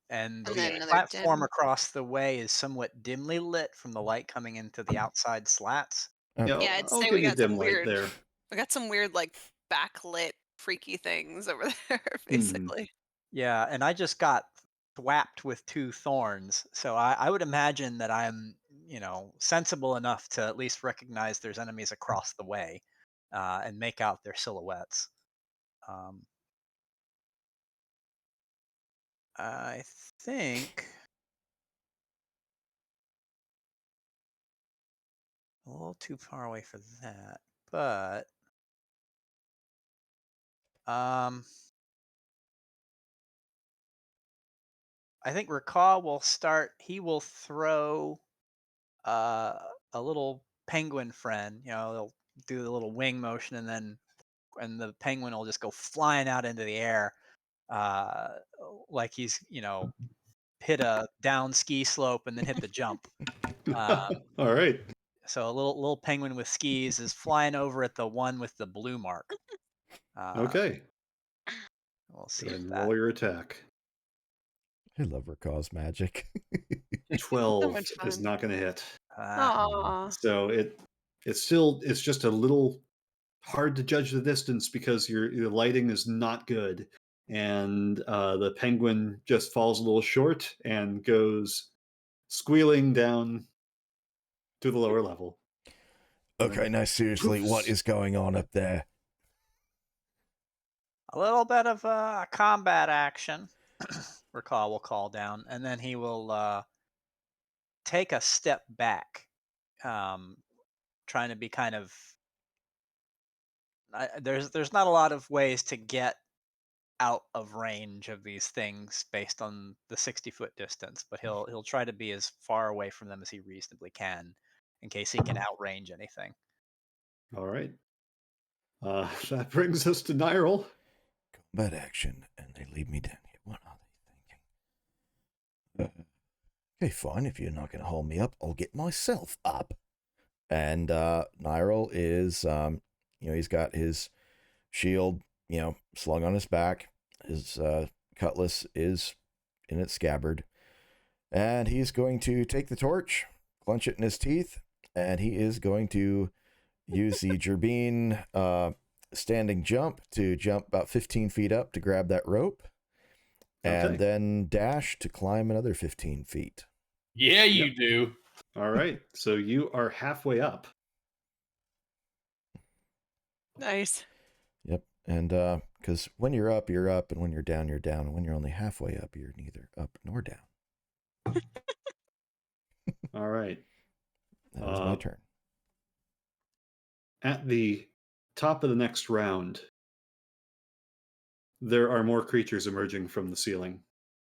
And and Okay. the then another platform dim. across the way is somewhat dimly lit from the light coming into the outside slats. Yeah, Okay. Yeah, I'd I'll say give we you got some dim light weird, there. we got some weird like backlit freaky things over there, Mhm. basically. Yeah, and I just got thwapped with 2 thorns, so I would imagine that I'm, sensible enough to at least recognize there's enemies across the way, and make out their silhouettes. Um, I think a little too far away for that, but um, I think Rakaa will start. He will throw uh, a little penguin friend. They'll do the little wing motion, and the penguin will just go flying out into the air, uh, like he's hit a down ski slope and then hit the jump. All right. So a little penguin with skis is flying over at the one with the blue mark. Okay. We'll Go see ahead if and that. roll your attack. I love Rakaw's magic. 12 much is fun. not going to hit. Aww. So it's just a little hard to judge the distance because your lighting is not good, and the penguin just falls a little short and goes squealing down to the lower level. Okay, now seriously, what is going on up there? A little bit of combat action. Rakaa will call down, and then he will take a step back, um, trying to be kind of. There's not a lot of ways to get out of range of these things based on the 60-foot distance, but he'll try to be as far away from them as he reasonably can, in case he can outrange anything. All right. That brings us to Nyril. Combat action, and they leave me down here. What are they thinking? Okay, fine. If you're not going to hold me up, I'll get myself up. And Nyril is, he's got his shield, slung on his back. His cutlass is in its scabbard. And he's going to take the torch, clench it in his teeth, and he is going to use the Gerbine standing jump to jump about 15 feet up to grab that rope, and then dash to climb another 15 feet. Yeah, you do. All right. So you are halfway up. Nice. Yep. And because when you're up, and when you're down, you're down. And when you're only halfway up, you're neither up nor down. All right. That was my turn. At the top of the next round, there are more creatures emerging from the ceiling.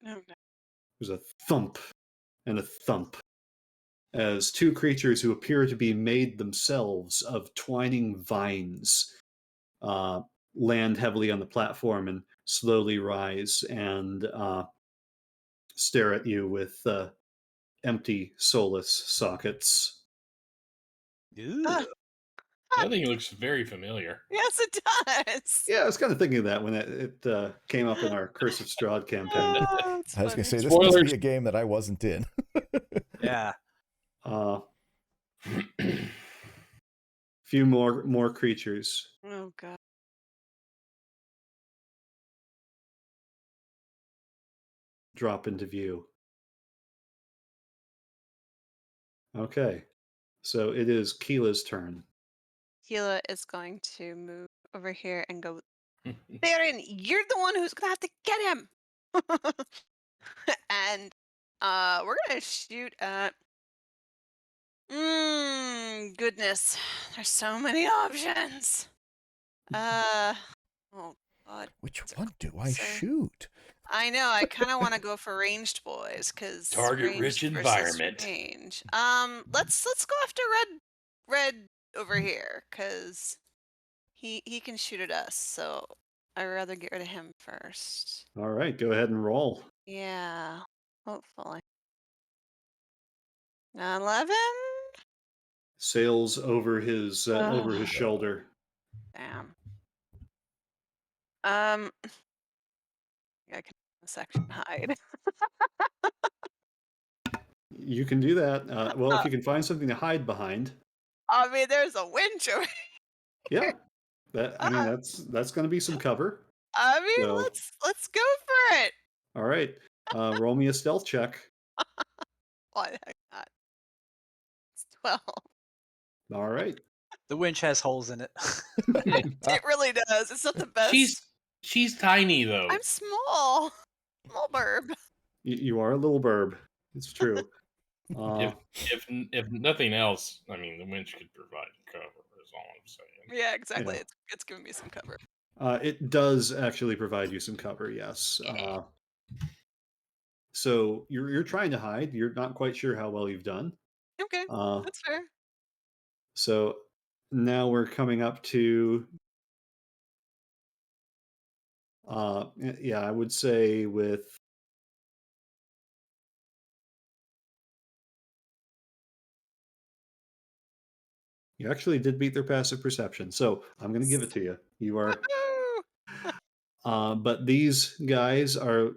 Oh, no. There's a thump and a thump as two creatures who appear to be made themselves of twining vines land heavily on the platform and slowly rise and stare at you with empty, soulless sockets. Ooh. That thing looks very familiar. Yes, it does. Yeah, I was kind of thinking of that when it came up in our Curse of Strahd campaign. Oh, I was going to say, this Spoilers. must be a game that I wasn't in. Yeah. Few more creatures. Oh god. Drop into view. Okay, so it is Keela's turn. Keela is going to move over here and go, Baron, you're the one who's gonna have to get him. And we're gonna shoot at goodness. There's so many options. Oh God. Which What's it one do called, I sir? shoot? I know. I kind of want to go for ranged boys because Target-rich ranged versus environment. range. Let's go after red over here because he can shoot at us. So I'd rather get rid of him first. All right, go ahead and roll. Yeah, hopefully. 11. Sails over his shoulder. Damn. I can section hide. You can do that. Well, if you can find something to hide behind. I mean, there's a winch over. Yeah. That's going to be some cover. I mean, So, let's go for it. all right. Roll me a stealth check. Why the heck not? It's 12. All right. The winch has holes in it. It really does. It's not the best. She's tiny though. I'm small. Small burb. You are a little burb. It's true. If nothing else, I mean, the winch could provide cover. Is all I'm saying. Yeah, exactly. Yeah. It's giving me some cover. It does actually provide you some cover. Yes. So you're trying to hide. You're not quite sure how well you've done. Okay, that's fair. So now we're coming up to. Yeah, I would say with. You actually did beat their passive perception, so I'm going to give it to you. You are. But these guys are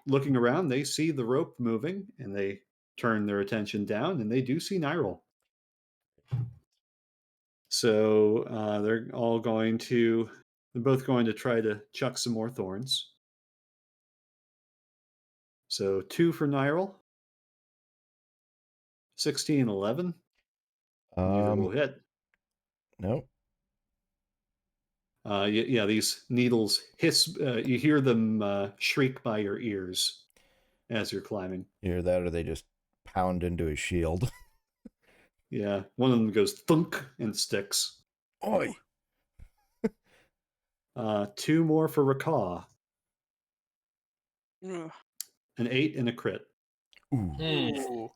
looking around. They see the rope moving, and they turn their attention down, and they do see Nyril. So they're both going to try to chuck some more thorns. So 2 for Nyril. 16, 11. Neither will hit. Nope. Yeah, these needles hiss. You hear them shriek by your ears as you're climbing. Either that or they just pound into his shield. Yeah, one of them goes thunk and sticks. Oi! 2 more for Rakaw. Ugh. An 8 and a crit. Ooh.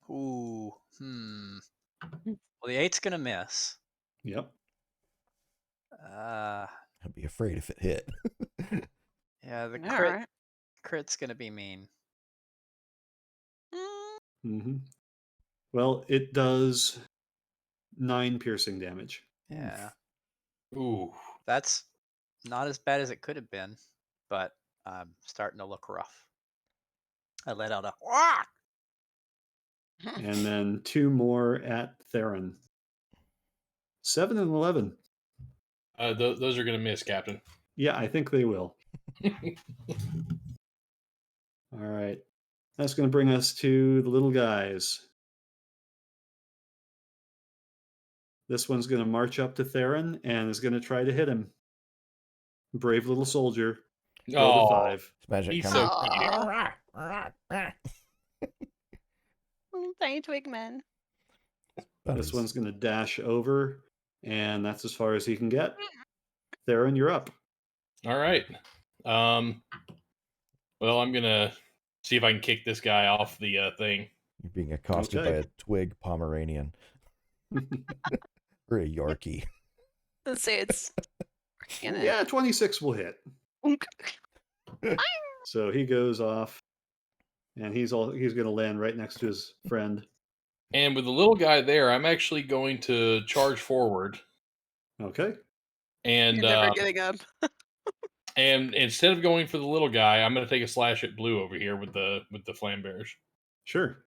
Ooh. Well, the 8's gonna miss. Yep. I'd be afraid if it hit. Yeah, the All right. crit's gonna be mean. Mm-hmm. Well, it does 9 piercing damage. Yeah. Ooh. That's not as bad as it could have been, but I'm starting to look rough. I let out a "Wah!" And then 2 more at Theron. 7 and 11. Those are going to miss, Captain. Yeah, I think they will. All right. That's going to bring us to the little guys. This one's going to march up to Theron and is going to try to hit him. Brave little soldier. Roll to 5. Imagine He's coming. so cute. Tiny twig men. This one's going to dash over, and that's as far as he can get. Theron, you're up. All right. Well, I'm gonna see if I can kick this guy off the thing. You're being accosted by a twig Pomeranian. Or a Yorkie. Let's say it's. Yeah, 26 will hit. So he goes off, and he's going to land right next to his friend. And with the little guy there, I'm actually going to charge forward. Okay. And You're never getting up. And instead of going for the little guy, I'm going to take a slash at blue over here with the flambears. Sure.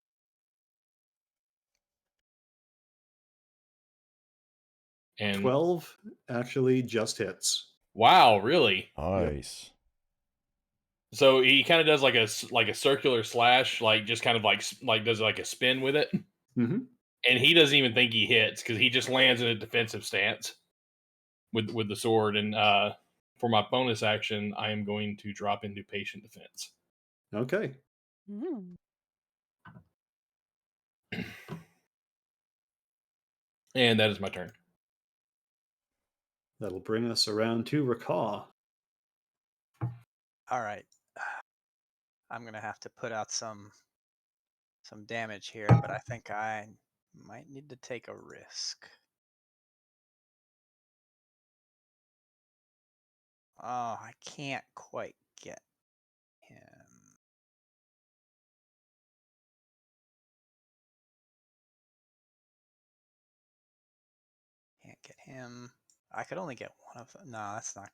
And 12 actually just hits. Wow, really? Nice. Yep. So he kind of does like a circular slash, like just kind of like does like a spin with it. Mm-hmm. And he doesn't even think he hits because he just lands in a defensive stance with the sword. And for my bonus action, I am going to drop into patient defense. Okay. And that is my turn. That'll bring us around to Rakaw. All right. I'm gonna have to put out some damage here, but I think I might need to take a risk. Oh, I can't quite get him. Can't get him. I could only get one of them. No, that's not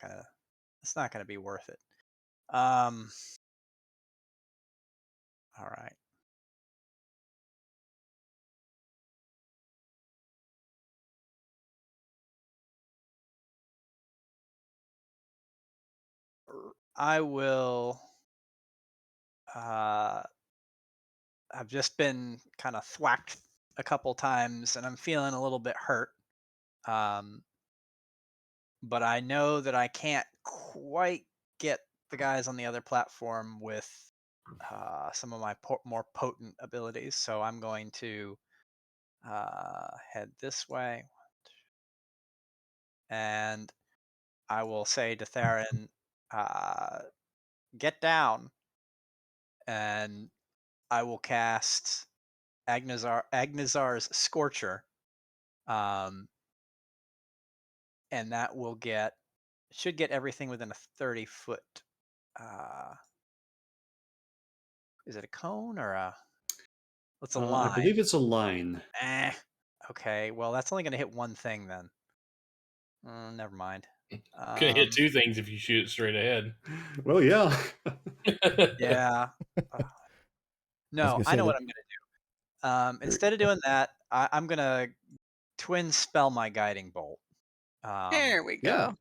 gonna be worth it. All right. I will. I've just been kind of thwacked a couple times, and I'm feeling a little bit hurt. But I know that I can't quite get the guys on the other platform with some of my more potent abilities. So I'm going to head this way. And I will say to Theron, get down. And I will cast Agnazar's Scorcher. And that should get everything within a 30-foot. Is it a cone or a? What's a line? I believe it's a line. Okay. Well, that's only going to hit one thing then. Never mind. Can hit two things if you shoot it straight ahead. Well, yeah. Yeah. No, I know what I'm going to do. Instead of doing that, I'm going to twin spell my guiding bolt. There we go.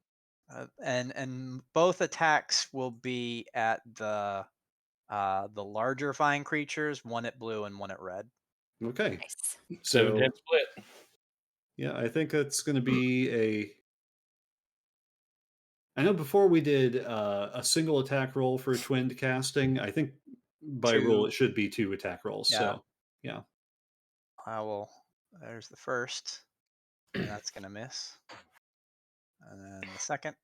And both attacks will be at the larger vine creatures, one at blue and one at red. Okay. Nice. So 7-10 split. Yeah, I think that's going to be I know before we did a single attack roll for twinned casting. I think by rule it should be 2 attack rolls. Yeah. So, yeah. There's the first, and that's going to miss. And then the second.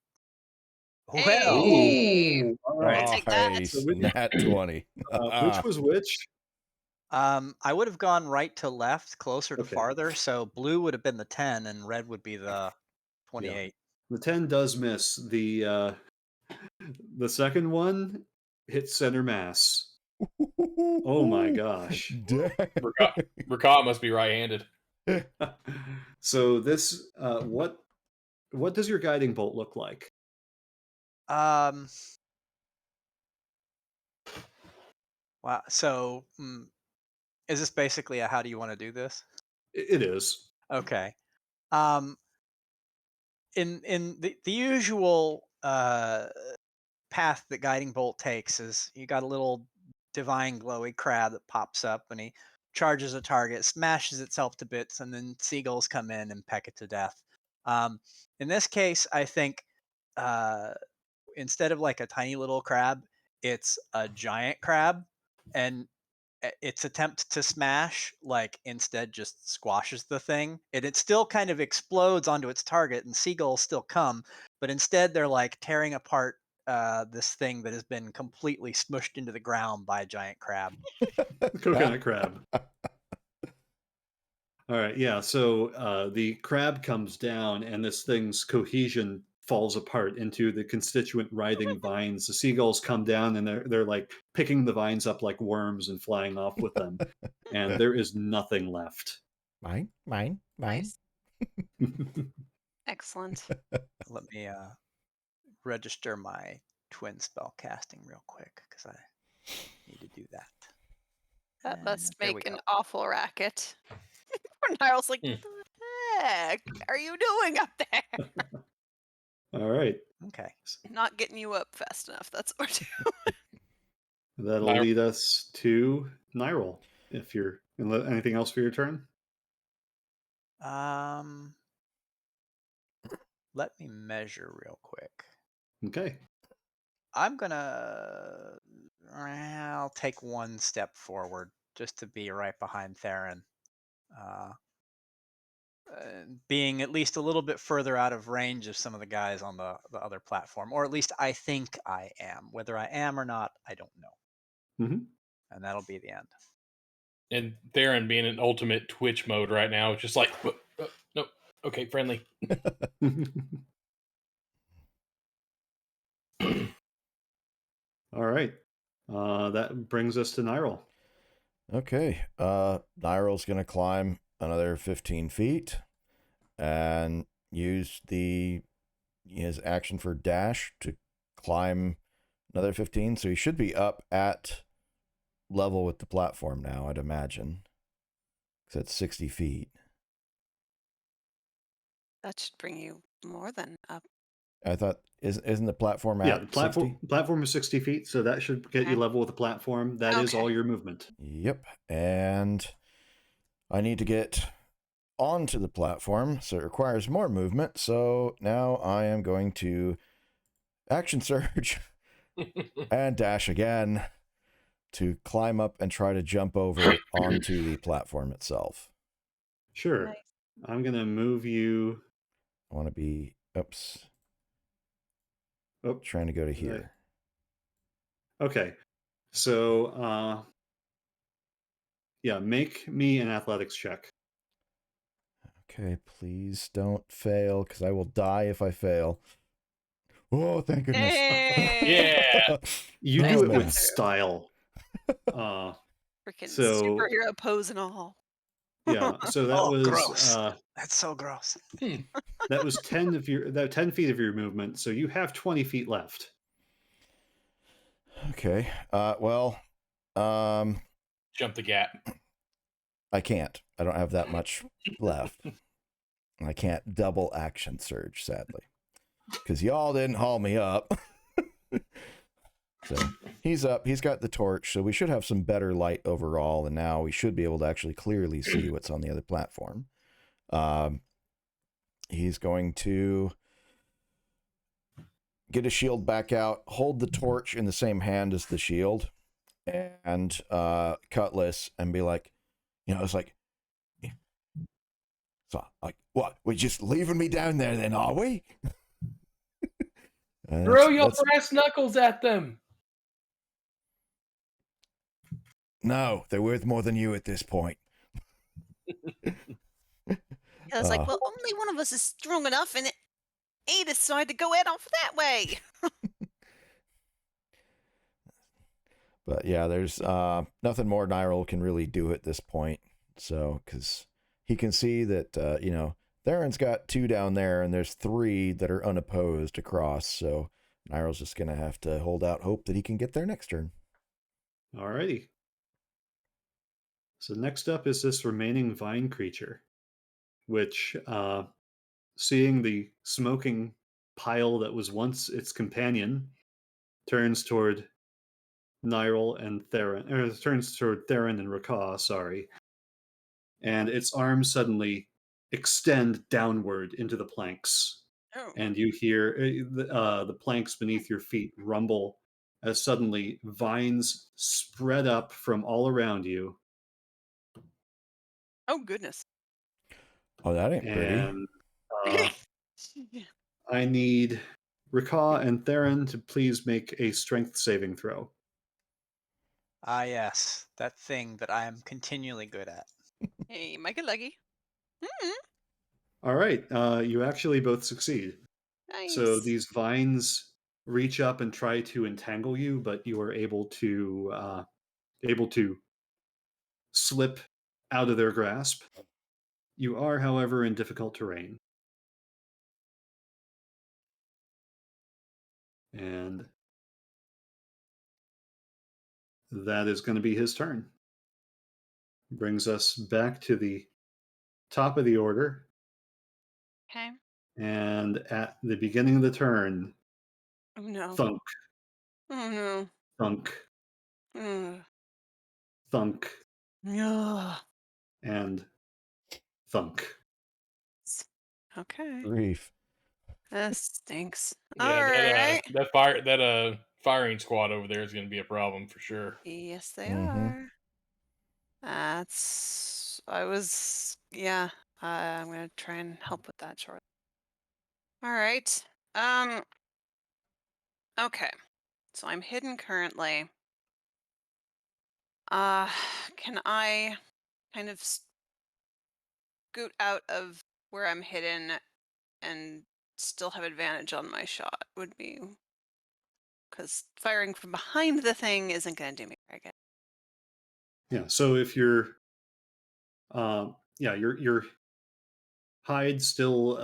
Hey! Ooh, all right. Take that. Nice. Nat 20. Which was which? I would have gone right to left, closer to Okay. farther. So blue would have been the 10, and red would be the 28. Yeah. The 10 does miss. The second one hits center mass. Oh my gosh. Rakaw must be right-handed. So this, what does your guiding bolt look like? Wow. So is this basically a how do you want to do this? It is. Okay. In the usual path that guiding bolt takes is you got a little divine glowy crab that pops up and he charges a target, smashes itself to bits, and then seagulls come in and peck it to death. In this case, I think instead of like a tiny little crab, it's a giant crab, and its attempt to smash instead just squashes the thing, and it still kind of explodes onto its target, and seagulls still come, but instead they're like tearing apart this thing that has been completely smushed into the ground by a giant crab. Coconut crab. All right, yeah. So the crab comes down, and this thing's cohesion falls apart into the constituent writhing vines. The seagulls come down, and they're like picking the vines up like worms and flying off with them. And there is nothing left. Mine. Nice. Excellent. Let me register my twin spell casting real quick because I need to do that. That must there we make an go. awful racket. Poor Niall's like, what the heck are you doing up there? All right. Okay. Not getting you up fast enough. That's what we're doing. That'll lead us to Nyril. If you're anything else for your turn? Let me measure real quick. Okay. I'll take one step forward just to be right behind Theron. being at least a little bit further out of range of some of the guys on the other platform, or at least I think I am. Whether I am or not, I don't know. Mm-hmm. And that'll be the end. And Theron being in ultimate Twitch mode right now, just like, nope, okay, friendly. All right. That brings us to Nyril. Okay. Nyril's going to climb another 15 feet and use his action for dash to climb another 15. So he should be up at level with the platform now, I'd imagine. Because that's 60 feet. That should bring you more than up. I thought, isn't the platform at Yeah, the 60? platform is 60 feet, so that should get you level with the platform. That is all your movement. Yep. And I need to get onto the platform, so it requires more movement. So now I am going to action surge and dash again to climb up and try to jump over onto the platform itself. Sure. Nice. I'm going to move you. I want to be, trying to go to here. Okay. So, make me an athletics check. Okay, please don't fail, because I will die if I fail. Oh, thank goodness. Hey! Yeah. You Nice do it go with through. style. Freaking so- superhero pose and all. Yeah, so that was gross. That's so gross. that was 10 feet of your movement, so you have 20 feet left. Okay. Jump the gap. I can't. I don't have that much left. I can't double action surge, sadly. Because y'all didn't haul me up. So he's up. He's got the torch, so we should have some better light overall, and now we should be able to actually clearly see what's on the other platform. He's going to get his shield back out, hold the torch in the same hand as the shield, and cutlass, and be like, it's like, so, like, what? We're just leaving me down there then, are we? Throw your brass knuckles at them. No, they're worth more than you at this point. I was like, well, only one of us is strong enough, and he decided to go head off that way. But yeah, there's nothing more Nyril can really do at this point. So, because he can see that, Theron's got 2 down there, and there's 3 that are unopposed across. So Nyril's just going to have to hold out hope that he can get there next turn. Alrighty. So next up is this remaining vine creature, which, seeing the smoking pile that was once its companion, turns toward Nyril and Theron, or turns toward Theron and Rakah, sorry. And its arms suddenly extend downward into the planks. Oh. And you hear the planks beneath your feet rumble as suddenly vines spread up from all around you. Oh, goodness. Oh, that ain't pretty. And I need Rakah and Theron to please make a strength saving throw. Ah, yes. That thing that I am continually good at. Hey, make it lucky. All right, you actually both succeed. Nice. So these vines reach up and try to entangle you, but you are able to slip out of their grasp. You are, however, in difficult terrain. And that is going to be his turn. Brings us back to the top of the order. Okay. And at the beginning of the turn, Oh, no. thunk, Oh, no. thunk, Ugh. thunk, Ugh. and thunk. Okay. Grief. That stinks. Yeah, All right. that firing squad over there is going to be a problem for sure. Yes, they Mhm. are. I was I'm going to try and help with that shortly. All right. Okay. So I'm hidden currently. Can I kind of scoot out of where I'm hidden and still have advantage on my shot? Would be because firing from behind the thing isn't going to do me very good. Yeah. So if your your hide still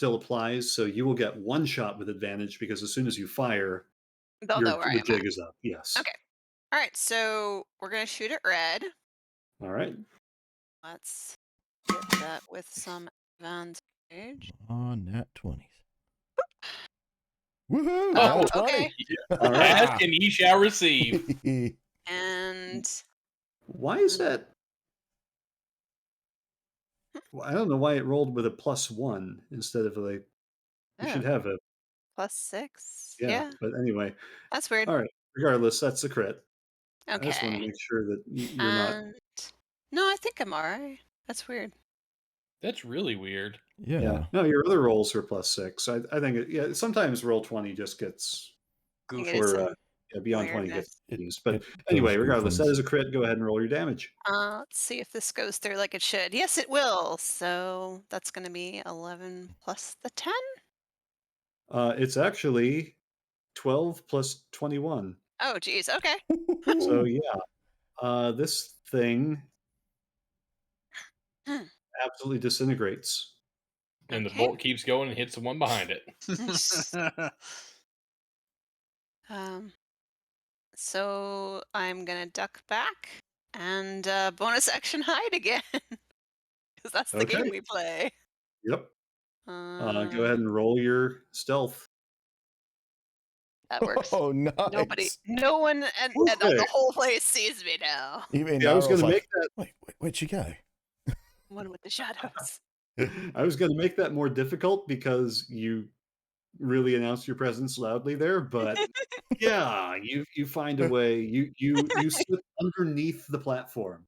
applies, so you will get one shot with advantage because as soon as you fire, They'll know where I your am at. jig is up. Yes. Okay. All right. So we're going to shoot it red. All right. Let's get that with some advantage. On nat 20s. Woohoo! Oh, Nat 20. okay. All right. Ask and ye shall receive. And Why is that? Well, I don't know why it rolled with a +1 instead of like. You should have a +6. yeah. Yeah. But anyway, That's weird. all right. Regardless, that's a crit. I just want to Okay. make sure that you're not. And no, I think I'm alright. That's weird. That's really weird. Yeah. No, your other rolls are +6. I think sometimes roll 20 just gets It Goofy. is or some beyond 20 gets It- used. But it goes anyway, regardless, that goofins. is a crit. Go ahead and roll your damage. let's see if this goes through like it should. Yes, it will. So that's going to be 11 plus the 10. It's actually 12 plus 21. Oh, geez. Okay. So yeah, this thing Hmm. absolutely disintegrates. And the Okay. bolt keeps going and hits the one behind it. So I'm going to duck back and bonus action hide again. Because that's the Okay. game we play. Yep. Go ahead and roll your stealth. That works. Oh, nice. No one, and Okay. the whole place sees me now. Even Yeah, I was Niall's going to like, make that. where'd she go? One with the shadows. I was going to make that more difficult because you really announced your presence loudly there, but yeah, you find a way. You slip underneath the platform.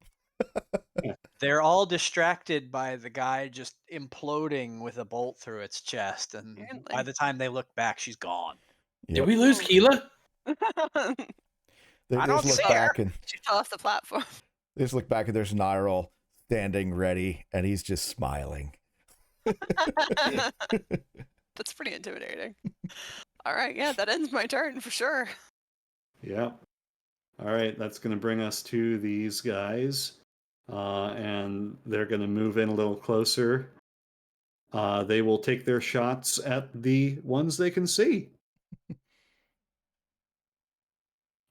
They're all distracted by the guy just imploding with a bolt through its chest, and by Apparently. the time they look back, she's gone. Yep. Did we lose Keela? They I just don't look see back her. and She fell off the platform. they just look back and there's Nyril standing ready, and he's just smiling. That's pretty intimidating. All right, yeah, that ends my turn for sure. Yeah. All right, that's going to bring us to these guys, and they're going to move in a little closer. They will take their shots at the ones they can see.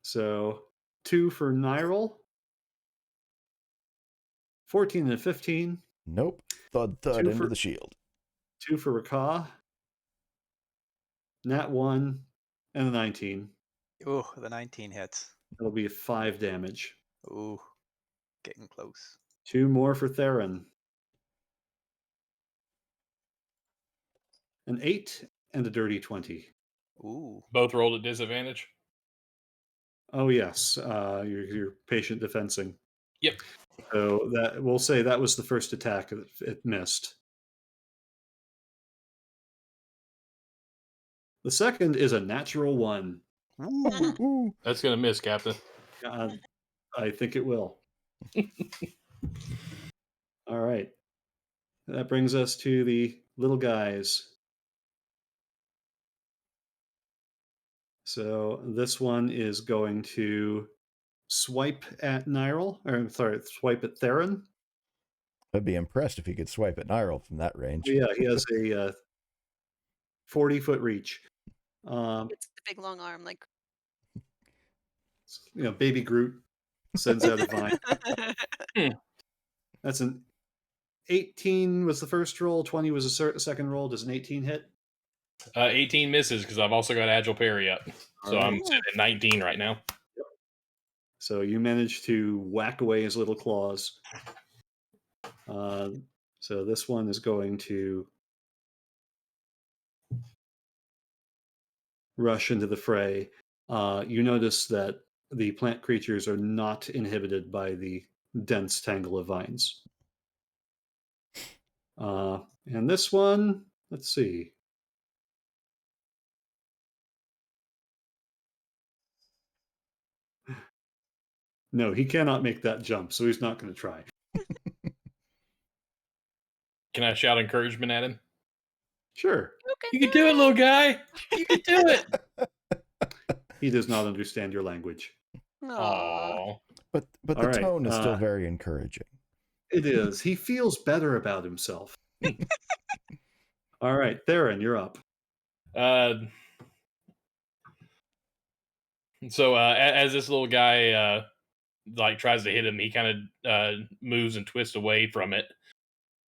So 2 for Nyril, 14 and 15. Nope. Thud Two into for- the shield. 2 for Rakah, Nat 1, and a 19. Ooh, the 19 hits. That'll be 5 damage. Ooh, getting close. 2 more for Theron. An 8 and a dirty 20. Ooh. Both rolled at disadvantage. Oh yes, you're patient defensing. Yep. So that we'll say that was the first attack it missed. The second is a natural 1. Ooh. That's going to miss, Captain. I think it will. All right. That brings us to the little guys. So this one is going to swipe at Nyril, or sorry, swipe at Theron. I'd be impressed if he could swipe at Nyril from that range. Yeah, he has a 40-foot reach. It's the big long arm, like. Baby Groot sends out a vine. That's an 18 was the first roll. 20 was the second roll. Does an 18 hit? 18 misses because I've also got Agile Parry up. So All right. I'm sitting at 19 right now. So you manage to whack away his little claws. So this one is going to rush into the fray. You notice that the plant creatures are not inhibited by the dense tangle of vines. And this one, let's see. No, he cannot make that jump, so he's not going to try. Can I shout encouragement at him? Sure. You can do it, little guy. You can do it. He does not understand your language. Aww. But the All right, tone is still very encouraging. It is. He feels better about himself. All right, Theron, you're up. So as this little guy like tries to hit him, he kind of moves and twists away from it,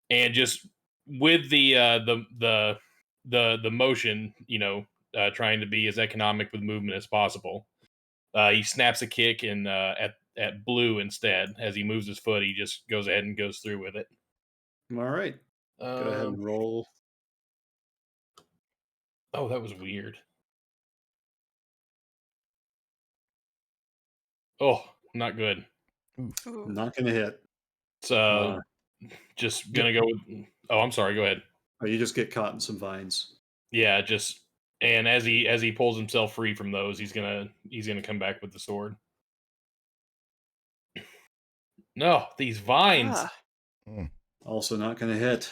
and just with the motion, trying to be as economic with movement as possible, he snaps a kick and at Blue instead. As he moves his foot, he just goes ahead and goes through with it. All right, go ahead and roll. Oh, that was weird. Oh, not good. Not going to hit. So just gonna go with. Oh, I'm sorry. Go ahead. Oh, you just get caught in some vines. Yeah, and as he pulls himself free from those, he's gonna come back with the sword. No, these vines. Also not going to hit.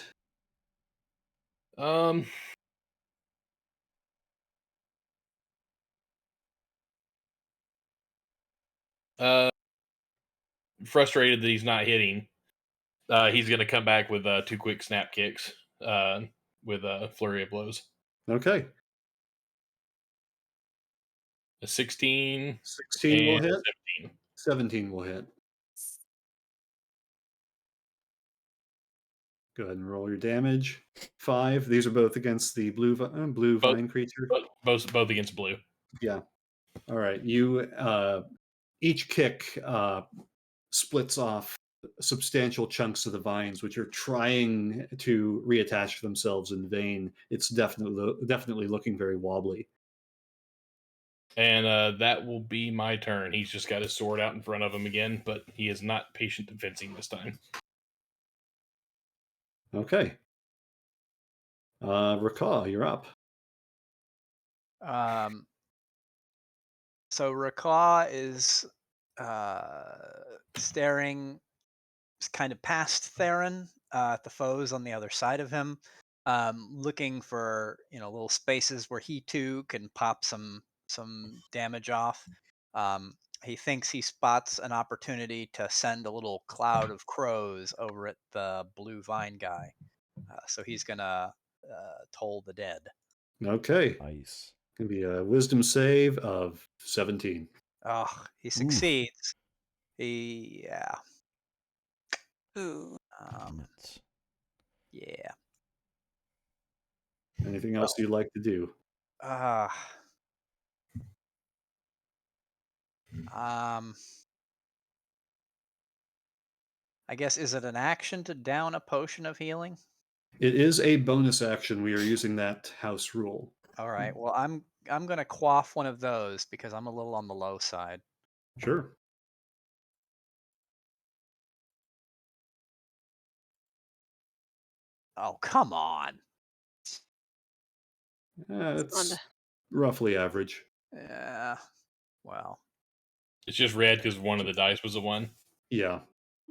Frustrated that he's not hitting, he's going to come back with 2 quick snap kicks with a flurry of blows. Okay. A 16. 16 will hit. 17. 17 will hit. Go ahead and roll your damage. 5. These are both against the blue vine creature. Both against Blue. Yeah. All right. You each kick splits off substantial chunks of the vines, which are trying to reattach themselves in vain. It's definitely looking very wobbly. And that will be my turn. He's just got his sword out in front of him again, but he is not patient and fencing this time. Okay. Rakah, you're up. So Rakah is staring kind of past Theron at the foes on the other side of him, looking for little spaces where he too can pop some damage off. He thinks he spots an opportunity to send a little cloud of crows over at the blue vine guy. So he's gonna toll the dead. Okay. Nice. Gonna be a wisdom save of 17. Oh, he succeeds. Yeah. Ooh. Yeah. Anything else you'd like to do? I guess, is it an action to down a potion of healing? It is a bonus action. We are using that house rule. All right. Well, I'm going to quaff one of those because I'm a little on the low side. Sure. Oh, come on. It's roughly average. Yeah. Well. It's just red because one of the dice was a 1. Yeah.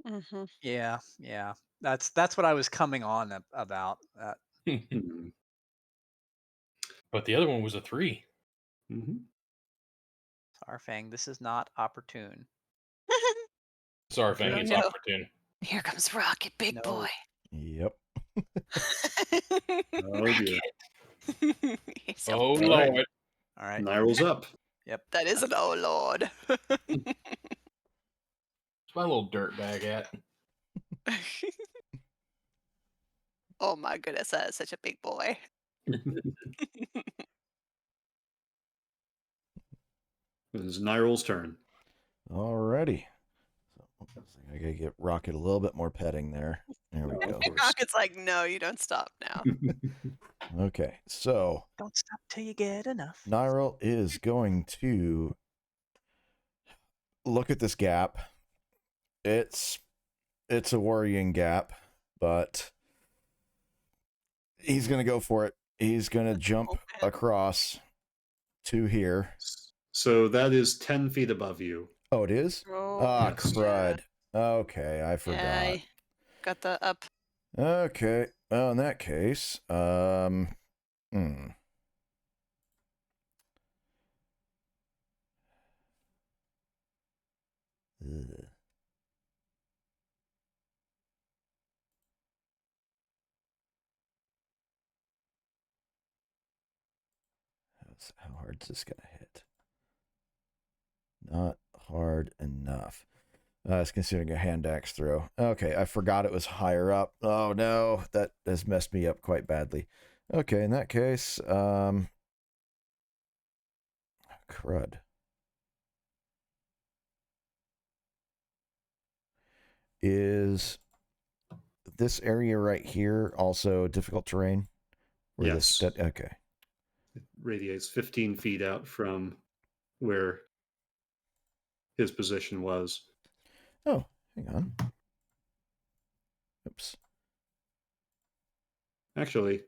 Mm-hmm. Yeah. That's what I was coming on about. But the other one was a 3. Mm-hmm. Sarfang, this is not opportune. Sarfang, it's opportune. Here comes Rocket, big boy. Yep. Oh dear. Oh Lord. All right. Nyrul's up. Yep. That is an oh Lord. Where's my little dirt bag at? Oh my goodness, that is such a big boy. It's Nyrul's turn. Alrighty. So, I gotta get Rocket a little bit more petting there. There we go. Rocket's like, no, you don't stop now. Okay, so don't stop till you get enough. Nyrul is going to look at this gap. It's a worrying gap, but he's gonna go for it. He's gonna jump across to here. So that is 10 feet above you. Oh, it is? Oh, Ah, yes. crud. Okay, I forgot. Yeah, got the up. Okay. Well, in that case, hmm. Ugh. How hard is this gonna hit? Not hard enough. It's considering a hand axe throw. Okay, I forgot it was higher up. Oh no, that has messed me up quite badly. Okay, in that case, crud. Is this area right here also difficult terrain? Yes. Okay. It radiates 15 feet out from where his position was. Oh, hang on. Oops. Actually,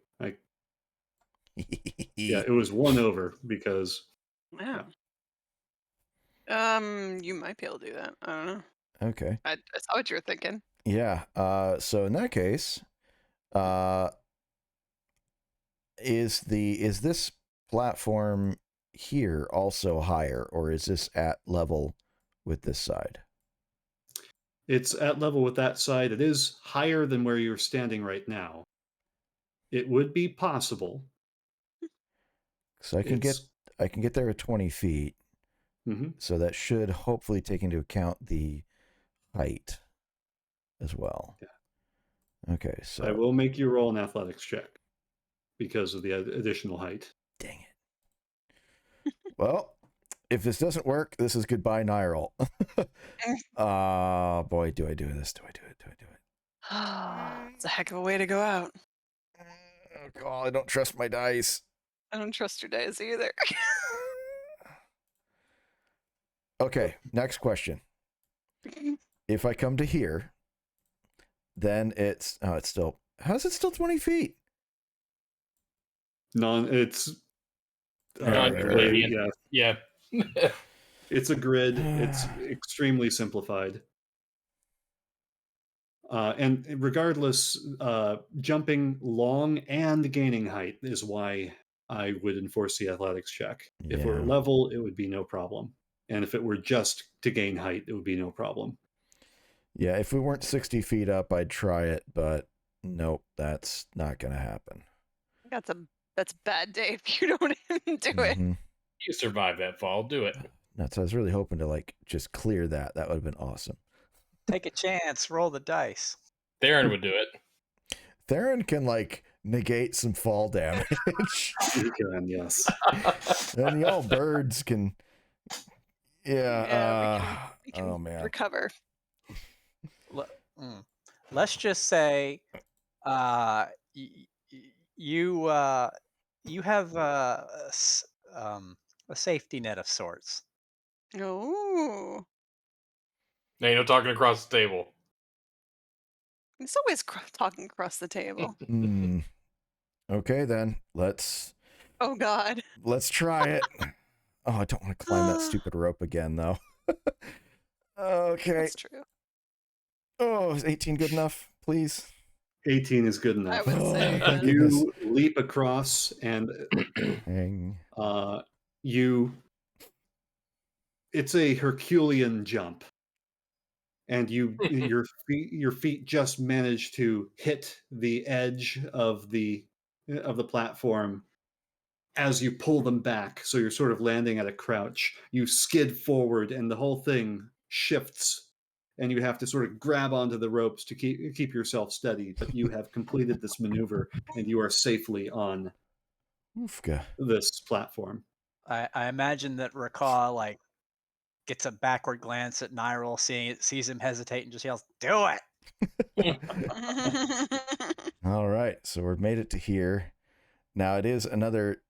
yeah, it was 1 over because Wow. You might be able to do that. I don't know. Okay. I saw what you were thinking. Yeah. So in that case, is this platform here also higher, or is this at level with this side? it's at level with that side. It is higher than where you're standing right now. It would be possible. So I can get there at 20 feet. Mm-hmm. So that should hopefully take into account the height as well. Yeah. Okay, so I will make you roll an athletics check because of the additional height. dang it. Well, if this doesn't work, this is goodbye, Nyril. Boy, do I do this? Do I do it? It's a heck of a way to go out. Oh God, I don't trust my dice. I don't trust your dice either. Okay, next question. If I come to here, then it's still, how's it still 20 feet? It's Non-Canadian. Yeah. it's a grid. It's extremely simplified. And regardless, jumping long and gaining height is why I would enforce the athletics check. If it were Yeah. level, it would be no problem. And if it were just to gain height, it would be no problem. Yeah, if we weren't 60 feet up, I'd try it, but nope, that's not going to happen. That's a bad day if you don't do it. You survive that fall. Do it. Nuts. I was really hoping to just clear that. That would have been awesome. Take a chance. Roll the dice. Theron would do it. Theron can negate some fall damage. You can, yes. And y'all birds can. Yeah, we can oh man. recover. Let's just say, you have a safety net of sorts. Oh, Now you're talking across the table. it's always talking across the table. Okay, then let's Oh God. try it. Oh, I don't want to climb that stupid rope again, though. Okay. That's true. Oh, is 18 good enough, please? 18 is good enough. I would say thank yes. goodness. You leap across and it's a Herculean jump. And your feet just manage to hit the edge of the platform as you pull them back, so you're sort of landing at a crouch. You skid forward and the whole thing shifts, and you have to sort of grab onto the ropes to keep yourself steady, but you have completed this maneuver and you are safely on this platform. I imagine that Rakaw gets a backward glance at Nyril, sees him hesitate, and just yells, "Do it!" All right, so we've made it to here. Now it is another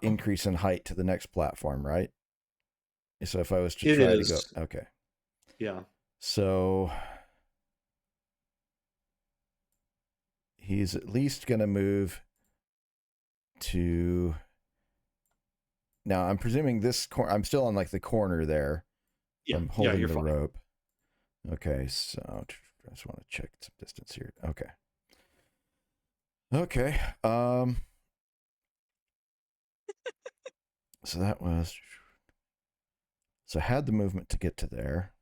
increase in height to the next platform, right? So if I was to try to go, okay, yeah. So he's at least going to move to. Now I'm presuming this I'm still on like the corner there. Yeah, I'm holding you're the fine. rope. Okay, so I just want to check some distance here. Okay. Okay. So that was. So I had the movement to get to there.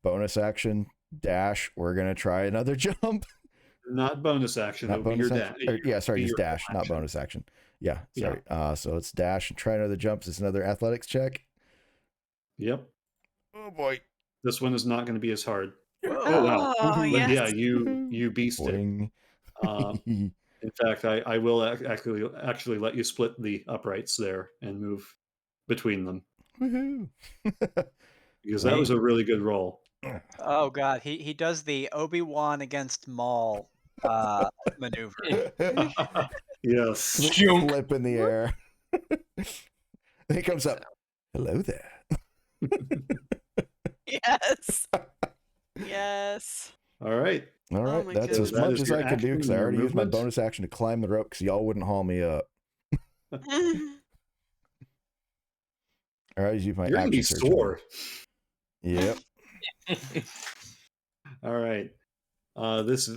Bonus action dash. We're gonna try another jump. Not bonus action. Not That would be bonus your action. dash. Yeah, sorry, Be just your dash, not action. bonus action. Yeah, sorry. So it's dash and try another jump. It's another athletics check. Yep. Oh boy. This one is not going to be as hard. Whoa. Oh wow! Oh, But yes. yeah, you beast it. In fact, I will actually let you split the uprights there and move between them. Woohoo! Because that was a really good roll. Oh god, he does the Obi-Wan against Maul maneuver. Yes. Flip in the air. Then he comes up. Hello there. Yes. Yes. All right. All right, my that's goodness. as much as your I can do action because and I your already used my movement. bonus action to climb the rope because y'all wouldn't haul me up. All right, use my You're going to action be surge. sore. Yep. All right. It's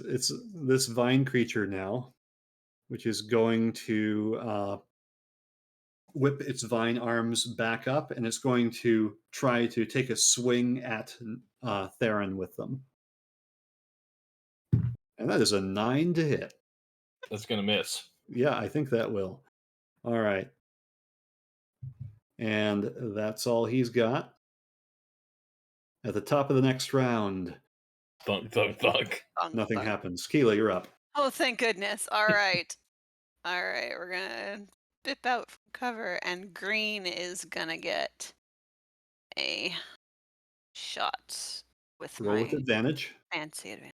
this vine creature now, which is going to whip its vine arms back up, and it's going to try to take a swing at Theron with them. And that is a 9 to hit. That's going to miss. Yeah, I think that will. All right. And that's all he's got. At the top of the next round, Thunk, thunk, thunk. nothing happens. Keela, you're up. Oh, thank goodness. All right. All right. We're going to dip out from cover, and green is going to get a shot with Roll my with advantage. fancy advantage.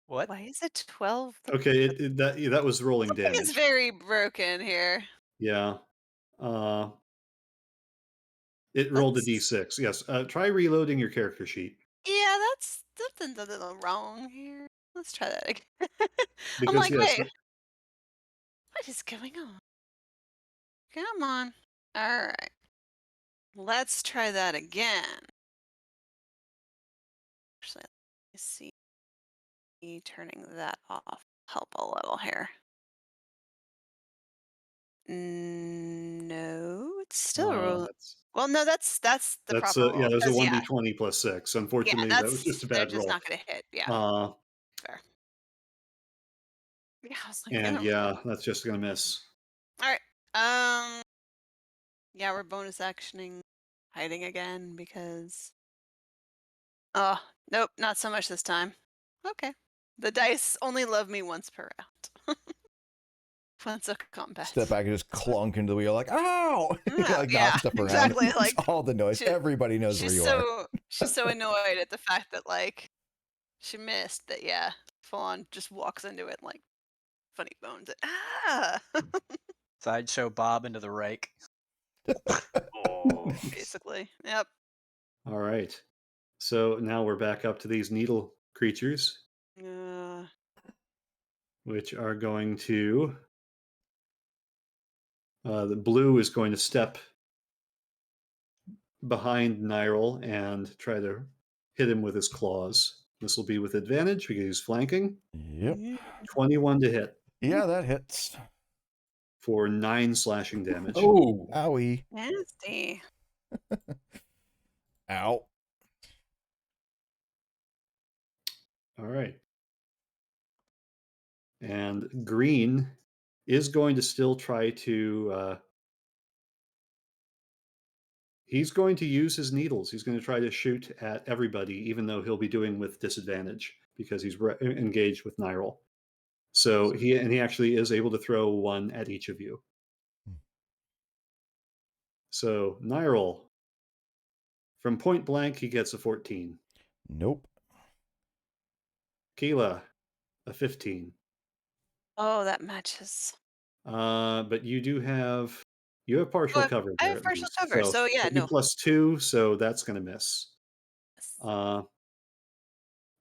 What? Why is it 12? Okay, that was rolling Something damage. is very broken here. Yeah. It rolled a d6. Yes. Try reloading your character sheet. Yeah, that's something's a little wrong here. Let's try that again. I'm Because like, yes, wait, what is going on? Come on. All right. Let's try that again. Actually, let me see. Turning that off. Help a little here. No, it's still well. No, that's the proper roll. Yeah, there's a 'cause, 1d20 plus 6. Unfortunately, yeah, that was just a they're bad just roll. not going to hit. Yeah, fair. Yeah, I was like, And yeah, that's just gonna miss. all right. Yeah, we're bonus actioning, hiding again because. Oh, nope, not so much this time. Okay, the dice only love me once per round. Once a combat. Step back and just clunk into the wheel, like, ow! Like, knock stuff around. Exactly. Like it's all the noise. Everybody knows where you are. She's so annoyed at the fact that like she missed that. Yeah, full on just walks into it like funny bones. Sideshow Bob into the rake. Basically, yep. All right. So now we're back up to these needle creatures, which are going to. The blue is going to step behind Nyril and try to hit him with his claws. This will be with advantage because he's flanking. Yep. 21 to hit. Yeah, that hits. For 9 slashing damage. Oh, owie. Nasty. Ow. All right. And green is going to still try to. He's going to use his needles. He's going to try to shoot at everybody, even though he'll be doing with disadvantage because he's engaged with Nyril. So he actually is able to throw one at each of you. So Nyril, from point blank, he gets a 14. Nope. Keela, a 15. Oh, that matches. But you have partial cover. I have partial cover, so yeah, no. Plus 2, so that's going to miss.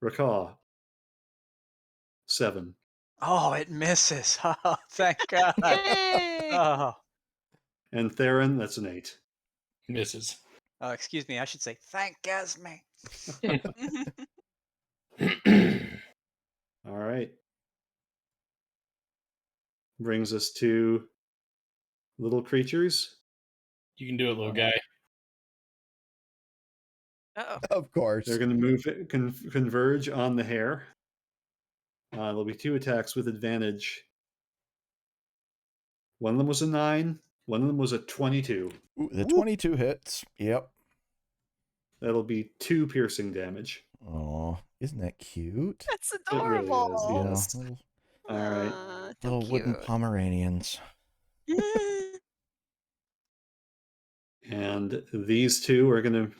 Rakaw, 7. Oh, it misses. Oh, thank God. Yay! Oh. And Theron, that's an 8. Misses. Oh, excuse me. I should say thank Esme. All right. Brings us to little creatures. You can do it, little guy. Uh-oh. Of course. They're going to move converge on the hare. There'll be 2 attacks with advantage. One of them was a 9. One of them was a 22. Ooh, the 22 hits. Yep. That'll be 2 piercing damage. Oh, isn't that cute? That's It really adorable. is, Yeah, yes. little, All right. So little wooden cute. Pomeranians. And these 2 are going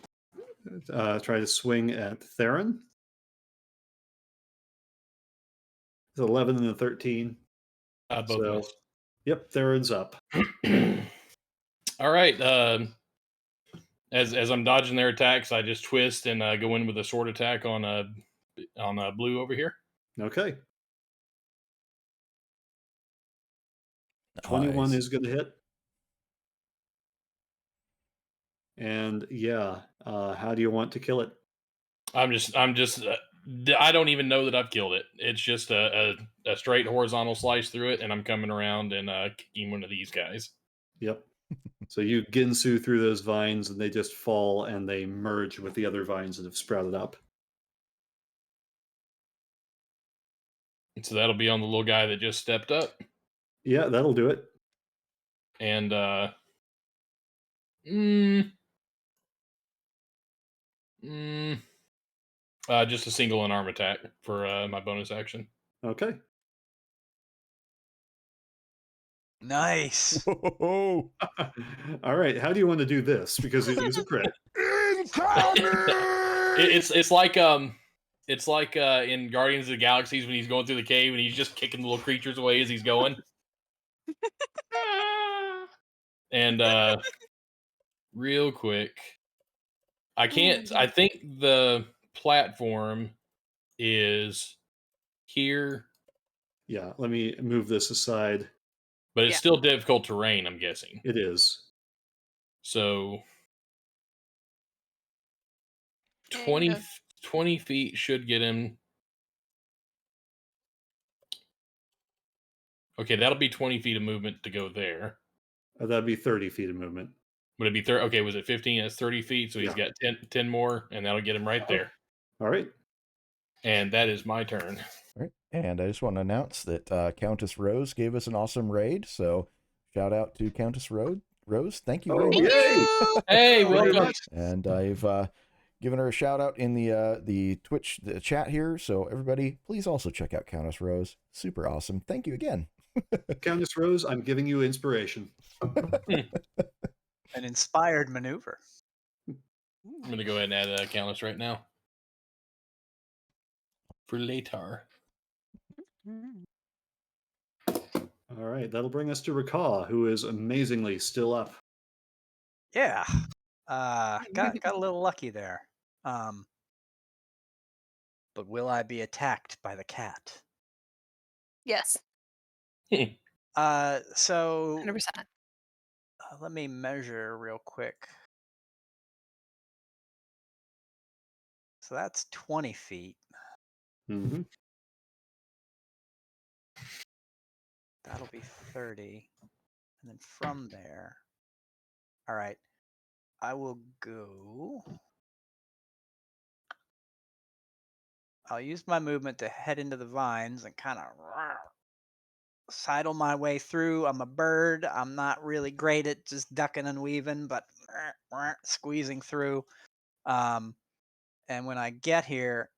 to try to swing at Theron. It's 11 and a 13. Both So, miss. yep, Theron's up. All right. As I'm dodging their attacks, I just twist and go in with a sword attack on blue over here. Okay. 21 Nice. is going to hit. And yeah, how do you want to kill it? I'm just. I don't even know that I've killed it. It's just a straight horizontal slice through it, and I'm coming around and kicking one of these guys. Yep. So you ginsu through those vines, and they just fall, and they merge with the other vines that have sprouted up. So that'll be on the little guy that just stepped up. Yeah, that'll do it. And just a single unarmed attack for my bonus action. Okay. Nice. Whoa. All right. How do you want to do this? Because it is a crit. It's like in Guardians of the Galaxies when he's going through the cave and he's just kicking the little creatures away as he's going. And real quick, I can't. I think the platform is here, Yeah, let me move this aside. but it's still difficult terrain, I'm guessing. It is. So Yeah, 20 feet should get him. Okay, that'll be 20 feet of movement to go there. That'd be 30 feet of movement. Would it be 30? Okay, was it 15? That's 30 feet, so he's got 10 more, and that'll get him right there. All right. And that is my turn. All right. And I just want to announce that Countess Rose gave us an awesome raid. So shout out to Countess Rose. Thank you very much. you. Hey, Very welcome. much. And I've given her a shout out in the Twitch chat here. So everybody, please also check out Countess Rose. Super awesome. Thank you again. Countess Rose, I'm giving you inspiration. An inspired maneuver. I'm going to go ahead and add a Countess right now. For later. All right, that'll bring us to Rakaw, who is amazingly still up. Yeah. Got a little lucky there. But will I be attacked by the cat? Yes. So 100%. let me measure real quick. So that's 20 feet. Mm-hmm. That'll be 30. And then from there. All right. I will go. I'll use my movement to head into the vines and kind of sidle my way through. I'm a bird. I'm not really great at just ducking and weaving, but squeezing through. And when I get here,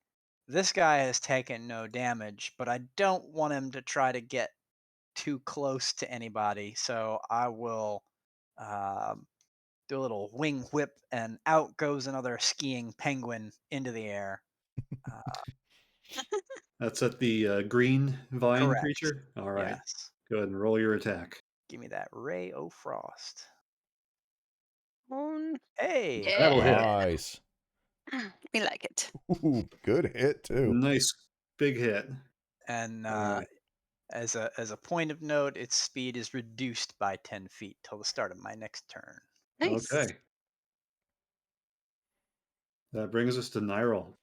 this guy has taken no damage, but I don't want him to try to get too close to anybody. So I will do a little wing whip, and out goes another skiing penguin into the air. That's at the green vine Correct. creature? All right. Yes. Go ahead and roll your attack. Give me that ray o' frost. Um, Hey. yeah. That'll hit. Nice. We like it. Ooh, good hit too. Nice big hit. And All right. as a point of note, its speed is reduced by 10 feet till the start of my next turn. Nice. Okay. That brings us to Nyril.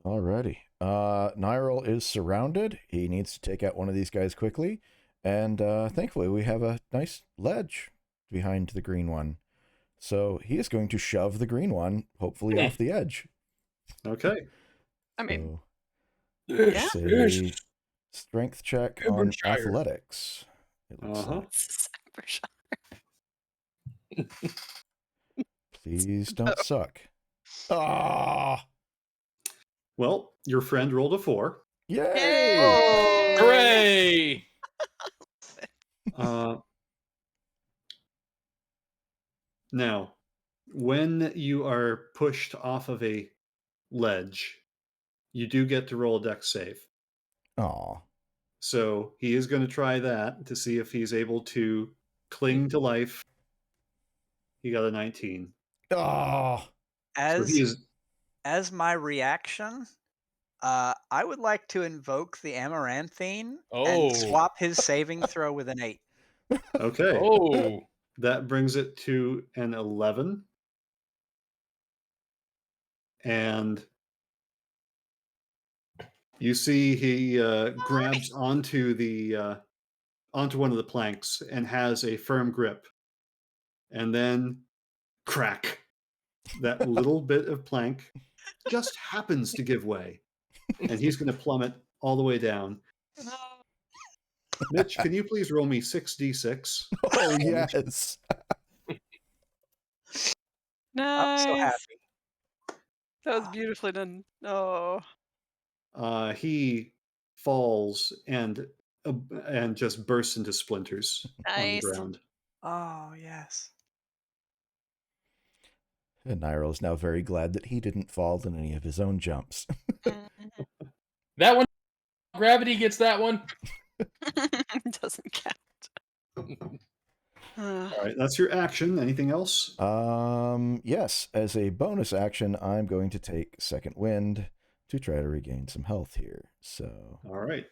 Alrighty. Nyril is surrounded. He needs to take out one of these guys quickly. And thankfully, we have a nice ledge behind the green one. So he is going to shove the green one, hopefully off the edge. Okay. I mean, So yeah. it's a strength check on Cybershire. athletics. It looks Uh-huh. like. Please don't suck. Ah! Well, your friend rolled a 4. Yay! Oh. Hooray! Now, when you are pushed off of a ledge, you do get to roll a dex save. Aw. So he is going to try that to see if he's able to cling to life. He got a 19. Ah! So he is. As my reaction, I would like to invoke the Amaranthine Oh. and swap his saving throw with an 8. Okay. Oh. That brings it to an 11. And you see he grabs onto one of the planks and has a firm grip. And then crack. That little bit of plank just happens to give way. And he's going to plummet all the way down. Mitch, can you please roll me 6d6? Oh, yes. Nice. I'm so happy. That was beautifully done. Oh. He falls and just bursts into splinters on the Nice. ground. Oh, yes. And Nyril is now very glad that he didn't fall in any of his own jumps. That one, gravity gets that one. Doesn't count. All right, that's your action. Anything else? Yes, as a bonus action, I'm going to take second wind to try to regain some health here. So, all right.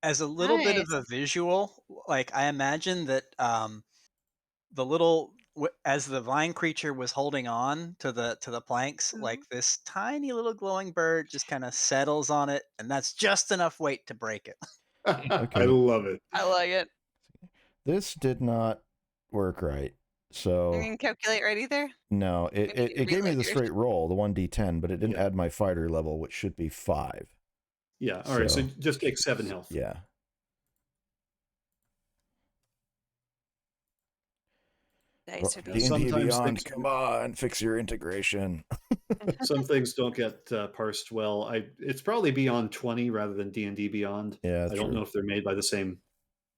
As a little bit of a visual, like I imagine that the little as the vine creature was holding on to the planks, like this tiny little glowing bird just kind of settles on it, and that's just enough weight to break it. Okay. I love it. I like it. This did not work right. So you can calculate right either? No, it gave me the straight roll, the 1d10, but it didn't add my fighter level, which should be 5. Yeah, all right, so just take 7 health. Yeah. D&D Beyond, come on, fix your integration. Some things don't get parsed well. It's probably Beyond 20 rather than D&D Beyond. Yeah, I don't know if they're made by the same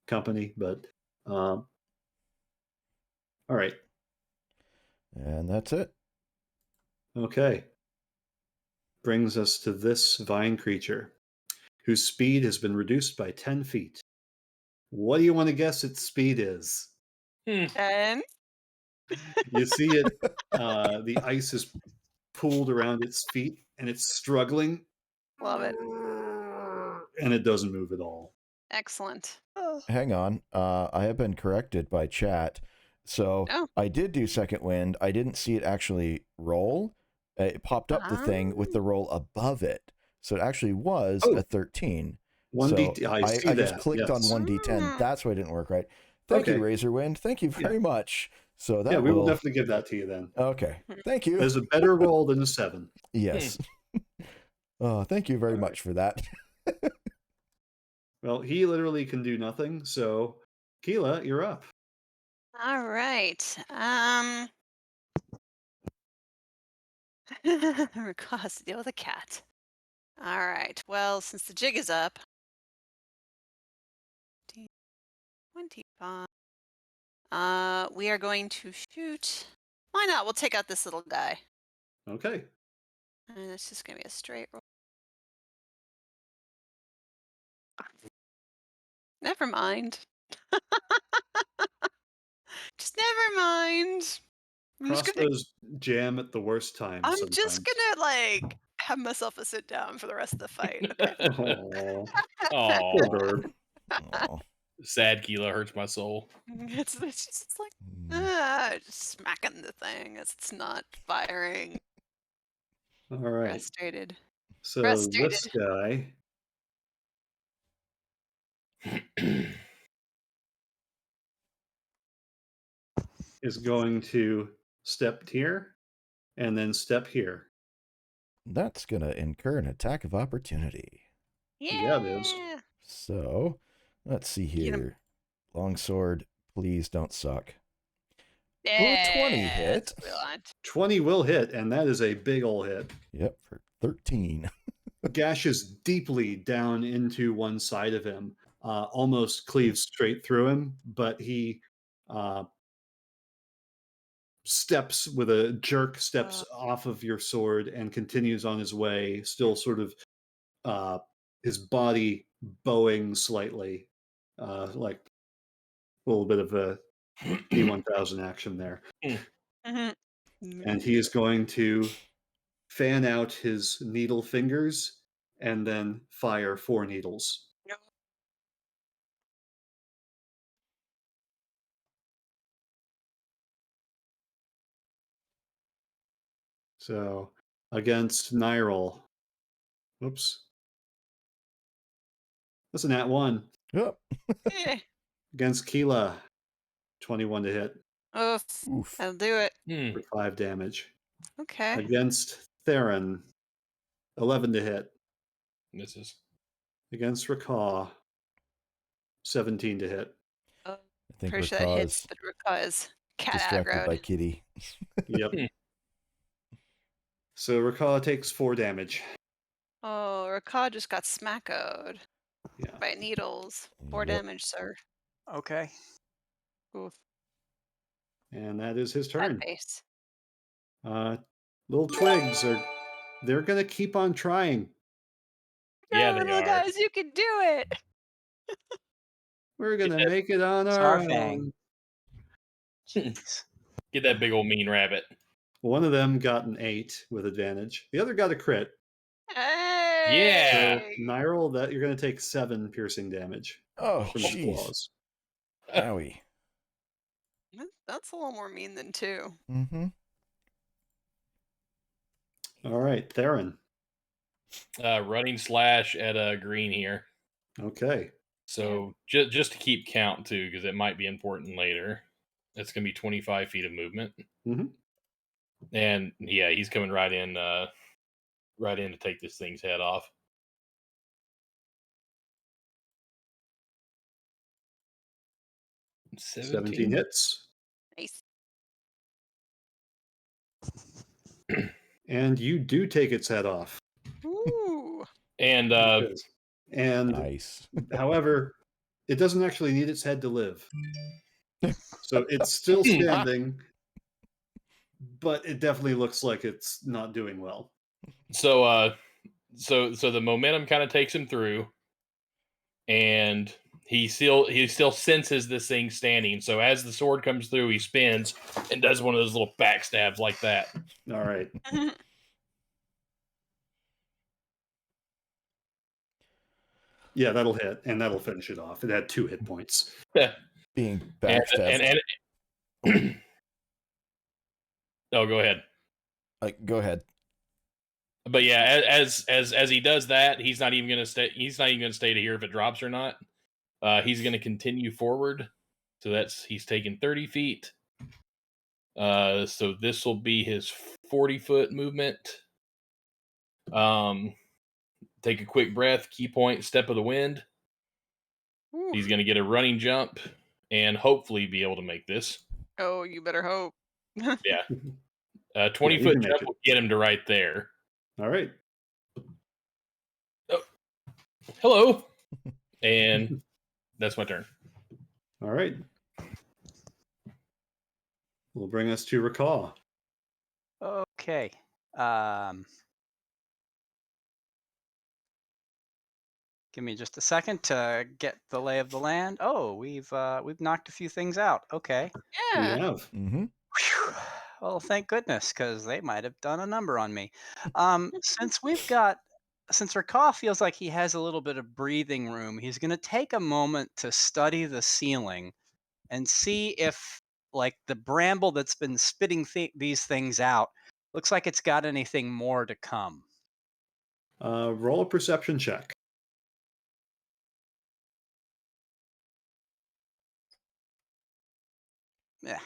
company, but all right. And that's it. Okay. Brings us to this vine creature, whose speed has been reduced by 10 feet. What do you want to guess its speed is? 10? You see it, the ice is pooled around its feet, and it's struggling. Love it. And it doesn't move at all. Excellent. Hang on. I have been corrected by chat. So I did do second wind. I didn't see it actually roll. It popped up the thing with the roll above it. So it actually was a 13. 1D, so I just clicked on 1d10. That's why it didn't work right. Thank you, Razorwind. Thank you very much. So that we will definitely give that to you then. Okay. Thank you. There's a better roll than a 7. Yes. Thank you very much for that. Well, he literally can do nothing. So, Keela, you're up. All right. Has to deal with a cat. All right. Well, since the jig is up, 25. We are going to shoot. Why not? We'll take out this little guy. Okay. And it's just gonna be a straight roll. Never mind. Just never mind. Crossbows jam at the worst times. I'm just gonna have myself a sit down for the rest of the fight. Okay. Oh, Oh, poor bird. Aw. sad Keela hurts my soul. It's just like just smacking the thing as it's not firing. All right. Frustrated. So this guy is going to step here and then step here. That's going to incur an attack of opportunity. Yeah, it is. So, let's see Get 'em. here. Longsword, please don't suck. Yeah, Will a 20 hit? that's what we want. 20 will hit, and that is a big ol' hit. Yep, for 13. Gashes deeply down into one side of him, almost cleaves straight through him, but he steps with a jerk, steps off of your sword and continues on his way, still sort of his body bowing slightly, like a little bit of a P1000 action there. And he is going to fan out his needle fingers and then fire 4 needles. So against Nyril, whoops, that's a nat 1. Yep. Against Keela, 21 to hit. Oof. I'll do it. For 5 damage. Okay. Against Theron, 11 to hit. Misses. Against Rakaw, 17 to hit. I think Pretty sure that Rakaw hits, is but Rakaw is cat distracted by aggroed. Kitty. Yep. So Rakaw takes 4 damage. Oh, Rakaw just got smackoed Yeah. by needles. 4 Yep. damage, sir. Okay. Oof. And that is his Bad turn. face. Little twigs they're gonna keep on trying. Yeah, No, they little are. guys, you can do it. We're gonna that- make it on our Sarfang. own. Jeez. Get that big old mean rabbit. One of them got an 8 with advantage. The other got a crit. Yeah. So Nyril, that you're gonna take 7 piercing damage Oh, from his jeez. claws. Owie. That's a little more mean than 2. Mm-hmm. All right, Theron. Running slash at green here. Okay. So just to keep count too, because it might be important later. That's gonna be 25 feet of movement. Mhm. And yeah, he's coming right in to take this thing's head off. 17 hits. Nice. And you do take its head off. Ooh. And And Nice. however, it doesn't actually need its head to live. So it's still standing, but it definitely looks like it's not doing well. so the momentum kind of takes him through, and he still senses this thing standing. So as the sword comes through, he spins and does one of those little backstabs like that. All right. Yeah, that'll hit, and that'll finish it off. It had 2 hit points. Being backstabbed. Oh, go ahead. Go ahead. But yeah, as he does that, he's not even gonna stay. He's not even gonna stay to hear if it drops or not. He's gonna continue forward. So he's taking 30 feet. So this will be his 40-foot movement. Take a quick breath. Key point: step of the wind. Ooh. He's gonna get a running jump and hopefully be able to make this. Oh, you better hope. Yeah. 20-foot can make jump it. will get him to right there. All right. Oh. Hello. And that's my turn. All right. Will bring us to Rakaw. Okay. Give me just a second to get the lay of the land. Oh, we've knocked a few things out. Okay. We Yeah. have. Mm-hmm. Whew. Well, thank goodness, because they might have done a number on me. Since Rakoff feels like he has a little bit of breathing room, he's going to take a moment to study the ceiling and see if, like, the bramble that's been spitting these things out looks like it's got anything more to come. Roll a perception check. Yeah.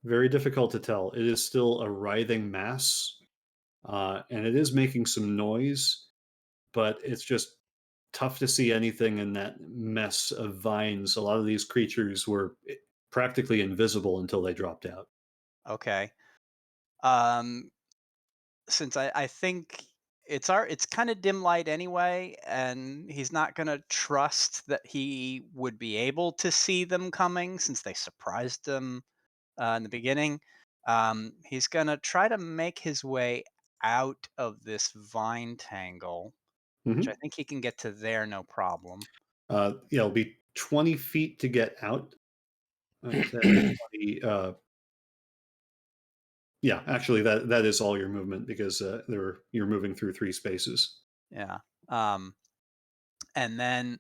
Very difficult to tell. It is still a writhing mass, and it is making some noise, but it's just tough to see anything in that mess of vines. A lot of these creatures were practically invisible until they dropped out. Okay. Um, since I think it's kind of dim light anyway, and he's not gonna trust that he would be able to see them coming since they surprised him in the beginning. He's gonna try to make his way out of this vine tangle, which I Mhm. think he can get to there no problem. Yeah, it'll be 20 feet to get out. Is that 20, yeah, actually, that is all your movement because you're moving through 3 spaces. Yeah. Um, and then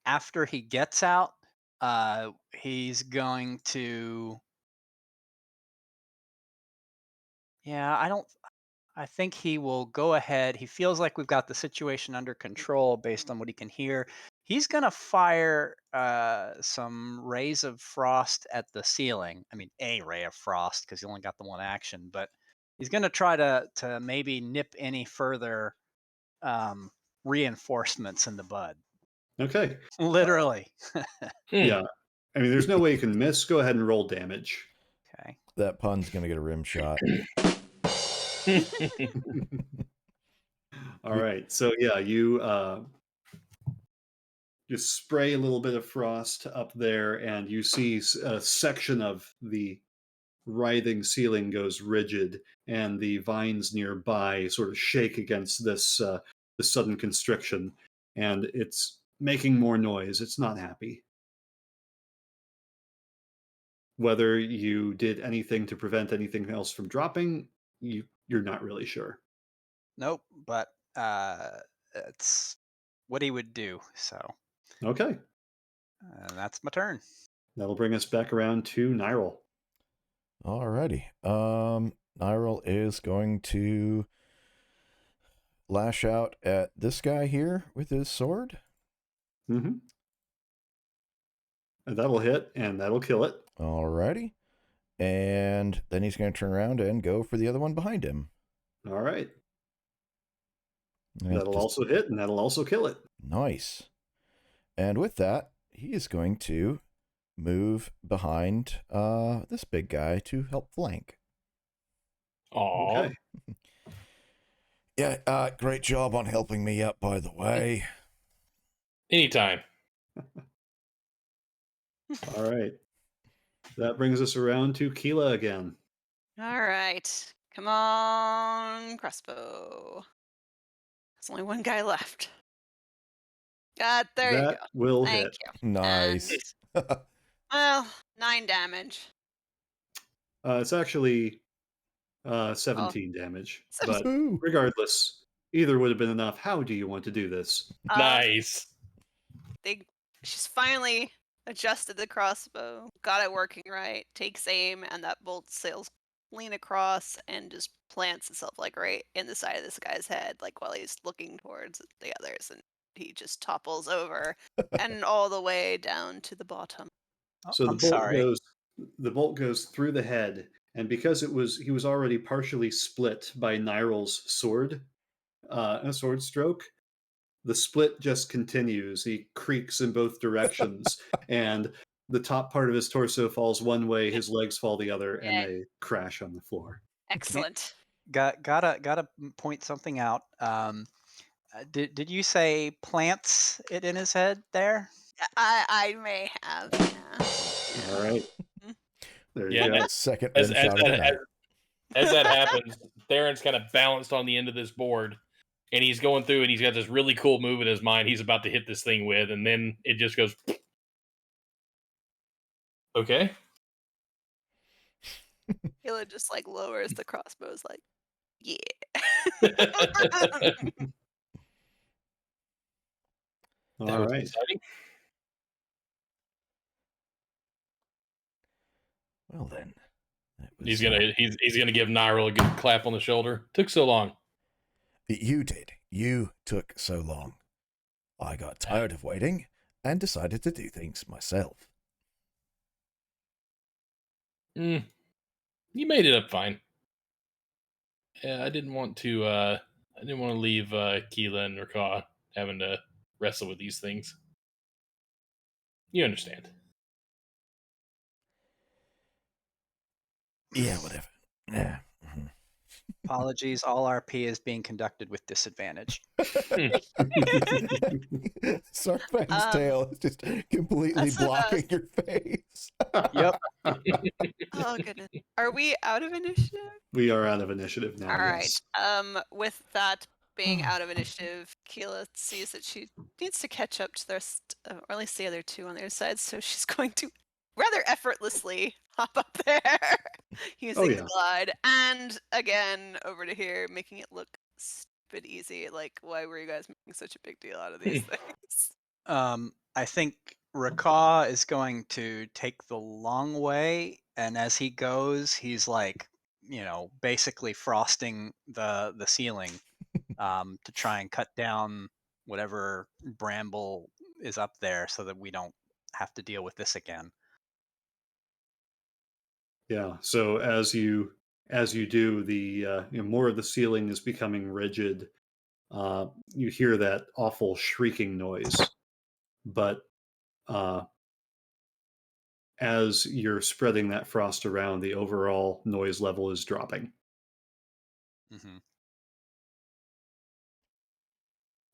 after he gets out, he's going to. Yeah, I think he will go ahead. He feels like we've got the situation under control based on what he can hear. He's going to fire some rays of frost at the ceiling. I mean, a ray of frost because he only got the one action, but he's going to try to maybe nip any further um, reinforcements in the bud. Okay. Literally. Yeah. I mean, there's no way you can miss. Go ahead and roll damage. Okay. That pun's going to get a rim shot. All right. So yeah, you just spray a little bit of frost up there, and you see a section of the writhing ceiling goes rigid, and the vines nearby sort of shake against this sudden constriction, and it's making more noise. It's not happy. Whether you did anything to prevent anything else from dropping, you're not really sure. Nope. But it's what he would do. So Okay. that's my turn. That'll bring us back around to Nyril. Alrighty. Nyril is going to lash out at this guy here with his sword. Mm-hmm. And that'll hit, and that'll kill it. Alrighty. And then he's going to turn around and go for the other one behind him. All right. And That'll also hit, and that'll also kill it. Nice. And with that, he is going to move behind this big guy to help flank. Aw. Okay. Yeah, great job on helping me up, by the way. Anytime. All right. That brings us around to Keela again. All right. Come on, crossbow. There's only one guy left. There you That go. will Thank hit. you. Nice. Well, 9 damage. It's actually 17 damage. But Woohoo. regardless, either would have been enough. How do you want to do this? Nice. She's finally adjusted the crossbow, got it working right, takes aim, and that bolt sails clean across and just plants itself like right in the side of this guy's head, like while he's looking towards the others, and he just topples over and all the way down to the bottom. So I'm sorry. the bolt goes through the head, and because he was already partially split by Nyril's sword, a sword stroke, the split just continues. He creaks in both directions, and the top part of his torso falls one way, his legs fall the other, and Yeah. they crash on the floor. Excellent. Gotta point something out. Did you say plants it in his head there? I may have, yeah. All right. There you Yeah, go. Second As, rim as, shot of the that, night. as that happens, Theron's kind of balanced on the end of this board, and he's going through, and he's got this really cool move in his mind he's about to hit this thing with, and then it just goes. Okay. Kayla just like lowers the crossbows, like, yeah. That All was right. exciting. Well then, He's gonna give Nyril a good clap on the shoulder. Took so long. You did. You took so long. I got tired of waiting and decided to do things myself. You made it up fine. Yeah, I didn't want to leave Keela and Raka having to wrestle with these things. You understand. Yeah, whatever. Yeah. Mhm. Apologies, all RP is being conducted with disadvantage. Sarfang's tail is just completely That's the blocking best. your face. Yep. Oh goodness. Are we out of initiative? We are out of initiative now. All right. Yes. With that being out of initiative, Keela sees that she needs to catch up to the rest, or at least the other two on their side, so she's going to rather effortlessly hop up there using the yeah. glide, and again over to here, making it look stupid easy. Like, why were you guys making such a big deal out of these things? I think Raka is going to take the long way, and as he goes, he's like, basically frosting the ceiling to try and cut down whatever bramble is up there, so that we don't have to deal with this again. Yeah. So as you do, the more of the ceiling is becoming rigid. You hear that awful shrieking noise, but as you're spreading that frost around, the overall noise level is dropping. Mm-hmm.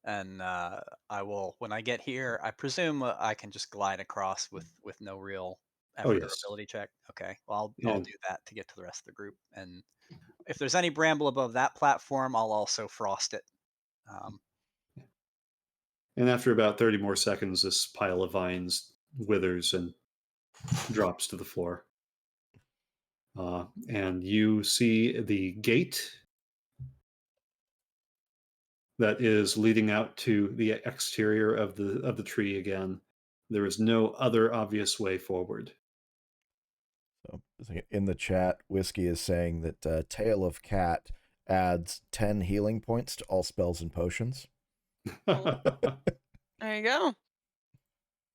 And I will, when I get here, I presume I can just glide across with no real effort or yes. ability check. Okay, well, I'll And do that to get to the rest of the group. And if there's any bramble above that platform, I'll also frost it. and after about 30 more seconds, this pile of vines withers and drops to the floor. And you see the gate that is leading out to the exterior of the tree again. There is no other obvious way forward. So in the chat, Whiskey is saying that Tail of Cat adds 10 healing points to all spells and potions. There you go.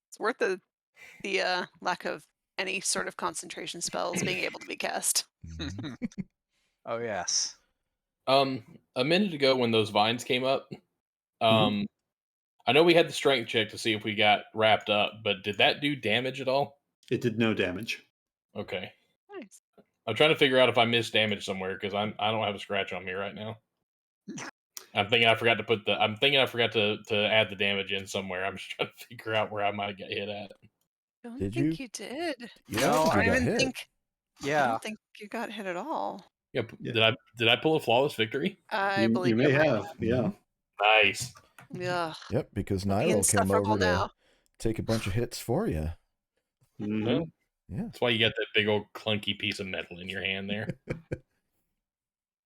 It's worth the lack of any sort of concentration spells being able to be cast. Oh yes. A minute ago when those vines came up, I know we had the strength check to see if we got wrapped up, but did that do damage at all? It did no damage. Okay. Nice. I'm trying to figure out if I missed damage somewhere because I don't have a scratch on me right now. I'm thinking I forgot to add the damage in somewhere. I'm just trying to figure out where I might get hit at. I don't Did think you? you did. No, I I don't got even hit. think. I Yeah. don't think you got hit at all. Yeah. Yeah. Did I pull a flawless victory? I believe you may might. have. Yeah. Nice. Yeah. Yep, because Being Nyril came insufferable over to now. take a bunch of hits for you. Well, Yeah. that's why you got that big old clunky piece of metal in your hand there.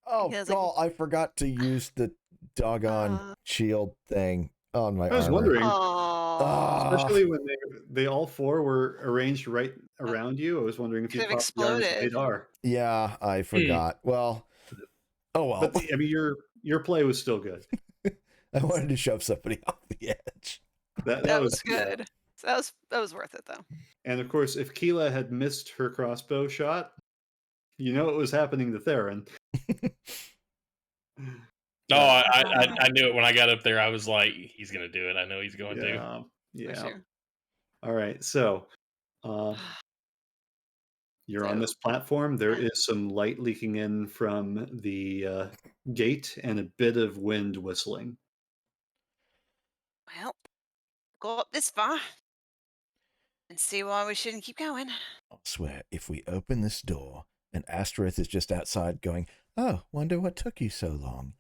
Oh, Yeah, it's God, I forgot to use the doggone shield thing on my I was armor. wondering, Ah. especially when they all four were arranged right around you. I was wondering if you Could have popped the armor exploded. radar. Yeah, I forgot. Well, oh well. But I mean, your play was still good. I wanted to shove somebody off the edge. That was good. So that was worth it though. And of course, if Keela had missed her crossbow shot, you know what was happening to Theron. No, I knew it when I got up there. I was like, he's gonna do it. I know he's going to. Yeah. Sure. All right. So, you're on this platform. There is some light leaking in from the gate and a bit of wind whistling. Well, go up this far and see why we shouldn't keep going. I swear, if we open this door and Asterith is just outside going, oh, wonder what took you so long.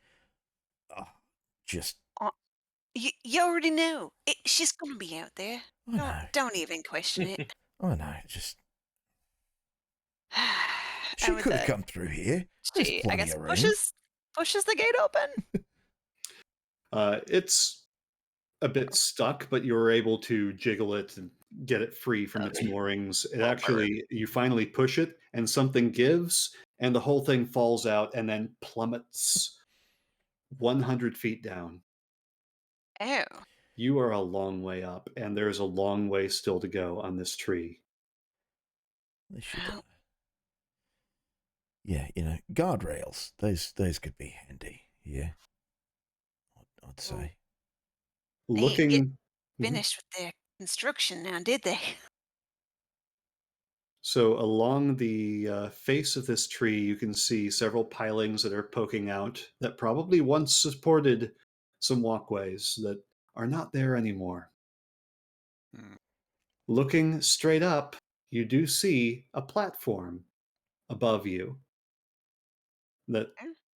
You already know. She's going to be out there. Oh, no. Don't even question it. Oh, no, just... She could have come through here. There's She, I plenty guess, of room. pushes the gate open. It's a bit stuck, but you're able to jiggle it and get it free from its moorings. It actually, you finally push it, and something gives, and the whole thing falls out and then plummets 100 feet down. Ew. You are a long way up, and there's a long way still to go on this tree. They should, yeah, guardrails. Those could be handy. Yeah, I'd say. They Looking, ain't finished with their construction now, did they? so along the face of this tree, you can see several pilings that are poking out that probably once supported some walkways that are not there anymore. Looking straight up, you do see a platform above you that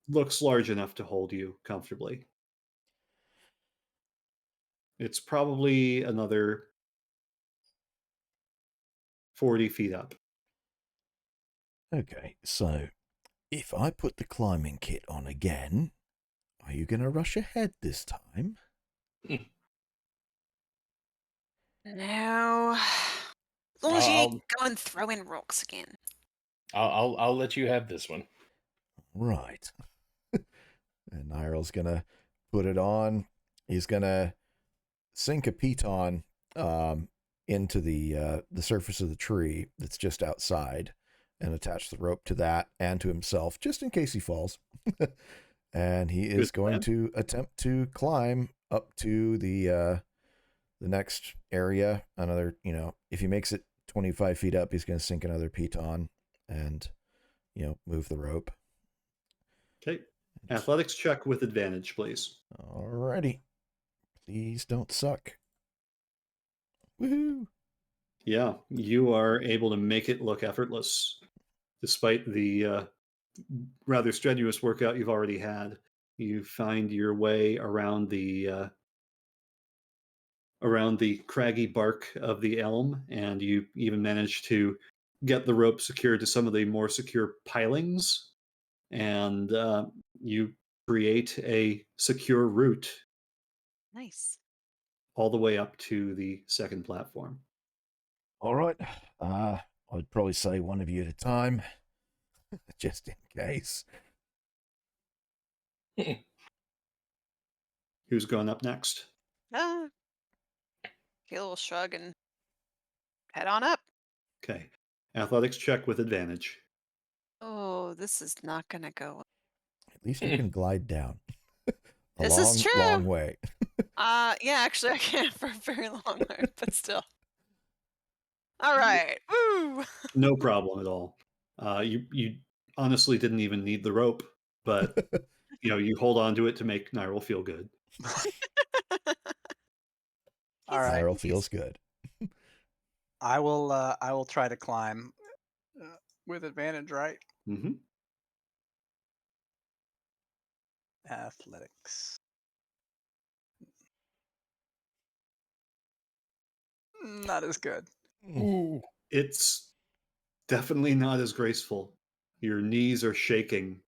looks large enough to hold you comfortably. It's probably another 40 feet up. Okay, so if I put the climbing kit on again, are you going to rush ahead this time? No. As long as you ain't going throwing rocks again. I'll let you have this one. Right. And Nyrel's going to put it on. He's going to sink a piton into the surface of the tree that's just outside and attach the rope to that and to himself just in case he falls. And he is going to attempt to climb up to the next area. Another, if he makes it 25 feet up, he's going to sink another piton and, move the rope. Okay. Athletics check with advantage, please. Alrighty. Please don't suck. Woohoo! Yeah, you are able to make it look effortless, despite the rather strenuous workout you've already had. You find your way around the craggy bark of the elm, and you even manage to get the rope secured to some of the more secure pilings, and you create a secure route. Nice. All the way up to the second platform. All right. I'd probably say one of you at a time, just in case. Who's going up next? Keel will shrug and head on up. Okay. Athletics check with advantage. Oh, this is not going to go. At least you can glide down. This is true. Long way. Yeah, actually I can't for a very long way, but still. All right. Woo! No problem at all. You honestly didn't even need the rope, but you hold on to it to make Nyril feel good. All right. Nyril feels good. I will try to climb with advantage, right? Mm-hmm. Athletics. Not as good. Ooh. It's definitely not as graceful. Your knees are shaking.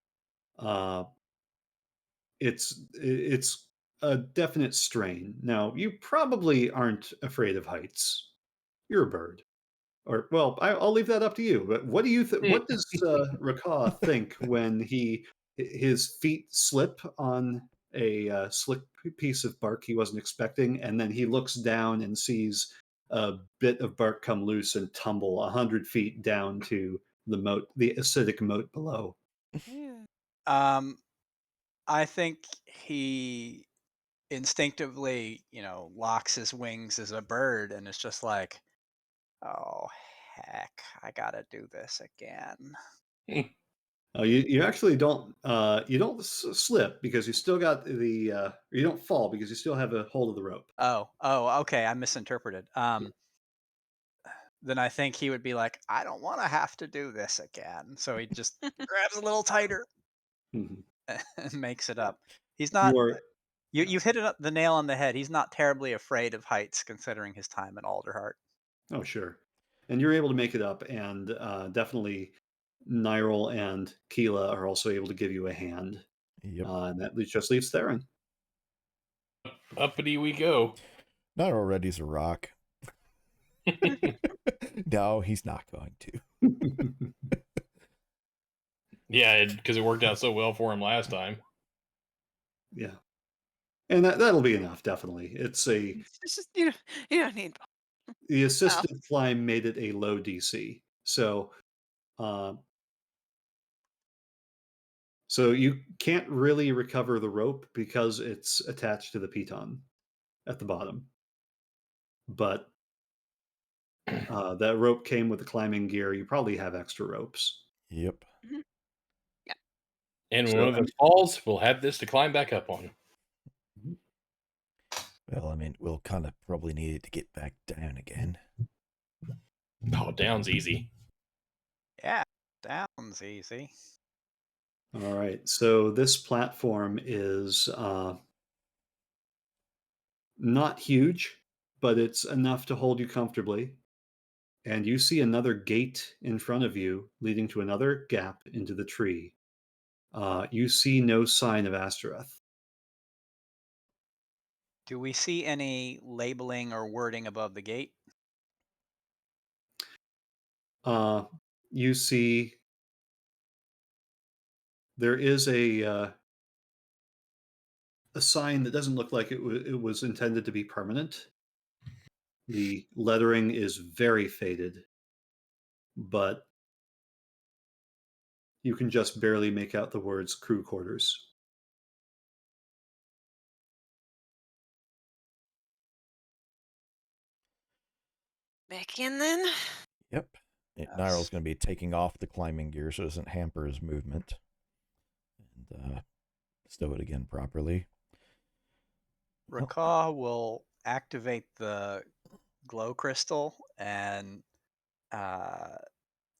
It's a definite strain. Now, you probably aren't afraid of heights. You're a bird. Or, well, I'll leave that up to you. But what do you what does Raka think when his feet slip on a slick piece of bark he wasn't expecting, and then he looks down and sees a bit of bark come loose and tumble 100 feet down to the moat, the acidic moat below? I think he instinctively, locks his wings as a bird and is just like, oh heck, I gotta do this again. You actually don't slip because you still got you don't fall because you still have a hold of the rope. Oh, okay, I misinterpreted. Then I think he would be like, I don't want to have to do this again. So he just grabs a little tighter Mhm. and makes it up. He's not. You are You've hit the nail on the head. He's not terribly afraid of heights, considering his time at Alderheart. Oh, sure. And you're able to make it up, and definitely Nyril and Keela are also able to give you a hand. Yep. And that just leaves Theron. Uppity we go. Nyril ready's a rock. No, he's not going to. Yeah, because it worked out so well for him last time. Yeah. And that'll be enough, definitely. It's just you don't need. the assisted climb made it a low DC. So you can't really recover the rope because it's attached to the piton at the bottom. But that rope came with the climbing gear. You probably have extra ropes. Yep. Mm-hmm. Yeah. And when one of us falls, we'll have this to climb back up on. Well, I mean, we'll kind of probably need it to get back down again. Oh, down's easy. Yeah, down's easy. All right. So this platform is not huge, but it's enough to hold you comfortably. And you see another gate in front of you leading to another gap into the tree. You see no sign of Astereth. Do we see any labeling or wording above the gate? You see there is a sign that doesn't look like it was intended to be permanent. The lettering is very faded, but you can just barely make out the words crew quarters. Back in then. Yep. Nyril's going to be taking off the climbing gear so it doesn't hamper his movement. And stow it again properly. Rakaw will activate the glow crystal, and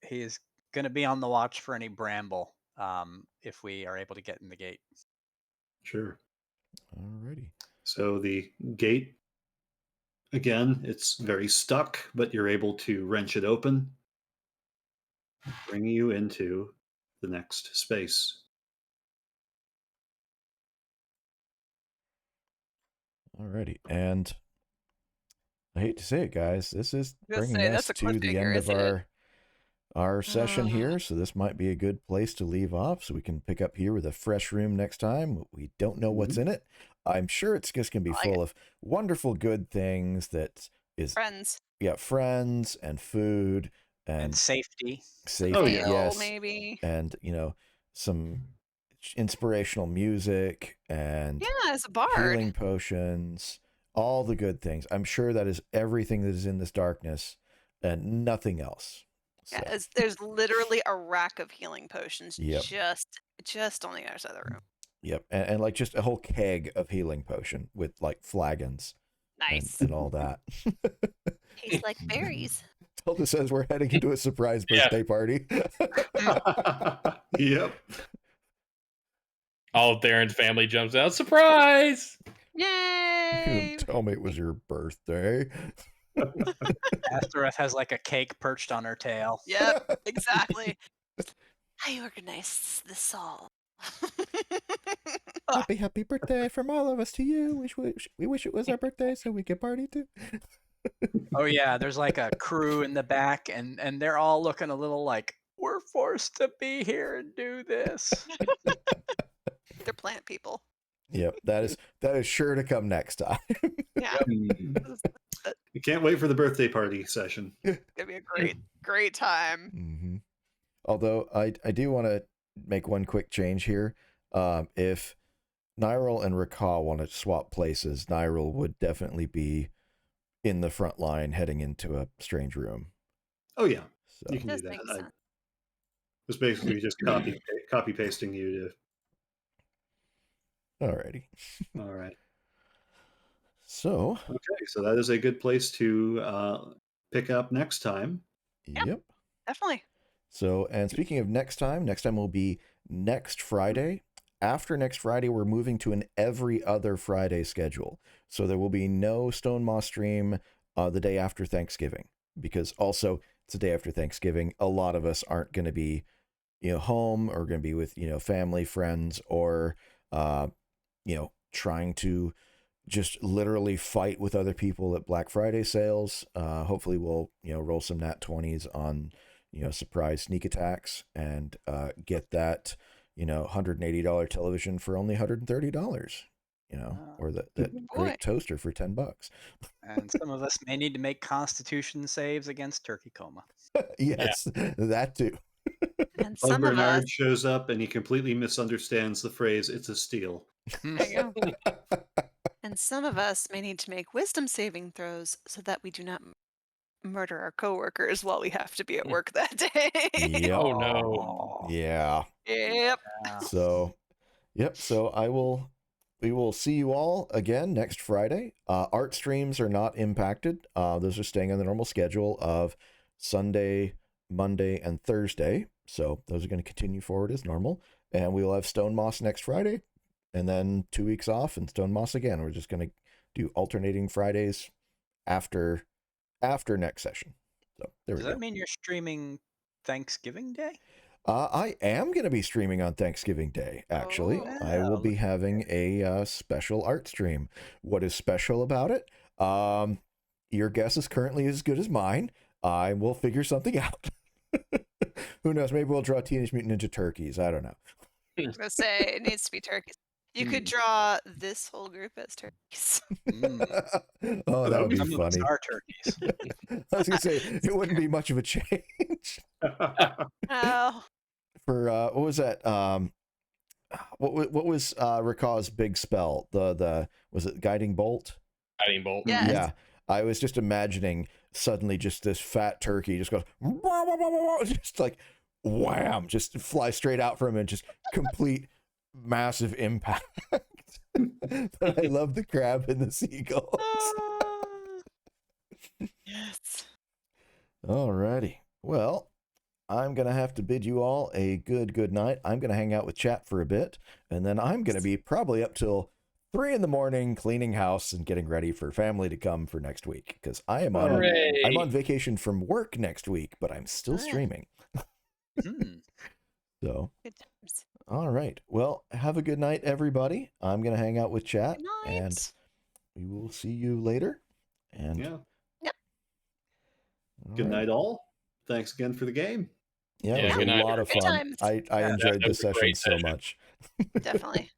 he is going to be on the watch for any bramble if we are able to get in the gate. Sure. Alrighty. So the gate, again, it's very stuck, but you're able to wrench it open, bringing you into the next space. Alrighty. And I hate to say it, guys, this is bringing us that's a to the end of our session here. So this might be a good place to leave off so we can pick up here with a fresh room next time. We don't know what's in it. I'm sure it's just going to be full of wonderful, good things that is friends. Yeah, friends and food and safety. Safety, Oh, yeah. yes. Maybe. And, some inspirational music and as a bard. healing potions, all the good things. I'm sure that is everything that is in this darkness and nothing else. So. Yeah, there's literally a rack of healing potions Yep. just on the other side of the room. Yep. And like just a whole keg of healing potion with like flagons. Nice. And all that. Tastes like berries. Tilda says we're heading into a surprise birthday party. Yep. All of Theron's family jumps out. Surprise! Yay! Tell me it was your birthday. Astereth has like a cake perched on her tail. Yep, exactly. I organized this all. Happy birthday from all of us to you. We wish it was our birthday so we could party too. Oh yeah, there's like a crew in the back, and they're all looking a little like, we're forced to be here and do this. They're plant people. Yep, that is sure to come next time. Yeah. You can't wait for the birthday party session. It's gonna be a great time. Mm-hmm. Although I do want to make one quick change here. If Nyril and Rakaw want to swap places, Nyril would definitely be in the front line heading into a strange room. Oh yeah, so. You can do that. I was basically just copy pasting you to. Alrighty. All right. So. Okay, so that is a good place to pick up next time. Yep. Definitely. So, and speaking of next time will be next Friday. After next Friday, we're moving to an every other Friday schedule. So there will be no Stonemoss stream the day after Thanksgiving, because also it's the day after Thanksgiving. A lot of us aren't going to be home, or going to be with, family, friends, or, trying to just literally fight with other people at Black Friday sales. Hopefully we'll, roll some nat 20s on, surprise sneak attacks and get that, $180 television for only $130, or that Boy. great toaster for $10. And some of us may need to make Constitution saves against turkey coma. Yes, that too. And Bug some of us, Bernard shows up and he completely misunderstands the phrase, it's a steal. there you go. And some of us may need to make wisdom saving throws so that we do not murder our coworkers while we have to be at work that day. Yep. Oh no. Yeah. Yep. So, yep. So we will see you all again next Friday. Art streams are not impacted. Those are staying on the normal schedule of Sunday, Monday, and Thursday. So those are going to continue forward as normal. And we will have Stonemoss next Friday, and then 2 weeks off and Stonemoss again. We're just going to do alternating Fridays after next session. So there we go. Does that mean you're streaming Thanksgiving Day? I am going to be streaming on Thanksgiving Day, actually. Oh. I will be having a special art stream. What is special about it? Your guess is currently as good as mine. I will figure something out. Who knows? Maybe we'll draw Teenage Mutant Ninja Turkeys. I don't know. I was gonna say it needs to be turkeys. You could draw this whole group as turkeys. Oh, that would be Some of us funny. are turkeys. I was going to say, it wouldn't be much of a change. Oh, For, what was that? What was Rakaw's big spell? Was it Guiding Bolt? Guiding bolt. Yes. Yeah. I was just imagining suddenly just this fat turkey just goes, just like wham, just fly straight out from him and just complete massive impact. But I love the crab and the seagulls. yes. Alrighty. Well, I'm going to have to bid you all a good night. I'm going to hang out with chat for a bit, and then I'm going to be probably up till 3 a.m. cleaning house and getting ready for family to come for next week, because I'm on vacation from work next week, but I'm still streaming. So, Good times. all right. Well, have a good night, everybody. I'm going to hang out with chat, Good night. and we will see you later. And Yeah. Yep. all Good right. night, all. Thanks again for the game. Yeah, Yeah, it was good a night, lot of Great fun. times. I enjoyed that the was a session great so session. much. Definitely.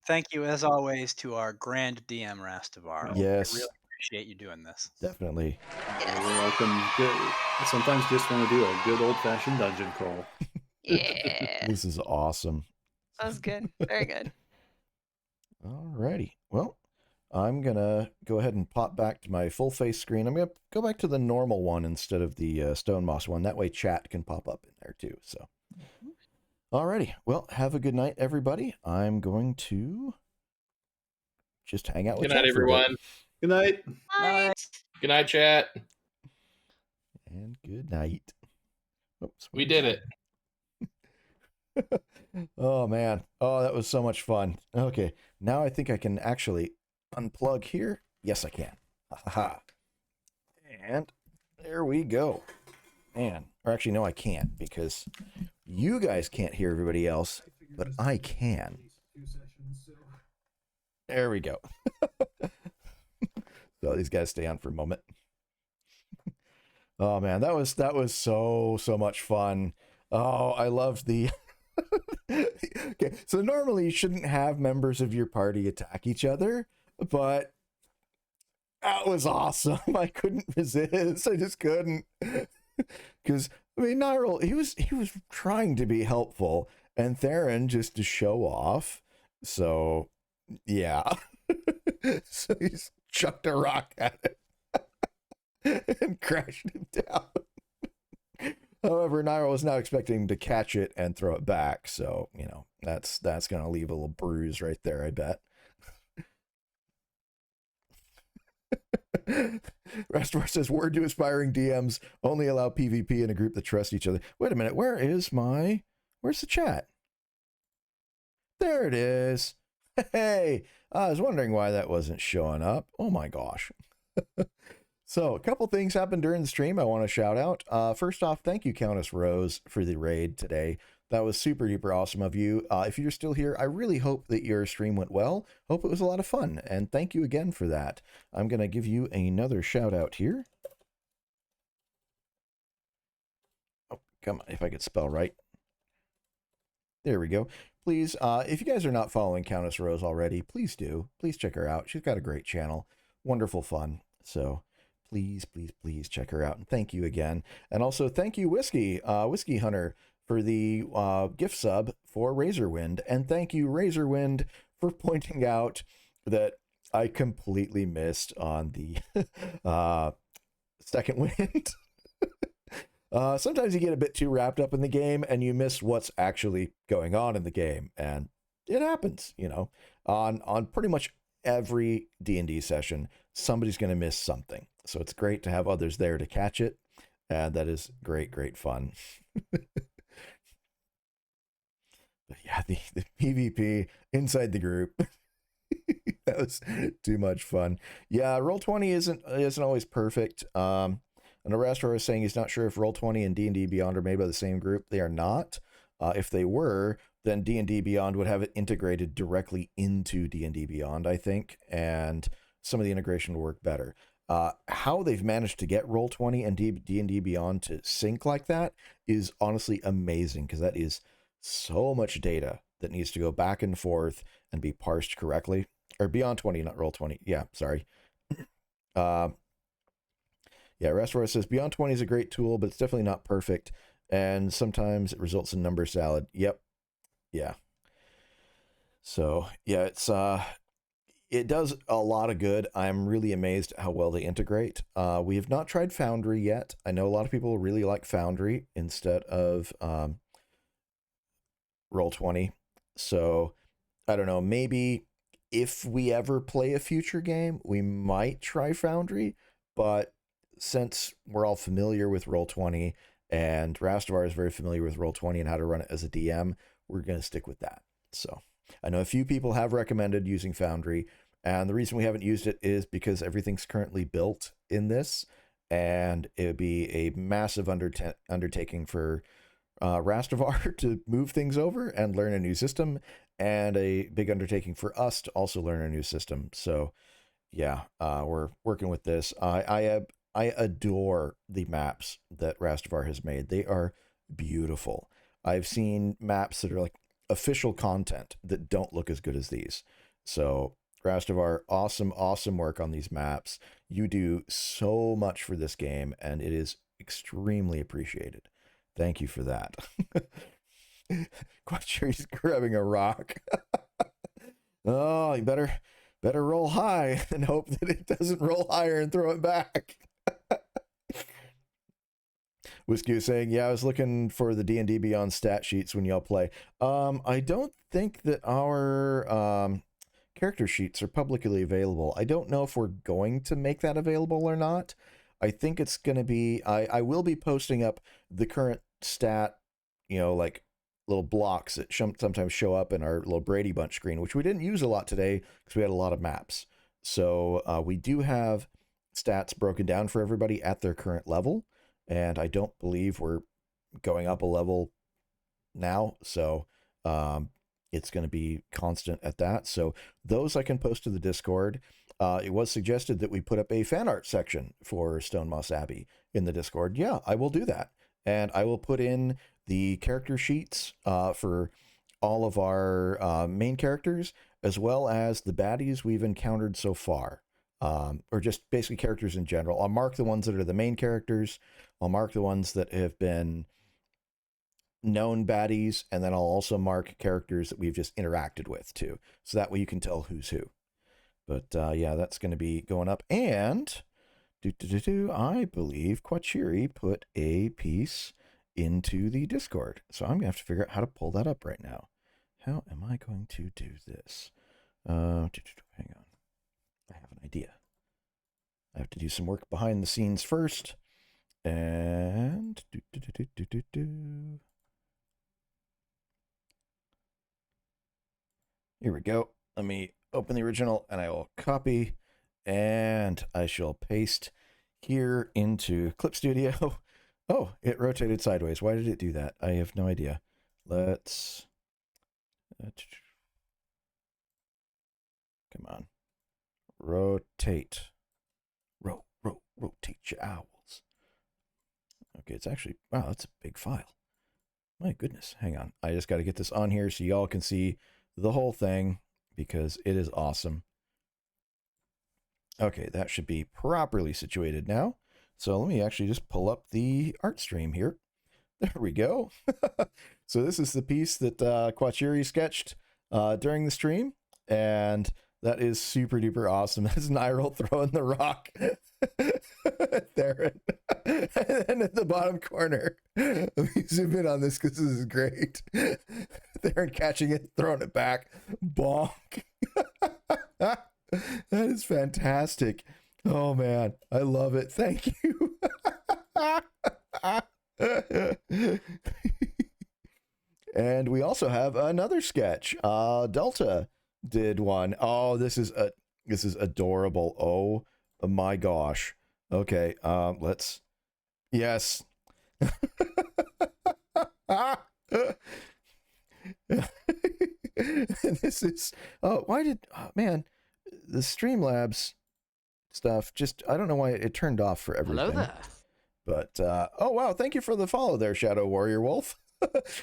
Thank you, as always, to our grand DM, Rastavar. Yes. I really appreciate you doing this. Definitely. You're welcome. Good. Sometimes just want to do a good old-fashioned dungeon crawl. Yeah. This is awesome. That was good. Very good. Alrighty. Well, I'm going to go ahead and pop back to my full face screen. I'm going to go back to the normal one instead of the Stonemoss one. That way chat can pop up in there too. So, alrighty. Well, have a good night, everybody. I'm going to just hang out with Good night, chat for a bit. everyone. Good night. Night. Good night, chat. And good night. Oops. We did it. Oh, man. Oh, that was so much fun. Okay. Now I think I can actually unplug here. Yes, I can. Aha. And there we go. Man. Or actually, no, I can't, because you guys can't hear everybody else, but I can. There we go. So these guys stay on for a moment. Oh, man. That was so much fun. Oh, I loved the... Okay, so normally you shouldn't have members of your party attack each other, but that was awesome. I couldn't resist. I just couldn't. Because I mean, Nyril, he was trying to be helpful, and Theron just to show off. So yeah. So he's chucked a rock at it and crashed him down. However, Nyril was now expecting to catch it and throw it back, so, you know, that's going to leave a little bruise right there, I bet. Restor says, word to aspiring DMs, only allow PvP in a group that trusts each other. Wait a minute, where's the chat? There it is. Hey, I was wondering why that wasn't showing up. Oh my gosh. So, a couple things happened during the stream I want to shout out. First off, thank you, Countess Rose, for the raid today. That was super duper awesome of you. If you're still here, I really hope that your stream went well. Hope it was a lot of fun, and thank you again for that. I'm going to give you another shout out here. Oh, come on, if I could spell right. There we go. Please, if you guys are not following Countess Rose already, please do. Please check her out. She's got a great channel. Wonderful fun. So please, please, please check her out. And thank you again. And also thank you, Whiskey Hunter, for the gift sub for Razorwind. And thank you, Razorwind, for pointing out that I completely missed on the second wind. Sometimes you get a bit too wrapped up in the game and you miss what's actually going on in the game, and it happens, you know, on pretty much every D&D session, somebody's going to miss something. So it's great to have others there to catch it, and that is great fun. But yeah, the PvP inside the group. That was too much fun. Yeah, Roll20 isn't always perfect. And Arastor is saying he's not sure if Roll20 and D&D Beyond are made by the same group. They are not. If they were, then D&D Beyond would have it integrated directly into D&D Beyond, I think, and some of the integration would work better. How they've managed to get Roll20 and D&D Beyond to sync like that is honestly amazing, because that is so much data that needs to go back and forth and be parsed correctly. Or Beyond 20, not Roll20. Yeah, sorry. Yeah, Restaurant says Beyond 20 is a great tool, but it's definitely not perfect, and sometimes it results in number salad. Yep. Yeah. So yeah, it does a lot of good. I'm really amazed at how well they integrate. We have not tried Foundry yet. I know a lot of people really like Foundry instead of Roll20. So I don't know, maybe if we ever play a future game, we might try Foundry, but since we're all familiar with Roll20 and Rastavar is very familiar with Roll20 and how to run it as a DM, we're going to stick with that. So I know a few people have recommended using Foundry, and the reason we haven't used it is because everything's currently built in this, and it would be a massive undertaking for Rastavar to move things over and learn a new system, and a big undertaking for us to also learn a new system. So yeah, we're working with this. I adore the maps that Rastavar has made. They are beautiful. I've seen maps that are like official content that don't look as good as these. So Rastavar, awesome work on these maps. You do so much for this game, and it is extremely appreciated. Thank you for that. Quite sure he's grabbing a rock. Oh, you better roll high and hope that it doesn't roll higher and throw it back. Whiskey was saying, yeah, I was looking for the D&D Beyond stat sheets when y'all play. I don't think that our character sheets are publicly available. I don't know if we're going to make that available or not. I think it's going to be, I will be posting up the current stat, you know, like little blocks that sometimes show up in our little Brady Bunch screen, which we didn't use a lot today because we had a lot of maps. So we do have stats broken down for everybody at their current level, and I don't believe we're going up a level now, so it's going to be constant at that. So those I can post to the Discord. It was suggested that we put up a fan art section for Stonemoss Abbey in the Discord. Yeah, I will do that, and I will put in the character sheets for all of our main characters, as well as the baddies we've encountered so far. Or just basically characters in general. I'll mark the ones that are the main characters. I'll mark the ones that have been known baddies, and then I'll also mark characters that we've just interacted with too. So that way you can tell who's who. But yeah, that's going to be going up. And I believe Quachiri put a piece into the Discord. So I'm going to have to figure out how to pull that up right now. How am I going to do this? Hang on. I have an idea. I have to do some work behind the scenes first. And here we go. Let me open the original and I will copy, and I shall paste here into Clip Studio. Oh, it rotated sideways. Why did it do that? I have no idea. let's come on. Rotate. Rotate your owls. Okay, it's actually, wow, that's a big file. My goodness, hang on. I just got to get this on here so y'all can see the whole thing because it is awesome. Okay, that should be properly situated now. So let me actually just pull up the art stream here. There we go. So this is the piece that Quachiri sketched during the stream, and that is super duper awesome. That's Nyril throwing the rock there. And at the bottom corner, let me zoom in on this because this is great. Theron catching it, throwing it back. Bonk. That is fantastic. Oh man, I love it. Thank you. And we also have another sketch. Delta did one. Oh, this is adorable. Oh my gosh. Okay, let's. Yes. This is. Oh, why did? Oh, man, the Streamlabs stuff just. I don't know why it turned off for everything. Hello there. But oh wow, thank you for the follow there, Shadow Warrior Wolf.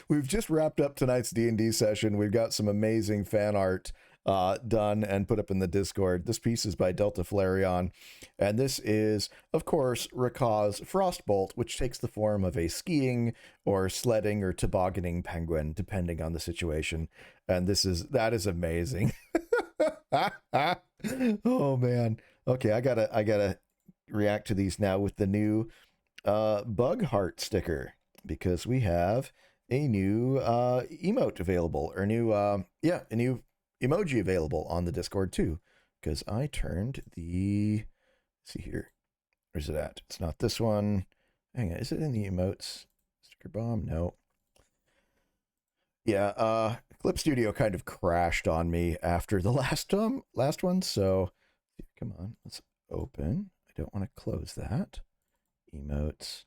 We've just wrapped up tonight's D&D session. We've got some amazing fan art done and put up in the Discord. This piece is by Delta Flareon, and this is, of course, Rakah's Frostbolt, which takes the form of a skiing or sledding or tobogganing penguin, depending on the situation. And that is amazing. Oh man. Okay, I gotta react to these now with the new bug heart sticker, because we have a new emote available, or a new emoji available on the Discord too, because I turned the, let's see here, where's it at? It's not this one. Hang on, is it in the emotes? Sticker bomb? No. Yeah, Clip Studio kind of crashed on me after the last one, so come on, let's open. I don't want to close that. Emotes.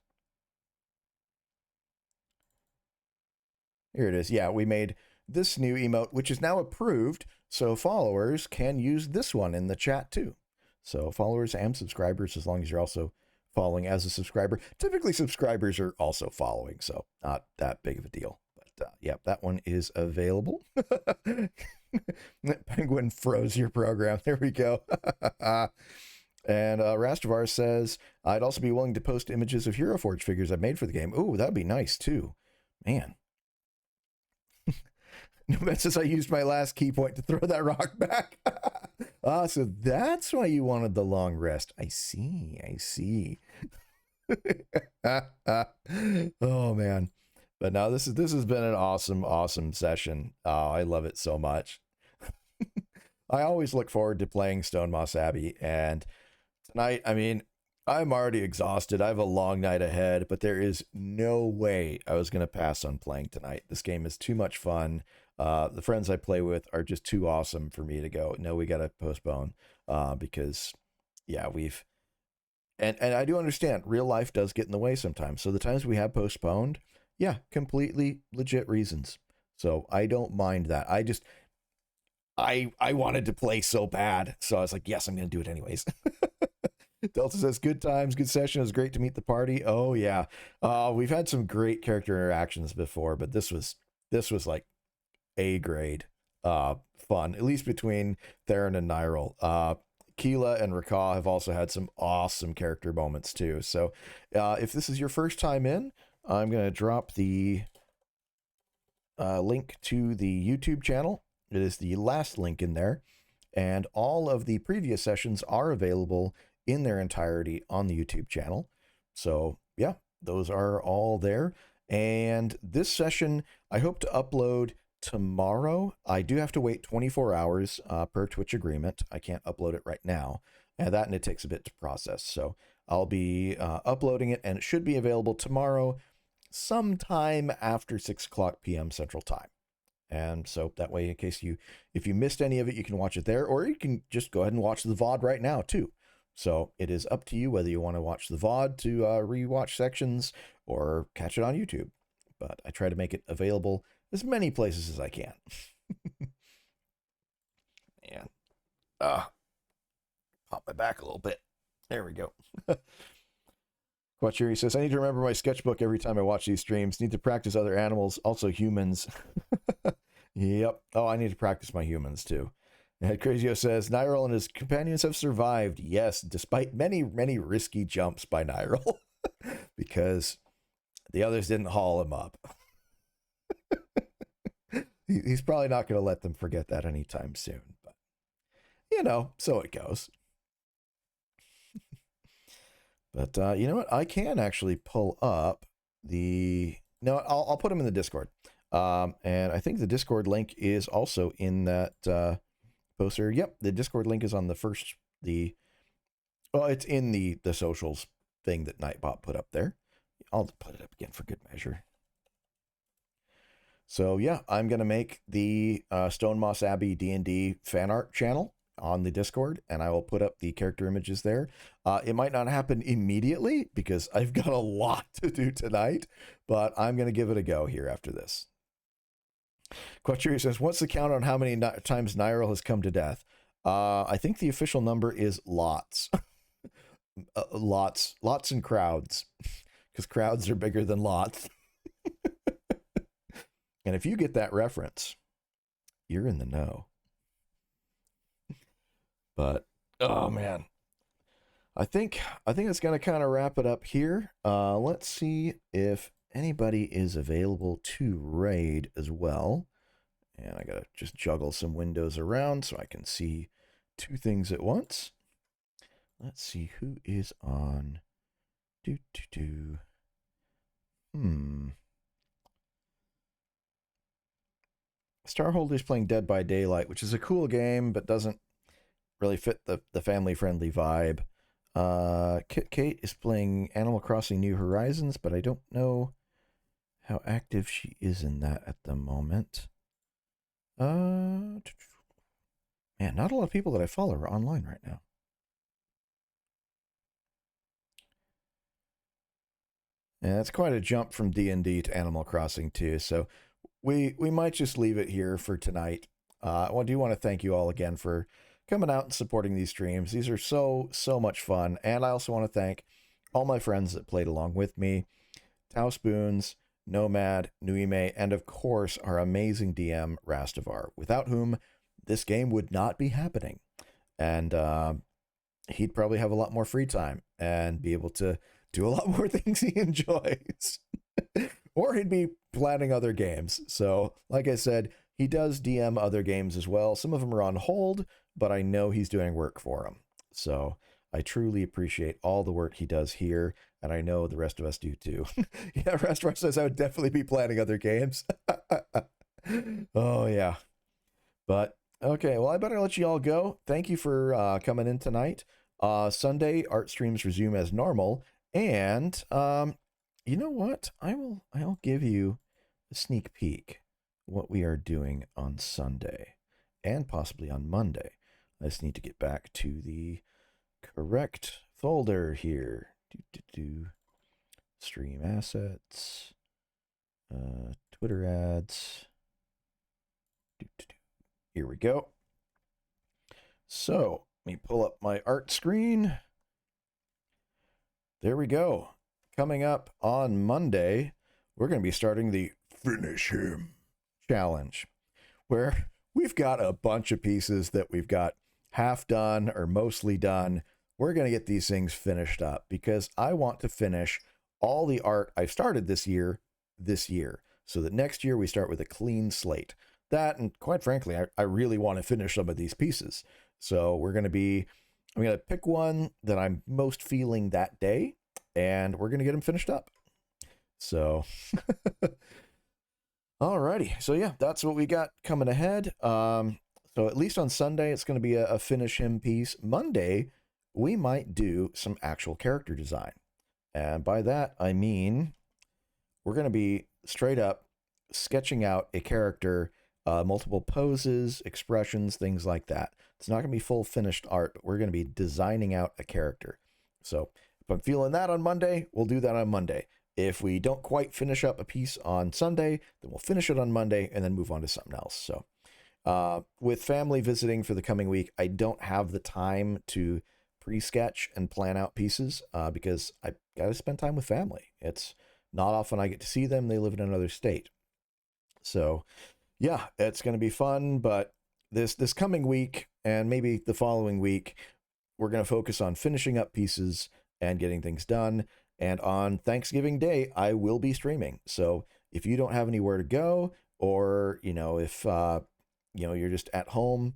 Here it is. Yeah, we made this new emote, which is now approved, so followers can use this one in the chat too. So followers and subscribers, as long as you're also following as a subscriber. Typically subscribers are also following, so not that big of a deal. But yeah, that one is available. Penguin froze your program. There we go. And Rastavar says, I'd also be willing to post images of Hero Forge figures I've made for the game. Ooh, that'd be nice too. Man. Nomad says I used my last key point to throw that rock back. So that's why you wanted the long rest. I see. Oh man. But now this has been an awesome session. Oh, I love it so much. I always look forward to playing Stonemoss Abbey, and tonight, I mean, I'm already exhausted. I have a long night ahead, but there is no way I was going to pass on playing tonight. This game is too much fun. The friends I play with are just too awesome for me to go, no, we got to postpone, because yeah, and I do understand real life does get in the way sometimes. So the times we have postponed, yeah, completely legit reasons. So I don't mind that. I wanted to play so bad. So I was like, yes, I'm going to do it anyways. Delta says, good times, good session. It was great to meet the party. Oh yeah. We've had some great character interactions before, but this was like A grade fun, at least between Theron and Nyril. Keela and Rakah have also had some awesome character moments too. So if this is your first time in, I'm going to drop the link to the YouTube channel. It is the last link in there, and all of the previous sessions are available in their entirety on the YouTube channel. So yeah, those are all there. And this session, I hope to upload tomorrow. I do have to wait 24 hours per Twitch agreement. I can't upload it right now, and it takes a bit to process. So I'll be uploading it, and it should be available tomorrow sometime after 6:00 p.m. Central Time. And so that way, in case if you missed any of it, you can watch it there, or you can just go ahead and watch the VOD right now too. So it is up to you whether you want to watch the VOD to rewatch sections or catch it on YouTube. But I try to make it available as many places as I can. And pop my back a little bit. There we go. Quachiri says, I need to remember my sketchbook every time I watch these streams. Need to practice other animals, also humans. Yep. Oh, I need to practice my humans too. And Crazio says, Nyril and his companions have survived. Yes, despite many, many risky jumps by Nyril. Because the others didn't haul him up. He's probably not going to let them forget that anytime soon. But, you know, so it goes. But you know what? I can actually pull up the... No, I'll put them in the Discord. And I think the Discord link is also in that poster. Yep, the Discord link is on the first... Well, it's in the socials thing that Nightbot put up there. I'll put it up again for good measure. So yeah, I'm going to make the Stonemoss Abbey D&D fan art channel on the Discord, and I will put up the character images there. It might not happen immediately because I've got a lot to do tonight, but I'm going to give it a go here after this. Quachiri says, what's the count on how many times Nyril has come to death? I think the official number is lots. Lots and crowds, because crowds are bigger than lots. And if you get that reference, you're in the know. But, oh man, I think it's going to kind of wrap it up here. Let's see if anybody is available to raid as well. And I got to just juggle some windows around so I can see two things at once. Let's see who is on. Starholder's playing Dead by Daylight, which is a cool game, but doesn't really fit the family-friendly vibe. Kate is playing Animal Crossing New Horizons, but I don't know how active she is in that at the moment. Man, not a lot of people that I follow are online right now. Yeah, that's quite a jump from D&D to Animal Crossing too, so we might just leave it here for tonight. I do want to thank you all again for coming out and supporting these streams. These are so much fun, and I also want to thank all my friends that played along with me. Tau Spoons, Nomad, Nuime, and of course our amazing DM, Rastavar, without whom this game would not be happening. And he'd probably have a lot more free time and be able to do a lot more things he enjoys. Or he'd be planning other games. So, like I said, he does DM other games as well. Some of them are on hold, but I know he's doing work for them. So I truly appreciate all the work he does here, and I know the rest of us do too. Yeah, Restaurant says I would definitely be planning other games. Oh, yeah. But, okay, well, I better let you all go. Thank you for coming in tonight. Sunday, art streams resume as normal, and you know what? I'll give you a sneak peek what we are doing on Sunday and possibly on Monday. I just need to get back to the correct folder here. Stream assets, Twitter ads. Here we go. So let me pull up my art screen. There we go. Coming up on Monday, we're going to be starting the Finish Him Challenge, where we've got a bunch of pieces that we've got half done or mostly done. We're going to get these things finished up because I want to finish all the art I've started this year, so that next year we start with a clean slate. That, and quite frankly, I really want to finish some of these pieces. So I'm going to pick one that I'm most feeling that day, and we're going to get them finished up. So, alrighty. So yeah, that's what we got coming ahead. So at least on Sunday, it's going to be a finish him piece. Monday, we might do some actual character design. And by that, I mean, we're going to be straight up sketching out a character, multiple poses, expressions, things like that. It's not going to be full finished art, but we're going to be designing out a character. So if I'm feeling that on Monday, we'll do that on Monday. If we don't quite finish up a piece on Sunday, then we'll finish it on Monday and then move on to something else. So with family visiting for the coming week, I don't have the time to pre-sketch and plan out pieces because I got to spend time with family. It's not often I get to see them. They live in another state. So yeah, it's going to be fun. But this coming week and maybe the following week, we're going to focus on finishing up pieces and getting things done. And on Thanksgiving Day, I will be streaming. So if you don't have anywhere to go, or, if, you're just at home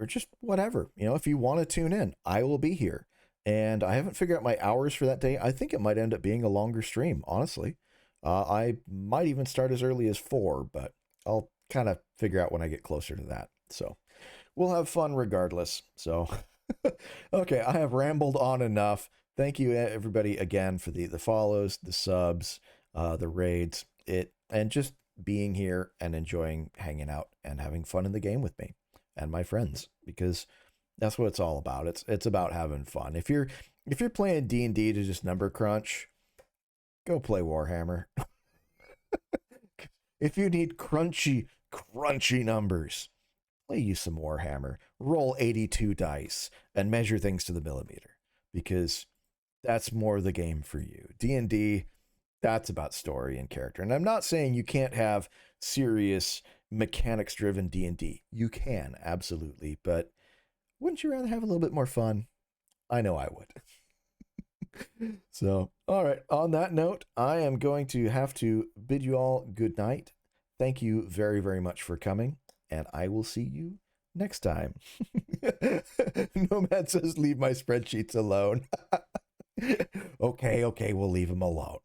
or just whatever, if you want to tune in, I will be here. And I haven't figured out my hours for that day. I think it might end up being a longer stream, honestly. I might even start as early as 4, but I'll kind of figure out when I get closer to that. So we'll have fun regardless. So, okay, I have rambled on enough. Thank you, everybody, again for the follows, the subs, the raids, and just being here and enjoying hanging out and having fun in the game with me and my friends, because that's what it's all about. It's about having fun. If you're playing D&D to just number crunch, go play Warhammer. If you need crunchy numbers, play you some Warhammer. Roll 82 dice and measure things to the millimeter, because that's more the game for you. D&D, that's about story and character. And I'm not saying you can't have serious mechanics-driven D&D. You can, absolutely. But wouldn't you rather have a little bit more fun? I know I would. So, all right. On that note, I am going to have to bid you all good night. Thank you very, very much for coming. And I will see you next time. Nomad says, leave my spreadsheets alone. Okay, we'll leave them alone.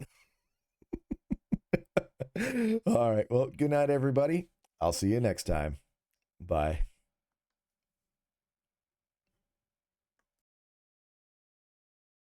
All right, well, good night, everybody. I'll see you next time. Bye.